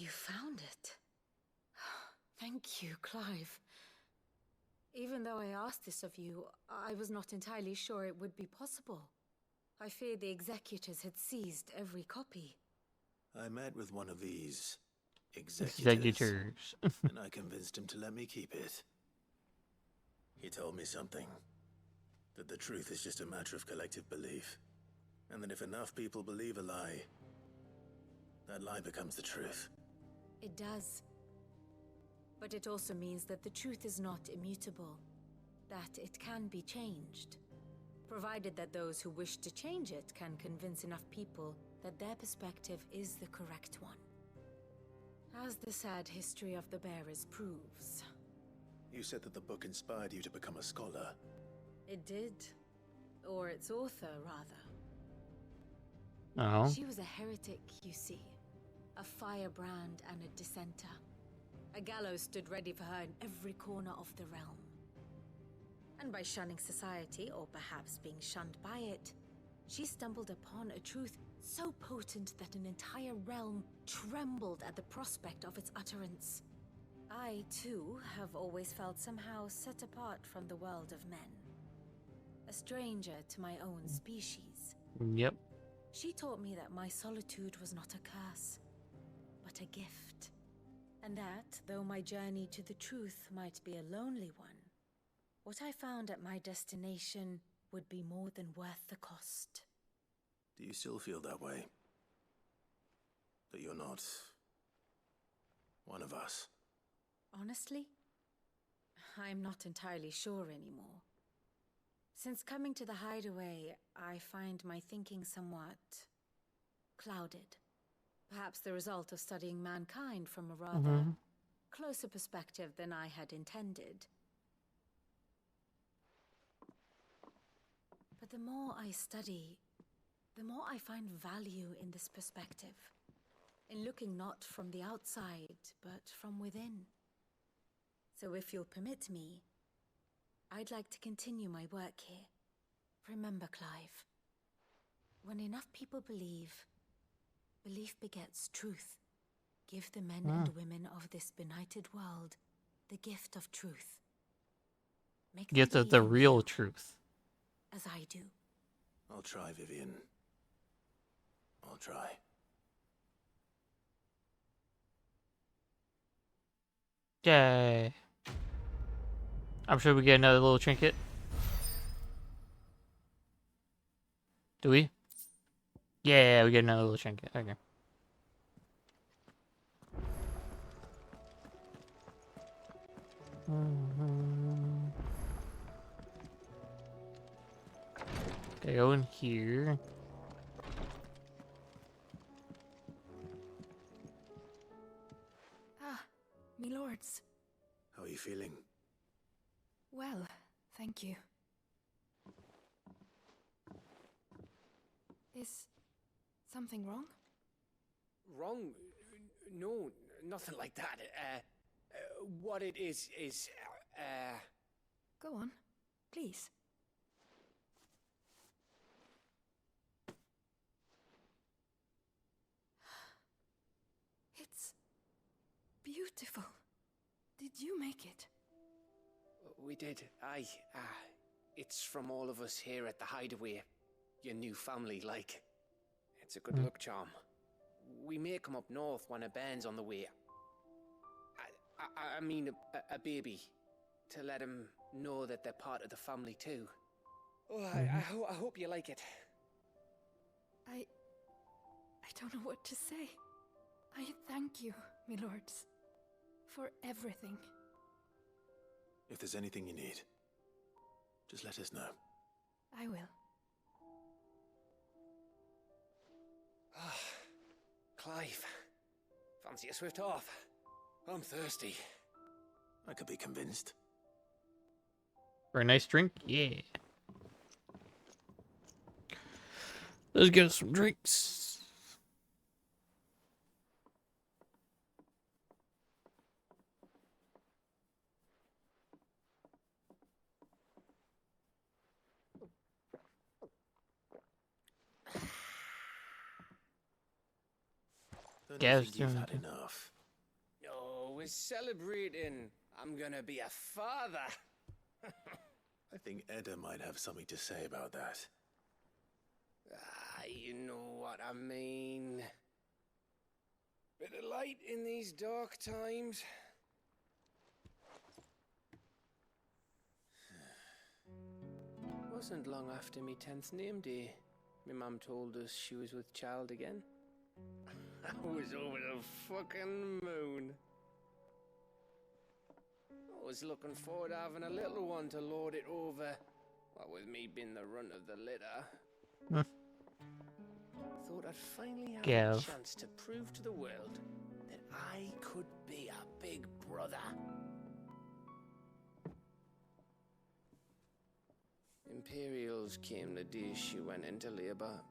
found it. Thank you, Clive. Even though I asked this of you, I was not entirely sure it would be possible. I feared the executors had seized every copy. I met with one of these executors, Executors. and I convinced him to let me keep it. He told me something. That the truth is just a matter of collective belief. And that if enough people believe a lie, that lie becomes the truth. It does. But it also means that the truth is not immutable. That it can be changed. Provided that those who wish to change it can convince enough people that their perspective is the correct one. As the sad history of the bearers proves. You said that the book inspired you to become a scholar. It did. Or its author, rather. Oh. She was a heretic, you see. A firebrand and a dissenter. A gallows stood ready for her in every corner of the realm. And by shunning society, or perhaps being shunned by it, she stumbled upon a truth so potent that an entire realm trembled at the prospect of its utterance. I, too, have always felt somehow set apart from the world of men. A stranger to my own species. Yep. She taught me that my solitude was not a curse, but a gift. And that, though my journey to the truth might be a lonely one, what I found at my destination would be more than worth the cost. Do you still feel that way? That you're not one of us? Honestly, I'm not entirely sure anymore. Since coming to the hideaway, I find my thinking somewhat clouded. Perhaps the result of studying mankind from a rather closer perspective than I had intended. But the more I study, the more I find value in this perspective. In looking not from the outside, but from within. So if you'll permit me, I'd like to continue my work here. Remember, Clive, when enough people believe, belief begets truth. Give the men and women of this benighted world the gift of truth. Make them Gift of the believe in real you, truth. as I do. I'll try, Vivian. I'll try. Yay. I'm sure we get another little trinket. Do we? Yeah, we get another little trinket. Okay. Okay, go in here. Ah, me lords. How are you feeling? Well, thank you. Is something wrong? Wrong? No, nothing like that. What it is, Go on, please. It's beautiful. Did you make it? We did. Aye. It's from all of us here at the Hideaway. Your new family, like. It's a good luck charm. We may come up north when a band's on the way. I mean, a baby. To let him know that they're part of the family too. Oh, I hope you like it. I don't know what to say. I thank you, my lords, for everything. If there's anything you need, just let us know. I will. Clive, fancy a swift off? I'm thirsty. I could be convinced. For a nice drink? Yeah. Let's get some drinks. Don't you Gav's think you've doing had it. enough? Oh, we're celebrating. I'm gonna be a father. I think Edda might have something to say about that. Ah, you know what I mean. Bit of light in these dark times. Wasn't long after me 10th name day. My mum told us she was with child again. I was over the fucking moon. I was looking forward to having a little one to lord it over. What with me being the runt of the litter. Thought I'd finally have a Gav. chance to prove to the world that I could be a big brother. Imperials came the day she went into labour.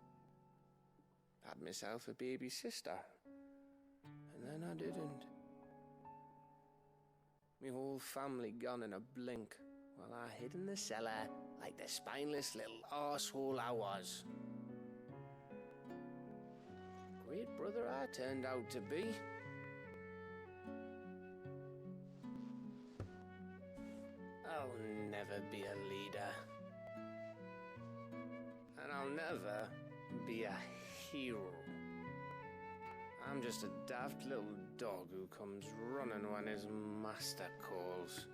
Had myself a baby sister. And then I didn't. My whole family gone in a blink, while I hid in the cellar like the spineless little arsehole I was. Great brother I turned out to be. I'll never be a leader. And I'll never be a hero. I'm just a daft little dog who comes running when his master calls.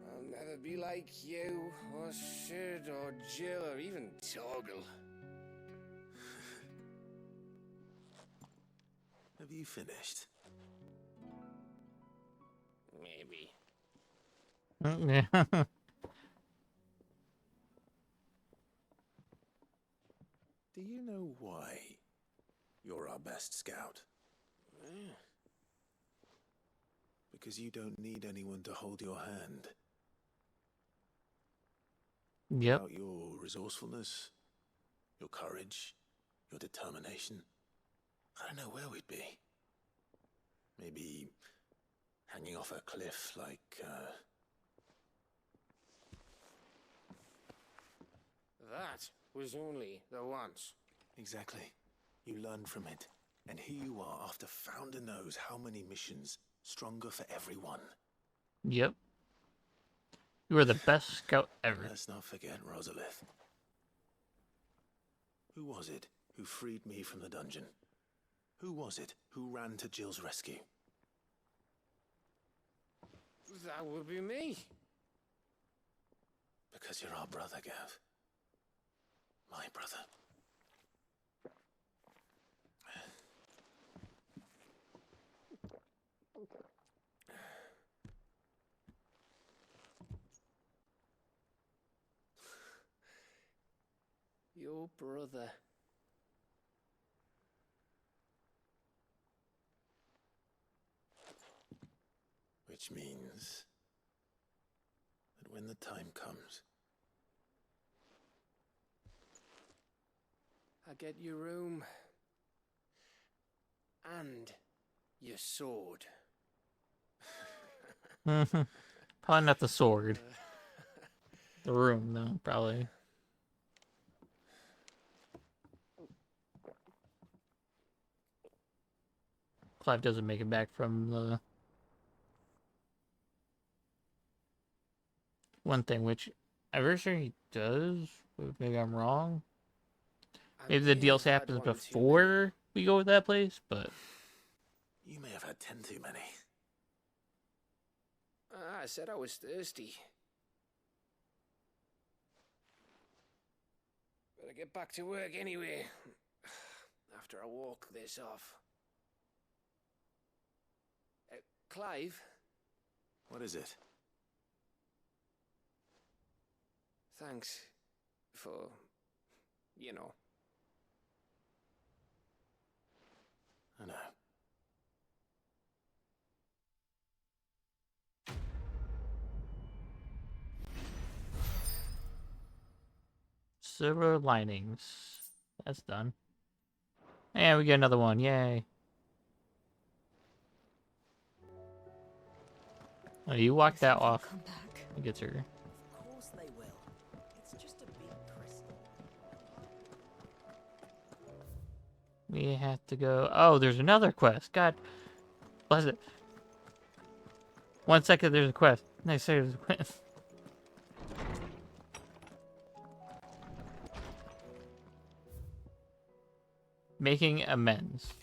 I'll never be like you, or Sid, or Jill, or even Torgal. Have you finished? Maybe. Yeah. Do you know why you're our best scout? Because you don't need anyone to hold your hand. Yep. Without your resourcefulness, your courage, your determination, I don't know where we'd be. Maybe hanging off a cliff like, That was only the once. Exactly. You learn from it. And here you are after Founder knows how many missions, stronger for everyone. Yep. You are the best scout ever. Let's not forget Rosalith. Who was it who freed me from the dungeon? Who was it who ran to Jill's rescue? That would be me. Because you're our brother, Gav. My brother. Your brother. Which means that when the time comes, I get your room. And your sword. Probably not the sword. The room, though, probably. Clive doesn't make it back from the one thing, which I'm very sure he does, but maybe I'm wrong. Maybe the DLC happens before we go to that place, but you may have had 10 too many. I said I was thirsty. Better get back to work anyway. After I walk this off. Clive? What is it? Thanks for, you know. I know. silver linings. That's done. And we get another one. Yay. Oh, you walk that off. It gets her. Of course they will. It's just a big crystal. We have to go... Oh, there's another quest. God bless it. 1 second, there's a quest. Next second, there's a quest. Making amends.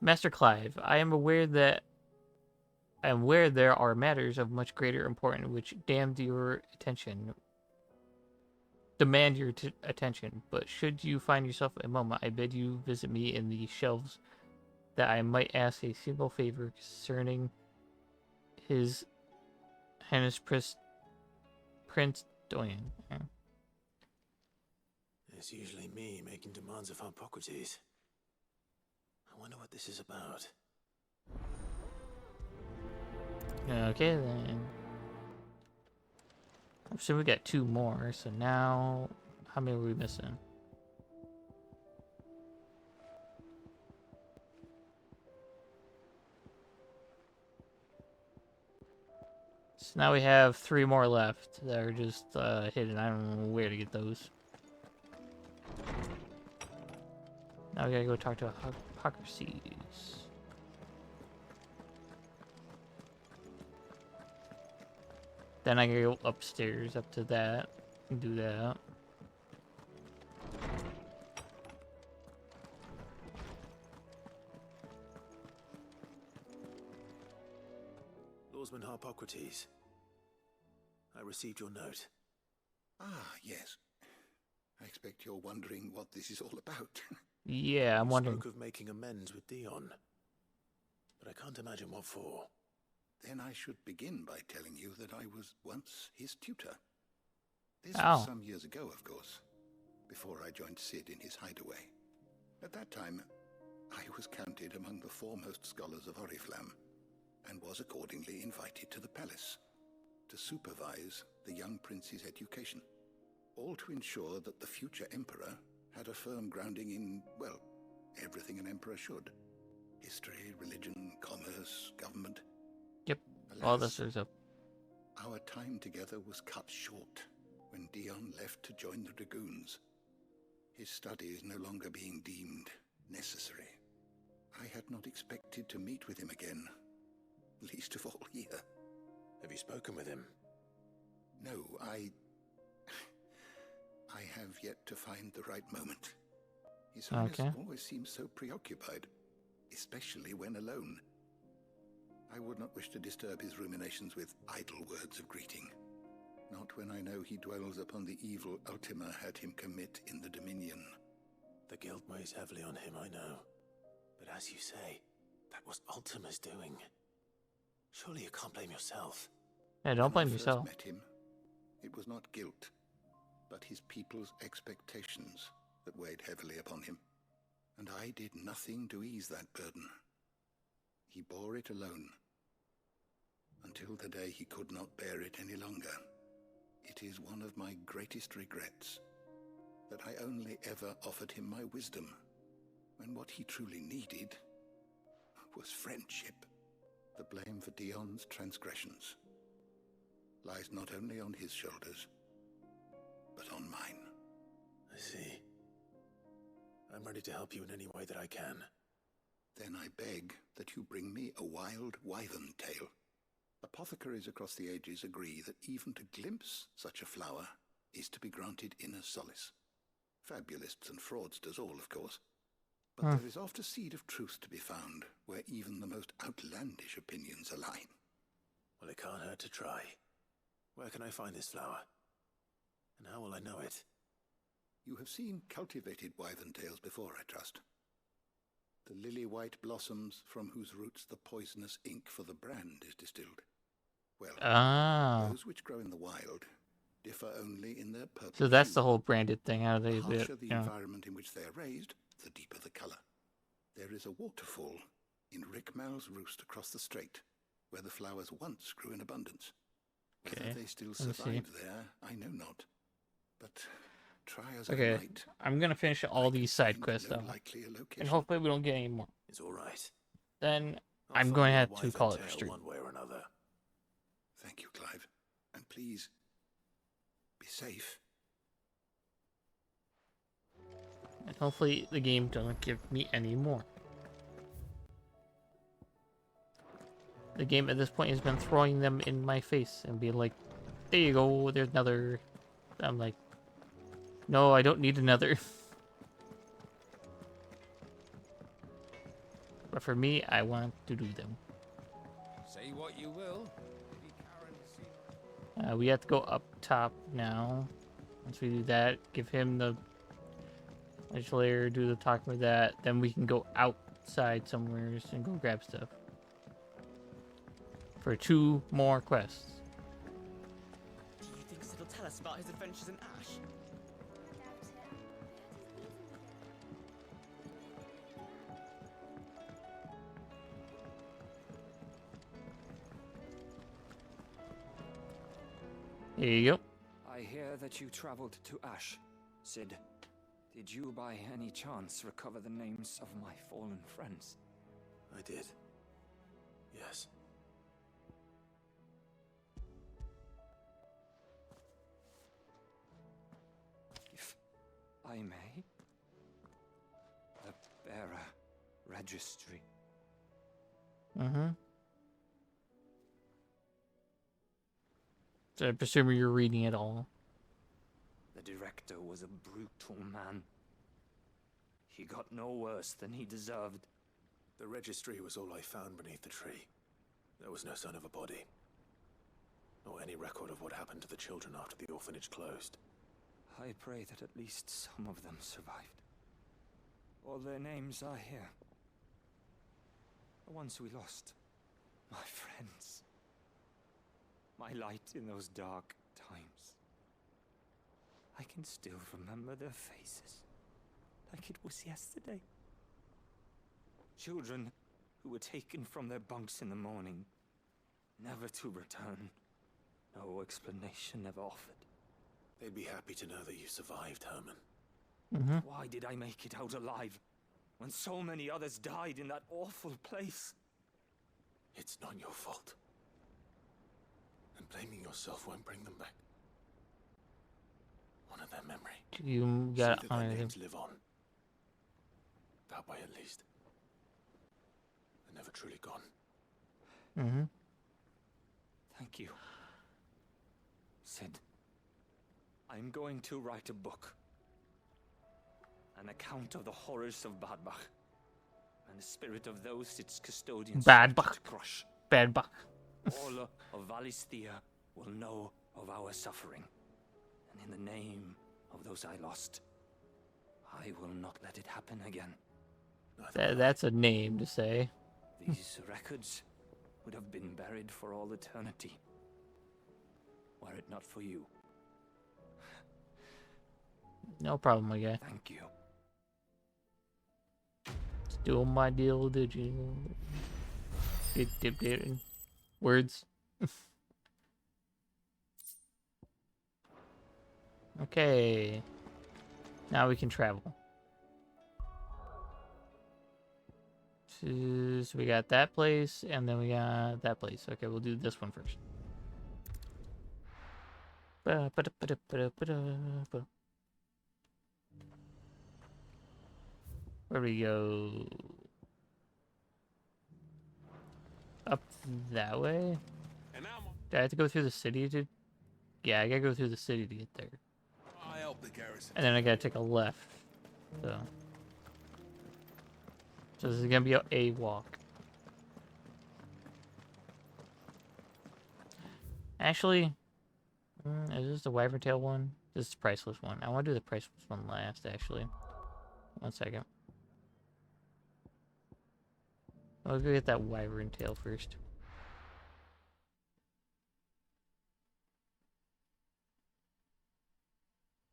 Master Clive, I am aware there are matters of much greater importance which demand your attention, but should you find yourself a moment, I bid you visit me in the shelves that I might ask a simple favor concerning His Highness Prince Doyen. It's usually me making demands of Hippocrates. I wonder what this is about. Okay then. So we got 2 more, so now how many are we missing? So now we have 3 more left that are just hidden. I don't know where to get those. Now we gotta go talk to Hippocrates. Then I gotta go upstairs up to that and do that. Lawsman Hippocrates, I received your note. Ah, yes. I expect you're wondering what this is all about. Yeah, I'm wondering. You spoke of making amends with Dion, but I can't imagine what for. Then I should begin by telling you that I was once his tutor. This was some years ago, of course, before I joined Cid in his hideaway. At that time, I was counted among the foremost scholars of Oriflamme, and was accordingly invited to the palace to supervise the young prince's education, all to ensure that the future emperor had a firm grounding in, well, everything an emperor should. History, religion, commerce, government. Yep, Alas, all this is up. Our time together was cut short when Dion left to join the dragoons, his studies no longer being deemed necessary. I had not expected to meet with him again, least of all here. Have you spoken with him? No, I have yet to find the right moment. His Highness always seems so preoccupied, especially when alone. I would not wish to disturb his ruminations with idle words of greeting, not when I know he dwells upon the evil Ultima had him commit in the Dominion. The guilt weighs heavily on him, I know. But as you say, that was Ultima's doing. Surely you can't blame yourself. Yeah, don't blame when I yourself. First met him, it was not guilt, but his people's expectations that weighed heavily upon him, and I did nothing to ease that burden. He bore it alone, until the day he could not bear it any longer. It is one of my greatest regrets that I only ever offered him my wisdom, when what he truly needed was friendship. The blame for Dion's transgressions lies not only on his shoulders, but on mine. I see. I'm ready to help you in any way that I can. Then I beg that you bring me a wild wyvern tail. Apothecaries across the ages agree that even to glimpse such a flower is to be granted inner solace. Fabulists and fraudsters all, of course. But there is oft a seed of truth to be found where even the most outlandish opinions align. Well, it can't hurt to try. Where can I find this flower? And how will I know it? You have seen cultivated wyvern tails before, I trust. The lily-white blossoms from whose roots the poisonous ink for the brand is distilled. Well, those which grow in the wild differ only in their purple. So that's the whole branded thing. How they the harsher the environment in which they are raised, the deeper the color. There is a waterfall in Rickmal's roost across the strait, where the flowers once grew in abundance. Whether they still survive there, I know not. But try as I might. I'm gonna finish all these side quests though, and hopefully we don't get any more. It's all right. Then I'm going to have to call it a stream. One way or another. Thank you, Clive. And please, be safe. And hopefully the game doesn't give me any more. The game at this point has been throwing them in my face and being like, there you go, there's another. I'm like, no, I don't need another. But for me, I want to do them. Say what you will. Lady Karen has seen We have to go up top now. Once we do that, give him the legislator, do the talking with that, then we can go outside somewhere and go grab stuff. For 2 more quests. Do you think Sid will tell us about his adventures in Ash? Here you go. I hear that you traveled to Ash. Sid, did you by any chance recover the names of my fallen friends? I did. Yes. If I may? The bearer registry. Mm-hmm. So I presume you're reading it all. The director was a brutal man. He got no worse than he deserved. The registry was all I found beneath the tree. There was no sign of a body. Nor any record of what happened to the children after the orphanage closed. I pray that at least some of them survived. All their names are here. The ones we lost. My friends. My light in those dark times. I can still remember their faces, like it was yesterday. Children who were taken from their bunks in the morning, never to return. No explanation ever offered. They'd be happy to know that you survived, Herman. Mm-hmm. Why did I make it out alive, when so many others died in that awful place? It's not your fault. And blaming yourself won't bring them back. Honor their memory. You See gotta that their honor them. names live on. That way, at least. They're never truly gone. Mm-hmm. Thank you. Sid, I'm going to write a book. An account of the horrors of Badbach. And the spirit of those its custodians Badbach. to crush. Badbach. All of Valisthea will know of our suffering. And in the name of those I lost, I will not let it happen again. That's a name to say. These records would have been buried for all eternity, were it not for you. No problem, my guy. Thank you. Still my deal, did you? Words. Okay. Now we can travel. So we got that place, and then we got that place. Okay, we'll do this one first. Where do we go? Up that way? Do I have to go through the city to... Yeah, I gotta go through the city to get there. I help the garrison. And then I gotta take a left. So this is gonna be a walk. Actually, is this the Wyvern Tail one? This is the priceless one. I want to do the priceless one last, actually. 1 second. I'll go get that Wyvern Tail first.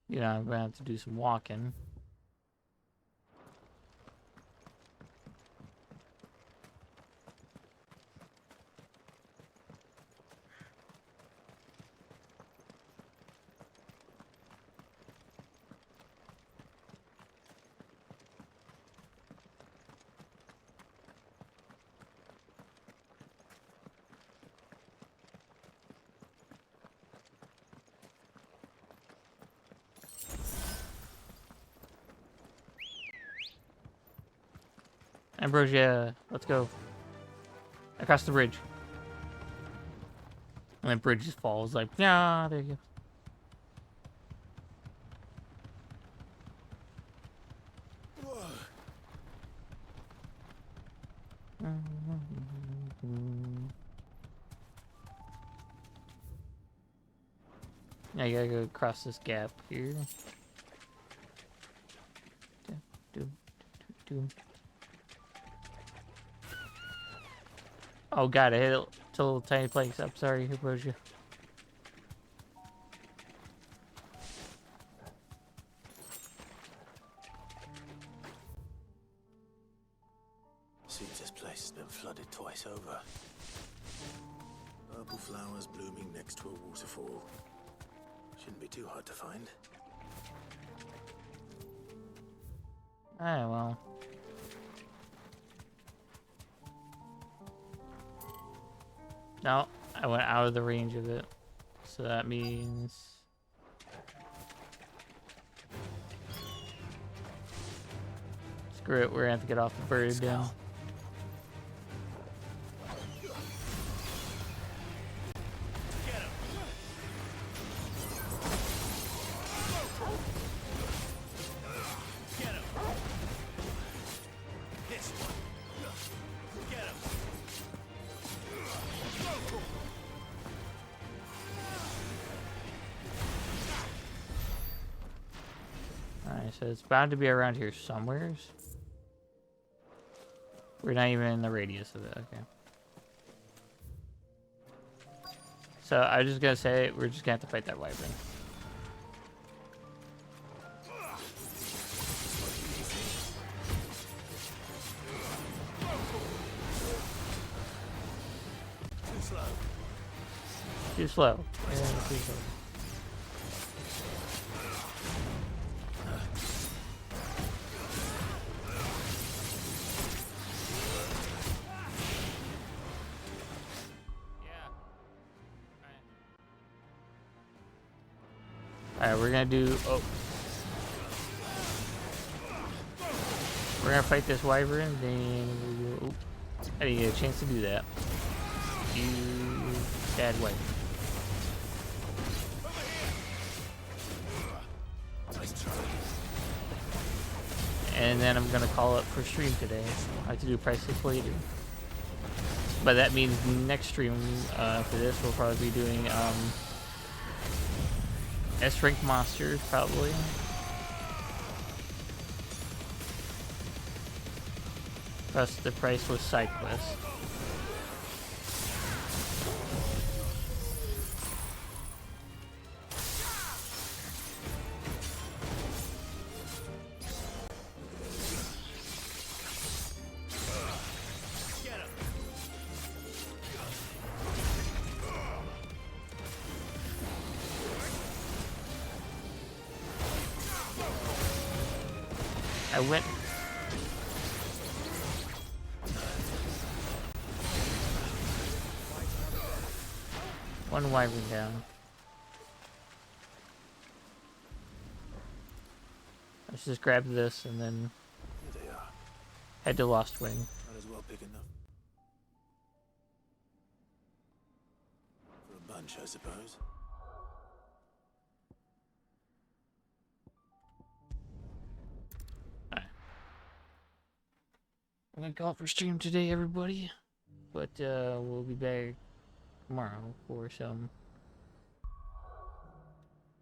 You know, I'm gonna have to do some walking. Ambrosia, let's go. Across the bridge. And then bridge just falls like, yeah, there you go. Yeah, you gotta go across this gap here. Oh god, I hit it to a little tiny place. I'm sorry, Ambrosia. Seems this place has been flooded twice over. Purple flowers blooming next to a waterfall. Shouldn't be too hard to find. Ah, well. No, I went out of the range of it. So that means... Screw it, we're gonna have to get off the bird down. Alright, so it's bound to be around here somewheres. We're not even in the radius of it, okay. So I was just gonna say, we're just gonna have to fight that wyvern. Too slow. Too slow. Yeah, too slow. Alright, we're gonna do... Oh. We're gonna fight this wyvern, then we will... Oh, I didn't get a chance to do that. You bad wyvern. And then I'm gonna call up for stream today. I have to do priceless later. But that means next stream for this we'll probably be doing S-rank monsters probably. Plus the priceless side quest. I went. One wyvern down. Let's just grab this and then Here they are. head to Lost Wing. Might as well pick enough. For a bunch, I suppose. I'm gonna call for stream today, everybody. But we'll be back tomorrow for some...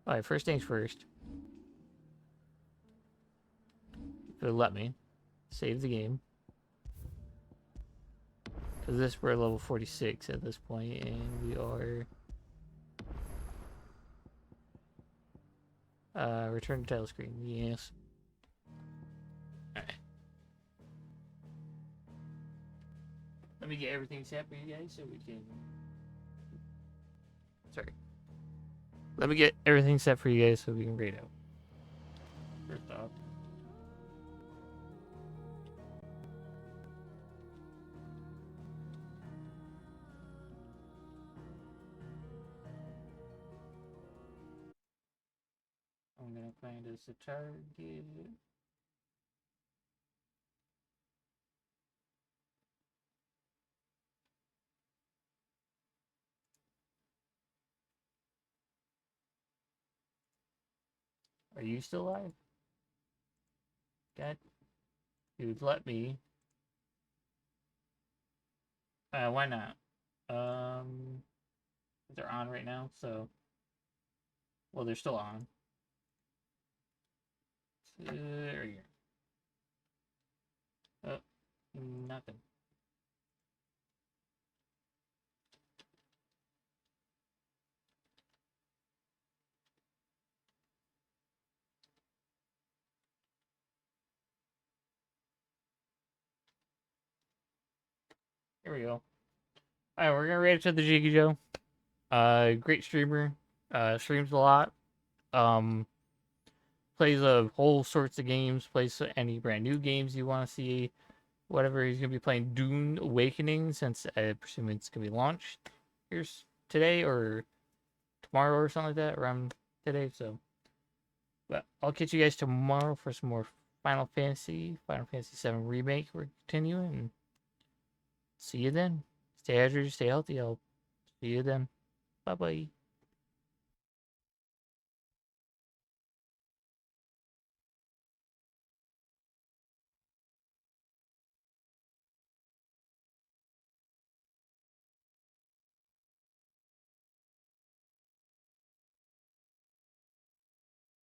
Alright, first things first. If it'll let me. Save the game. Because this, we're level 46 at this point, and we are... return to title screen, yes. Alright. Let me get everything set for you guys so we can... Sorry. Let me get everything set for you guys so we can raid out. First off. I'm gonna find us a target. Are you still alive? God, dude, let me. Why not? They're on right now, so. Well, they're still on. There you go. Oh, nothing. Here we go. Alright, we're gonna rate it to the Jiggy Joe. Great streamer. Streams a lot. Plays a whole sorts of games. Plays any brand new games you want to see. Whatever, he's gonna be playing Dune Awakening, since I presume it's gonna be launched here's today or tomorrow or something like that, around today. So, but I'll catch you guys tomorrow for some more Final Fantasy VII Remake. We're continuing. And see you then. Stay hydrated, stay healthy. I'll see you then. Bye bye.